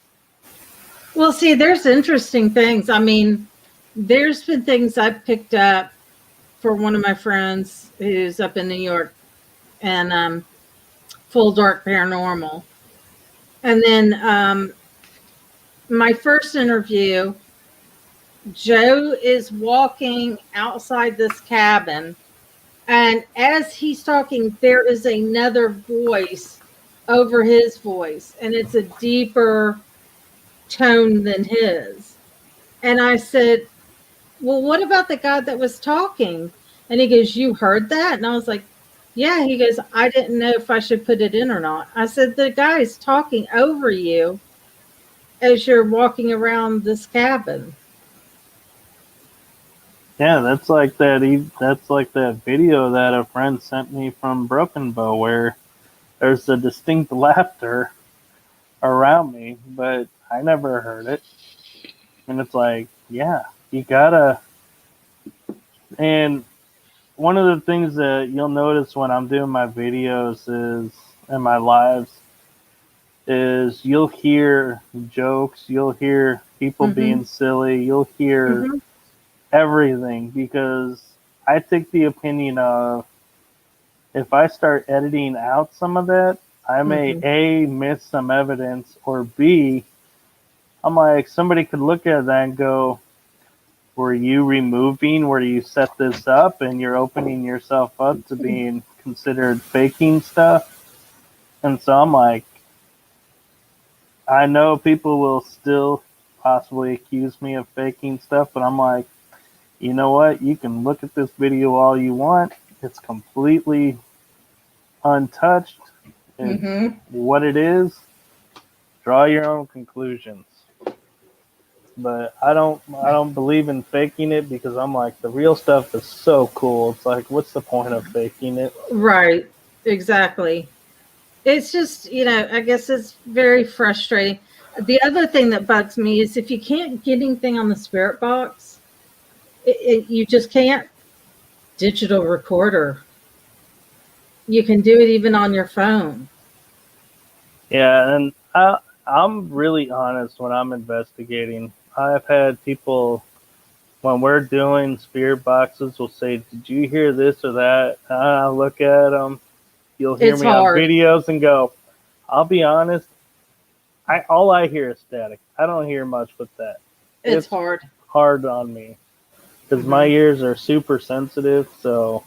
Well, see, there's interesting things. I mean, there's been things I've picked up for one of my friends who's up in New York and Full Dark Paranormal. And then my first interview, Joe is walking outside this cabin. And as he's talking, there is another voice over his voice, and it's a deeper tone than his. And I said, well, what about the guy that was talking? And he goes, you heard that? And I was like, yeah. He goes, I didn't know if I should put it in or not. I said, the guy's talking over you as you're walking around this cabin.
Yeah, that's like that. That's like that video that a friend sent me from Broken Bow, where there's a distinct laughter around me, but I never heard it. And it's like, yeah, you gotta. And one of the things that you'll notice when I'm doing my videos is and my lives is you'll hear jokes, you'll hear people
Mm-hmm.
being silly, you'll hear
Mm-hmm.
everything because I take the opinion of if I start editing out some of that, I may
Mm-hmm.
A, miss some evidence, or B, I'm like, somebody could look at that and go, were you removing where you set this up and you're opening yourself up to being considered faking stuff? And so I'm like, I know people will still possibly accuse me of faking stuff, but I'm like, you know what? You can look at this video all you want. It's completely untouched. It's
Mm-hmm.
what it is. Draw your own conclusions. But I don't believe in faking it because I'm like the real stuff is so cool. It's like what's the point of faking it?
Right. Exactly. It's just, I guess it's very frustrating. The other thing that bugs me is if you can't get anything on the spirit box, you just can't. Digital recorder. You can do it even on your phone.
Yeah, and I'm really honest when I'm investigating. I've had people when we're doing spirit boxes will say, "Did you hear this or that?" I look at them. You'll hear
It's
me on
hard.
videos and go, "I'll be honest. All I hear is static. I don't hear much with that.
It's
It's
hard.
hard on me because my
Mhm.
ears are super sensitive. So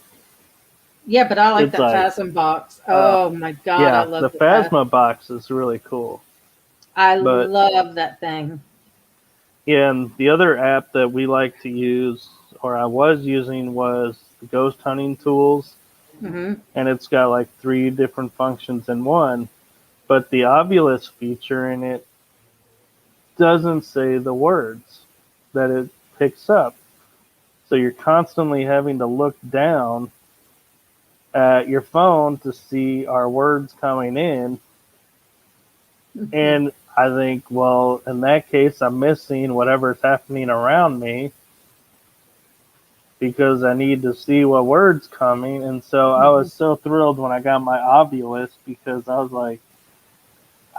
Yeah, but I like
it's
that
like,
Phasm box.
uh,
Oh my God, I
yeah,
love
the
the Phasm.
Phasma box is really cool.
I
But
love that thing.
yeah, and the other app that we like to use, or I was using, was the Ghost Hunting Tools,
Hmm.
and it's got like 3 different functions in one. But the Ovilus feature in it doesn't say the words that it picks up. So you're constantly having to look down at your phone to see our words coming in. And I think, well, in that case, I'm missing whatever's happening around me because I need to see what words coming. And so I was so thrilled when I got my Ovilus because I was like,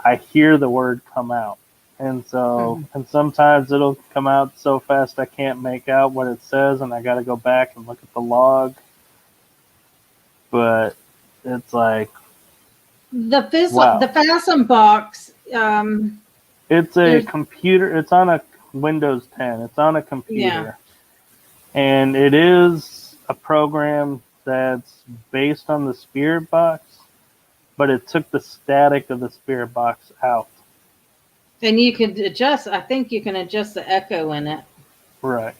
I hear the word come out. And so,
Mhm.
and sometimes it'll come out so fast I can't make out what it says, and I got to go back and look at the log. But it's like,
The
wow.
Phasm box.
It's a
There's
computer, it's on a Windows 10, it's on a
Yeah.
computer. And it is a program that's based on the Spirit Box, but it took the static of the spirit box out.
And you could adjust. I think you can adjust the echo in it,
Right.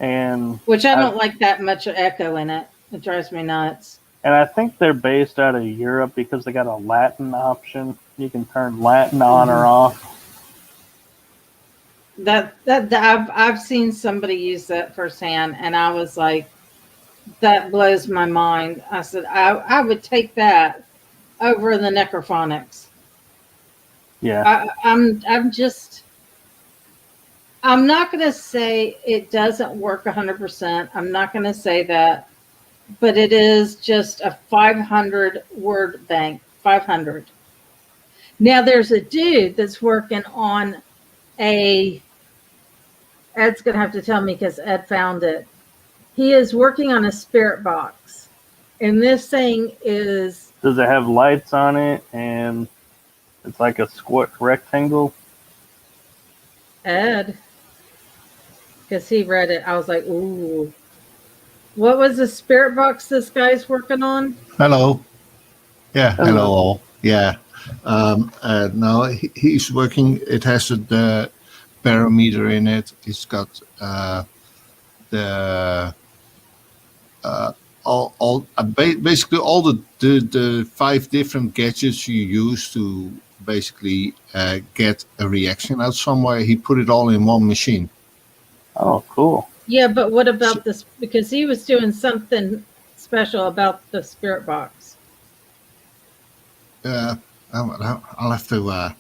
And
which I don't like that much echo in it. It drives me nuts.
I think they're based out of Europe because they got a Latin option. You can turn Latin on or off.
That I've seen somebody use that firsthand, and I was like, that blows my mind. I said I would take that over the Necrophonics.
Yeah.
I'm not going to say it doesn't work 100%. I'm not going to say that, but it is just a 500 word bank. 500. Now there's a dude that's working on Ed's going to have to tell me because Ed found it. He is working on a spirit box, and this thing is.
Does it have lights on it and it's like a square rectangle?
Ed, because he read it. I was like, ooh. What was the spirit box this guy's working on?
Hello. Yeah, hello all. Yeah. No, he's working. It has the parameter in it. It's got basically all the 5 different gadgets you use to basically get a reaction out somewhere. He put it all in one machine.
Oh, cool.
Yeah, but what about this? Because he was doing something special about the spirit box.
I'll have to.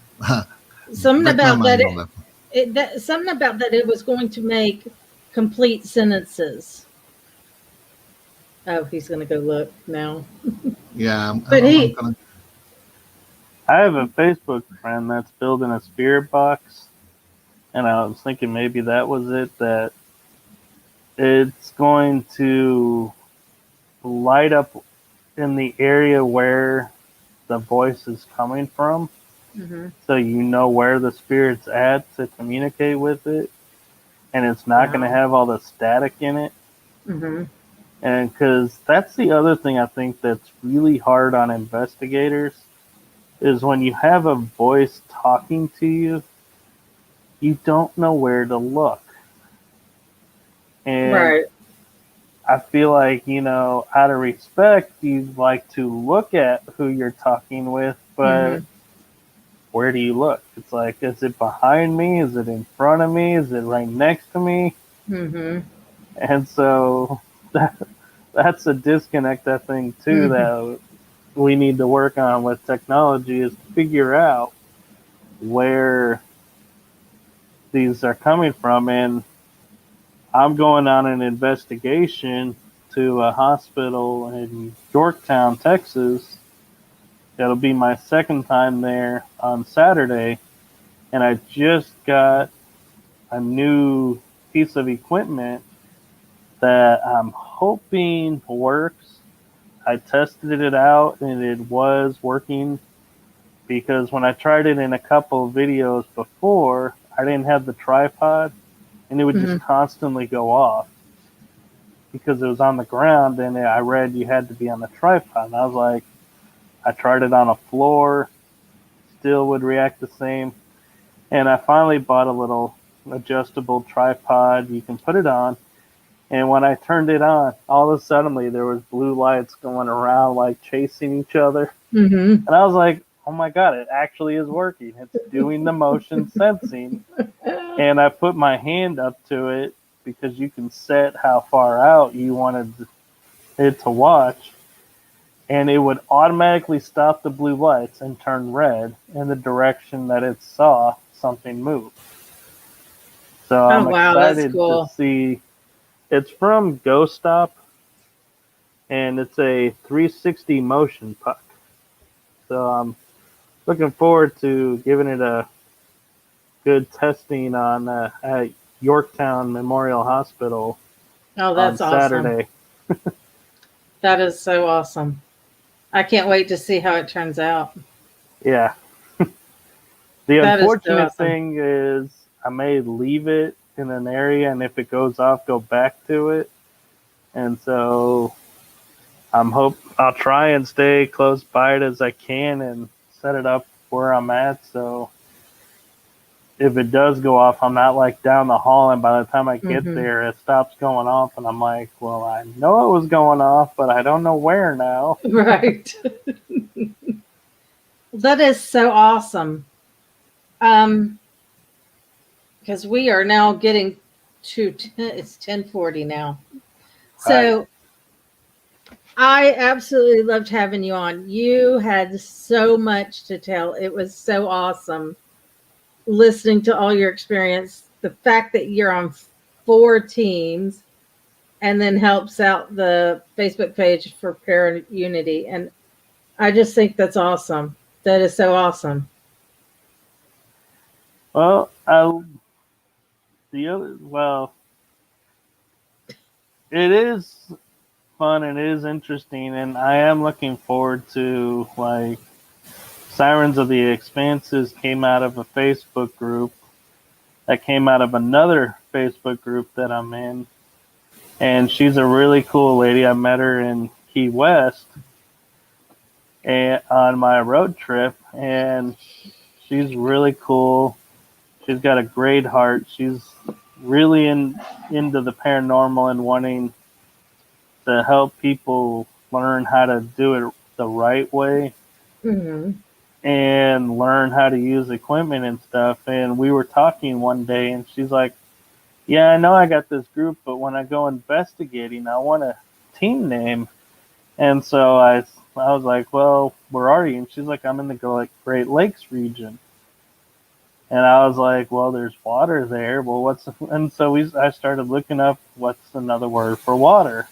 Something
break my
about
mind
that,
on
something about that it was going to make complete sentences. Oh, he's going to go look now.
Yeah,
But
I'm gonna.
I have a Facebook friend that's building a spirit box, and I was thinking maybe that was it, that it's going to light up in the area where the voice is coming from, so you know where the spirit's at to communicate with it, and it's not going to have all the static in it. And because that's the other thing I think that's really hard on investigators is when you have a voice talking to you, you don't know where to look. And
right.
I feel like, out of respect, you'd like to look at who you're talking with, but where do you look? It's like, is it behind me? Is it in front of me? Is it right next to me? And so that's a disconnect, I think, too, that we need to work on with technology, is to figure out where these are coming from. And I'm going on an investigation to a hospital in Yorktown, Texas. That'll be my second time there on Saturday. And I just got a new piece of equipment that I'm hoping works. I tested it out and it was working, because when I tried it in a couple of videos before, I didn't have the tripod and it would just constantly go off because it was on the ground, and I read you had to be on the tripod. And I was like, I tried it on a floor, still would react the same. And I finally bought a little adjustable tripod you can put it on. And when I turned it on, all of a sudden there was blue lights going around like chasing each other. And I was like, oh my God, it actually is working. It's doing the motion sensing. And I put my hand up to it because you can set how far out you wanted it to watch. And it would automatically stop the blue lights and turn red in the direction that it saw something move. So I'm excited to see. It's from Ghost Stop, and it's a 360 motion puck. So I'm looking forward to giving it a good testing on at Yorktown Memorial Hospital on Saturday.
Awesome. That is so awesome. I can't wait to see how it turns out.
Yeah. The unfortunate thing is I may leave it in an area, and if it goes off, go back to it. And so I'll try and stay close by it as I can and set it up where I'm at. So if it does go off, I'm not like down the hall, and by the time I get
Mhm.
there, it stops going off, and I'm like, well, I know it was going off, but I don't know where now.
Right. That is so awesome. Because we are now getting to it's 10:40 now. So I absolutely loved having you on. You had so much to tell. It was so awesome listening to all your experience. The fact that you're on 4 teams and then helps out the Facebook page for Parent Unity. And I just think that's awesome. That is so awesome.
Well, well, it is fun and it is interesting, and I am looking forward to like Sirens of the Expanses came out of a Facebook group that came out of another Facebook group that I'm in, and she's a really cool lady. I met her in Key West and on my road trip, and she's really cool. She's got a great heart. She's really into the paranormal and wanting to help people learn how to do it the right way
Hmm.
and learn how to use equipment and stuff. And we were talking one day, and she's like, yeah, I know I got this group, but when I go investigating, I want a team name. And so I was like, well, where are you? And she's like, I'm in the Great Lakes region. And I was like, well, there's water there. Well, and so I started looking up what's another word for water.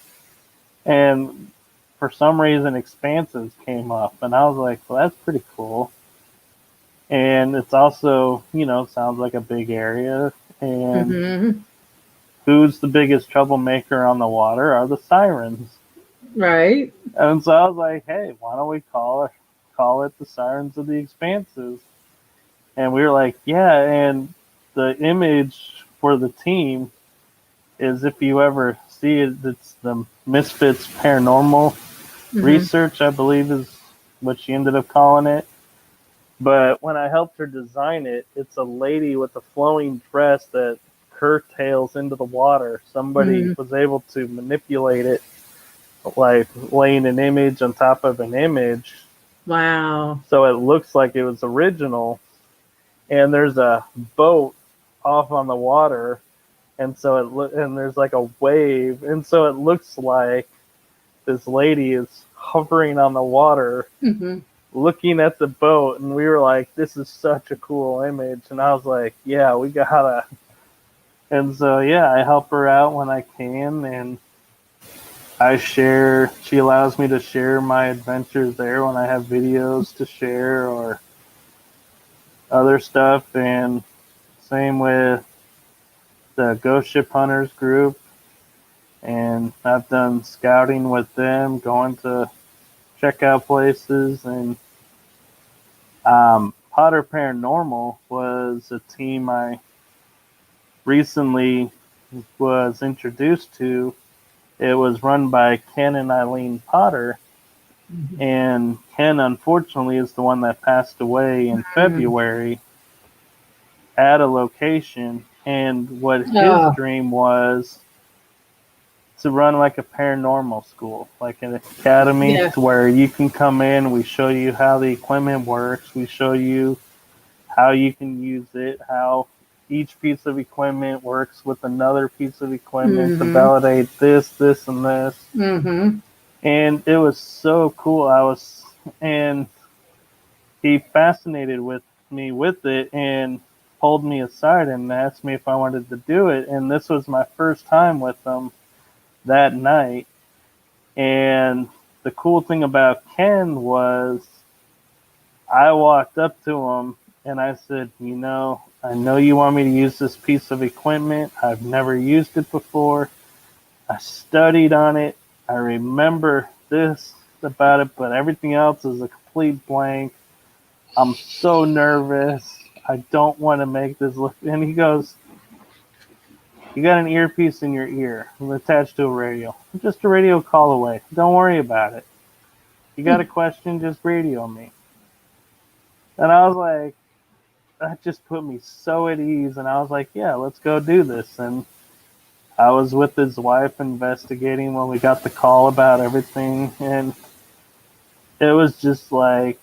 And for some reason, expanses came up. And I was like, well, that's pretty cool. And it's also, sounds like a big area. And
Hmm.
who's the biggest troublemaker on the water are the sirens.
Right.
And so I was like, hey, why don't we call it the Sirens of the Expanses? And we were like, yeah. And the image for the team is, if you ever see it, it's the Misfits Paranormal
Mhm.
Research, I believe is what she ended up calling it. But when I helped her design it, it's a lady with a flowing dress that curtails into the water. Somebody
Mhm.
was able to manipulate it, like laying an image on top of an image,
Wow.
so it looks like it was original. And there's a boat off on the water, and so and there's like a wave, and so it looks like this lady is hovering on the water,
Hmm.
looking at the boat. And we were like, this is such a cool image. And I was like, yeah, we gotta. And so yeah, I help her out when I can, and she allows me to share my adventures there when I have videos to share or other stuff. And same with the Ghost Ship Hunters group. And I've done scouting with them, going to check out places. And Potter Paranormal was a team I recently was introduced to. It was run by Ken and Eileen Potter. And Ken, unfortunately, is the one that passed away in February at a location. And what his
Oh.
dream was to run like a paranormal school, like an academy,
Yeah.
to where you can come in, we show you how the equipment works, we show you how you can use it, how each piece of equipment works with another piece of equipment to validate this, and this.
Hmm.
And it was so cool. And he fascinated with me with it and pulled me aside and asked me if I wanted to do it. And this was my first time with them that night. And the cool thing about Ken was I walked up to him and I said, I know you want me to use this piece of equipment. I've never used it before. I studied on it. I remember this about it, but everything else is a complete blank. I'm so nervous. I don't want to make this look. And he goes, You got an earpiece in your ear attached to a radio. Just a radio call away. Don't worry about it. You got a question, just radio me. And I was like, that just put me so at ease. And I was like, yeah, let's go do this. And I was with his wife investigating when we got the call about everything. And it was just like,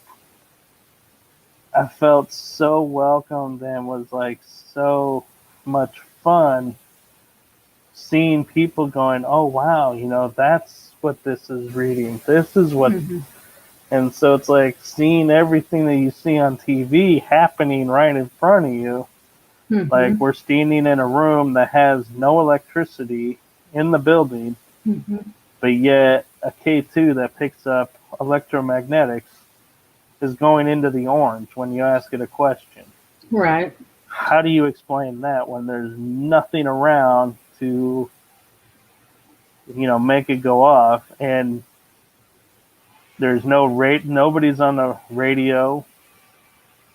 I felt so welcomed and was like so much fun seeing people going, oh, wow, you know, that's what this is reading. This is what.
Mhm.
And so it's like seeing everything that you see on TV happening right in front of you.
Mhm.
Like we're standing in a room that has no electricity in the building,
Mhm.
but yet a K2 that picks up electromagnetics is going into the orange when you ask it a question.
Right.
How do you explain that when there's nothing around to, you know, make it go off, and there's no nobody's on the radio.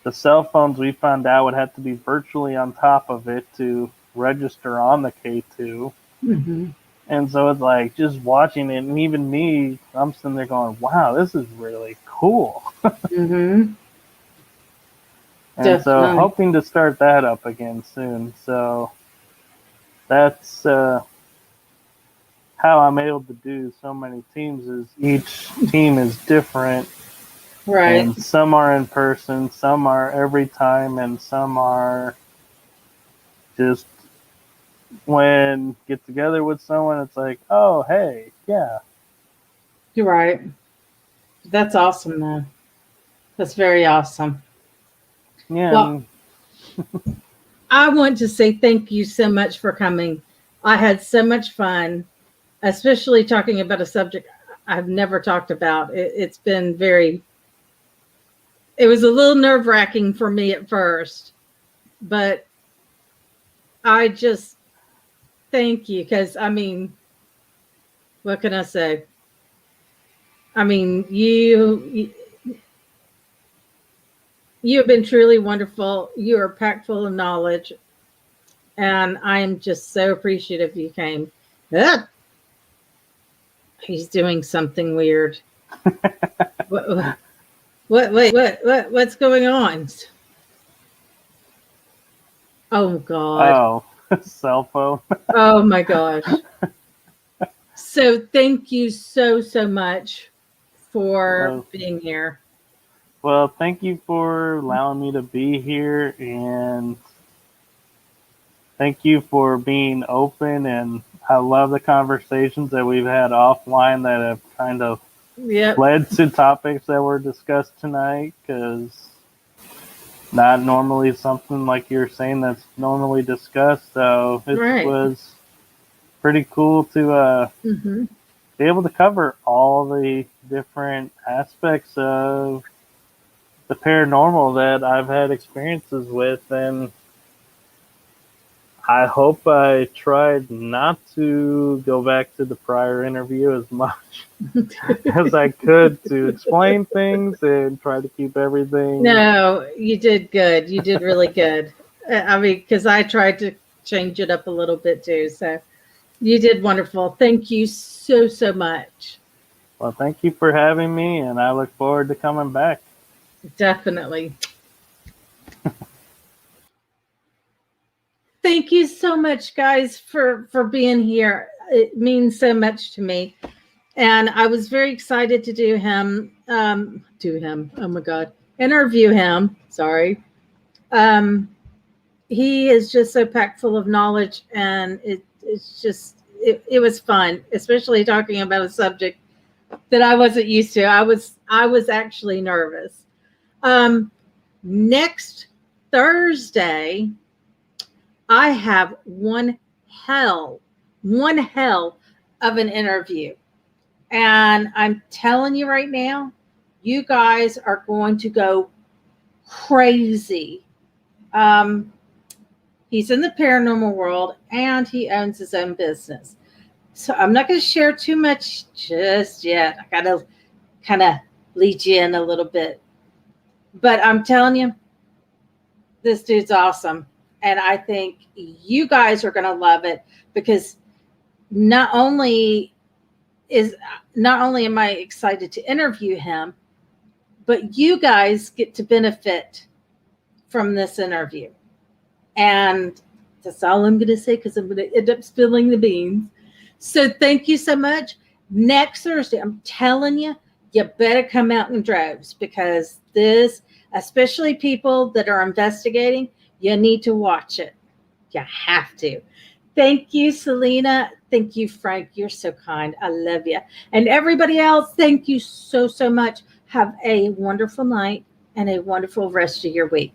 The cell phones, we found out, would have to be virtually on top of it to register on the K2.
Mhm.
And so it's like just watching it, and even me, I'm sitting there going, wow, this is really cool.
Mhm.
And so
Definitely.
hoping to start that up again soon. So that's how I'm able to do so many teams, is each team is different.
Right.
And some are in person, some are every time, and some are just when get together with someone, it's like, oh, hey, yeah.
You're right. That's awesome, though. That's very awesome.
Yeah.
Well, I want to say thank you so much for coming. I had so much fun, especially talking about a subject I've never talked about. It's been it was a little nerve-wracking for me at first, but I just thank you, because, I mean, what can I say? I mean, you have been truly wonderful. You are packed full of knowledge, and I am just so appreciative you came. Ah, he's doing something weird. What's going on? Oh God.
Oh, cell phone.
Oh my gosh. So thank you so much for
Oh.
being here.
Well, thank you for allowing me to be here, and thank you for being open. And I love the conversations that we've had offline that have kind of
Yep.
led to topics that were discussed tonight, because not normally something like you're saying that's normally discussed. So it
Right.
was pretty cool to
Mm-hmm.
be able to cover all the different aspects of the paranormal that I've had experiences with. And I hope I tried not to go back to the prior interview as much as I could to explain things and try to keep everything.
No, you did good. You did really good. I mean, because I tried to change it up a little bit too. So you did wonderful. Thank you so much.
Well, thank you for having me, and I look forward to coming back.
Definitely. Thank you so much, guys, for being here. It means so much to me. And I was very excited to do him. Oh my God. Interview him. Sorry. He is just so packed full of knowledge, and it's just, it was fun, especially talking about a subject that I wasn't used to. I was actually nervous. Next Thursday, I have one hell of an interview. And I'm telling you right now, you guys are going to go crazy. He's in the paranormal world, and he owns his own business. So I'm not going to share too much just yet. I got to kind of lead you in a little bit. But I'm telling you, this dude's awesome. And I think you guys are going to love it, because not only am I excited to interview him, but you guys get to benefit from this interview. And that's all I'm going to say, because I'm going to end up spilling the beans. So thank you so much. Next Thursday, I'm telling you, you better come out in droves, because this, especially people that are investigating, you need to watch it. You have to. Thank you, Selena. Thank you, Frank. You're so kind. I love you. And everybody else, thank you so, so much. Have a wonderful night and a wonderful rest of your week.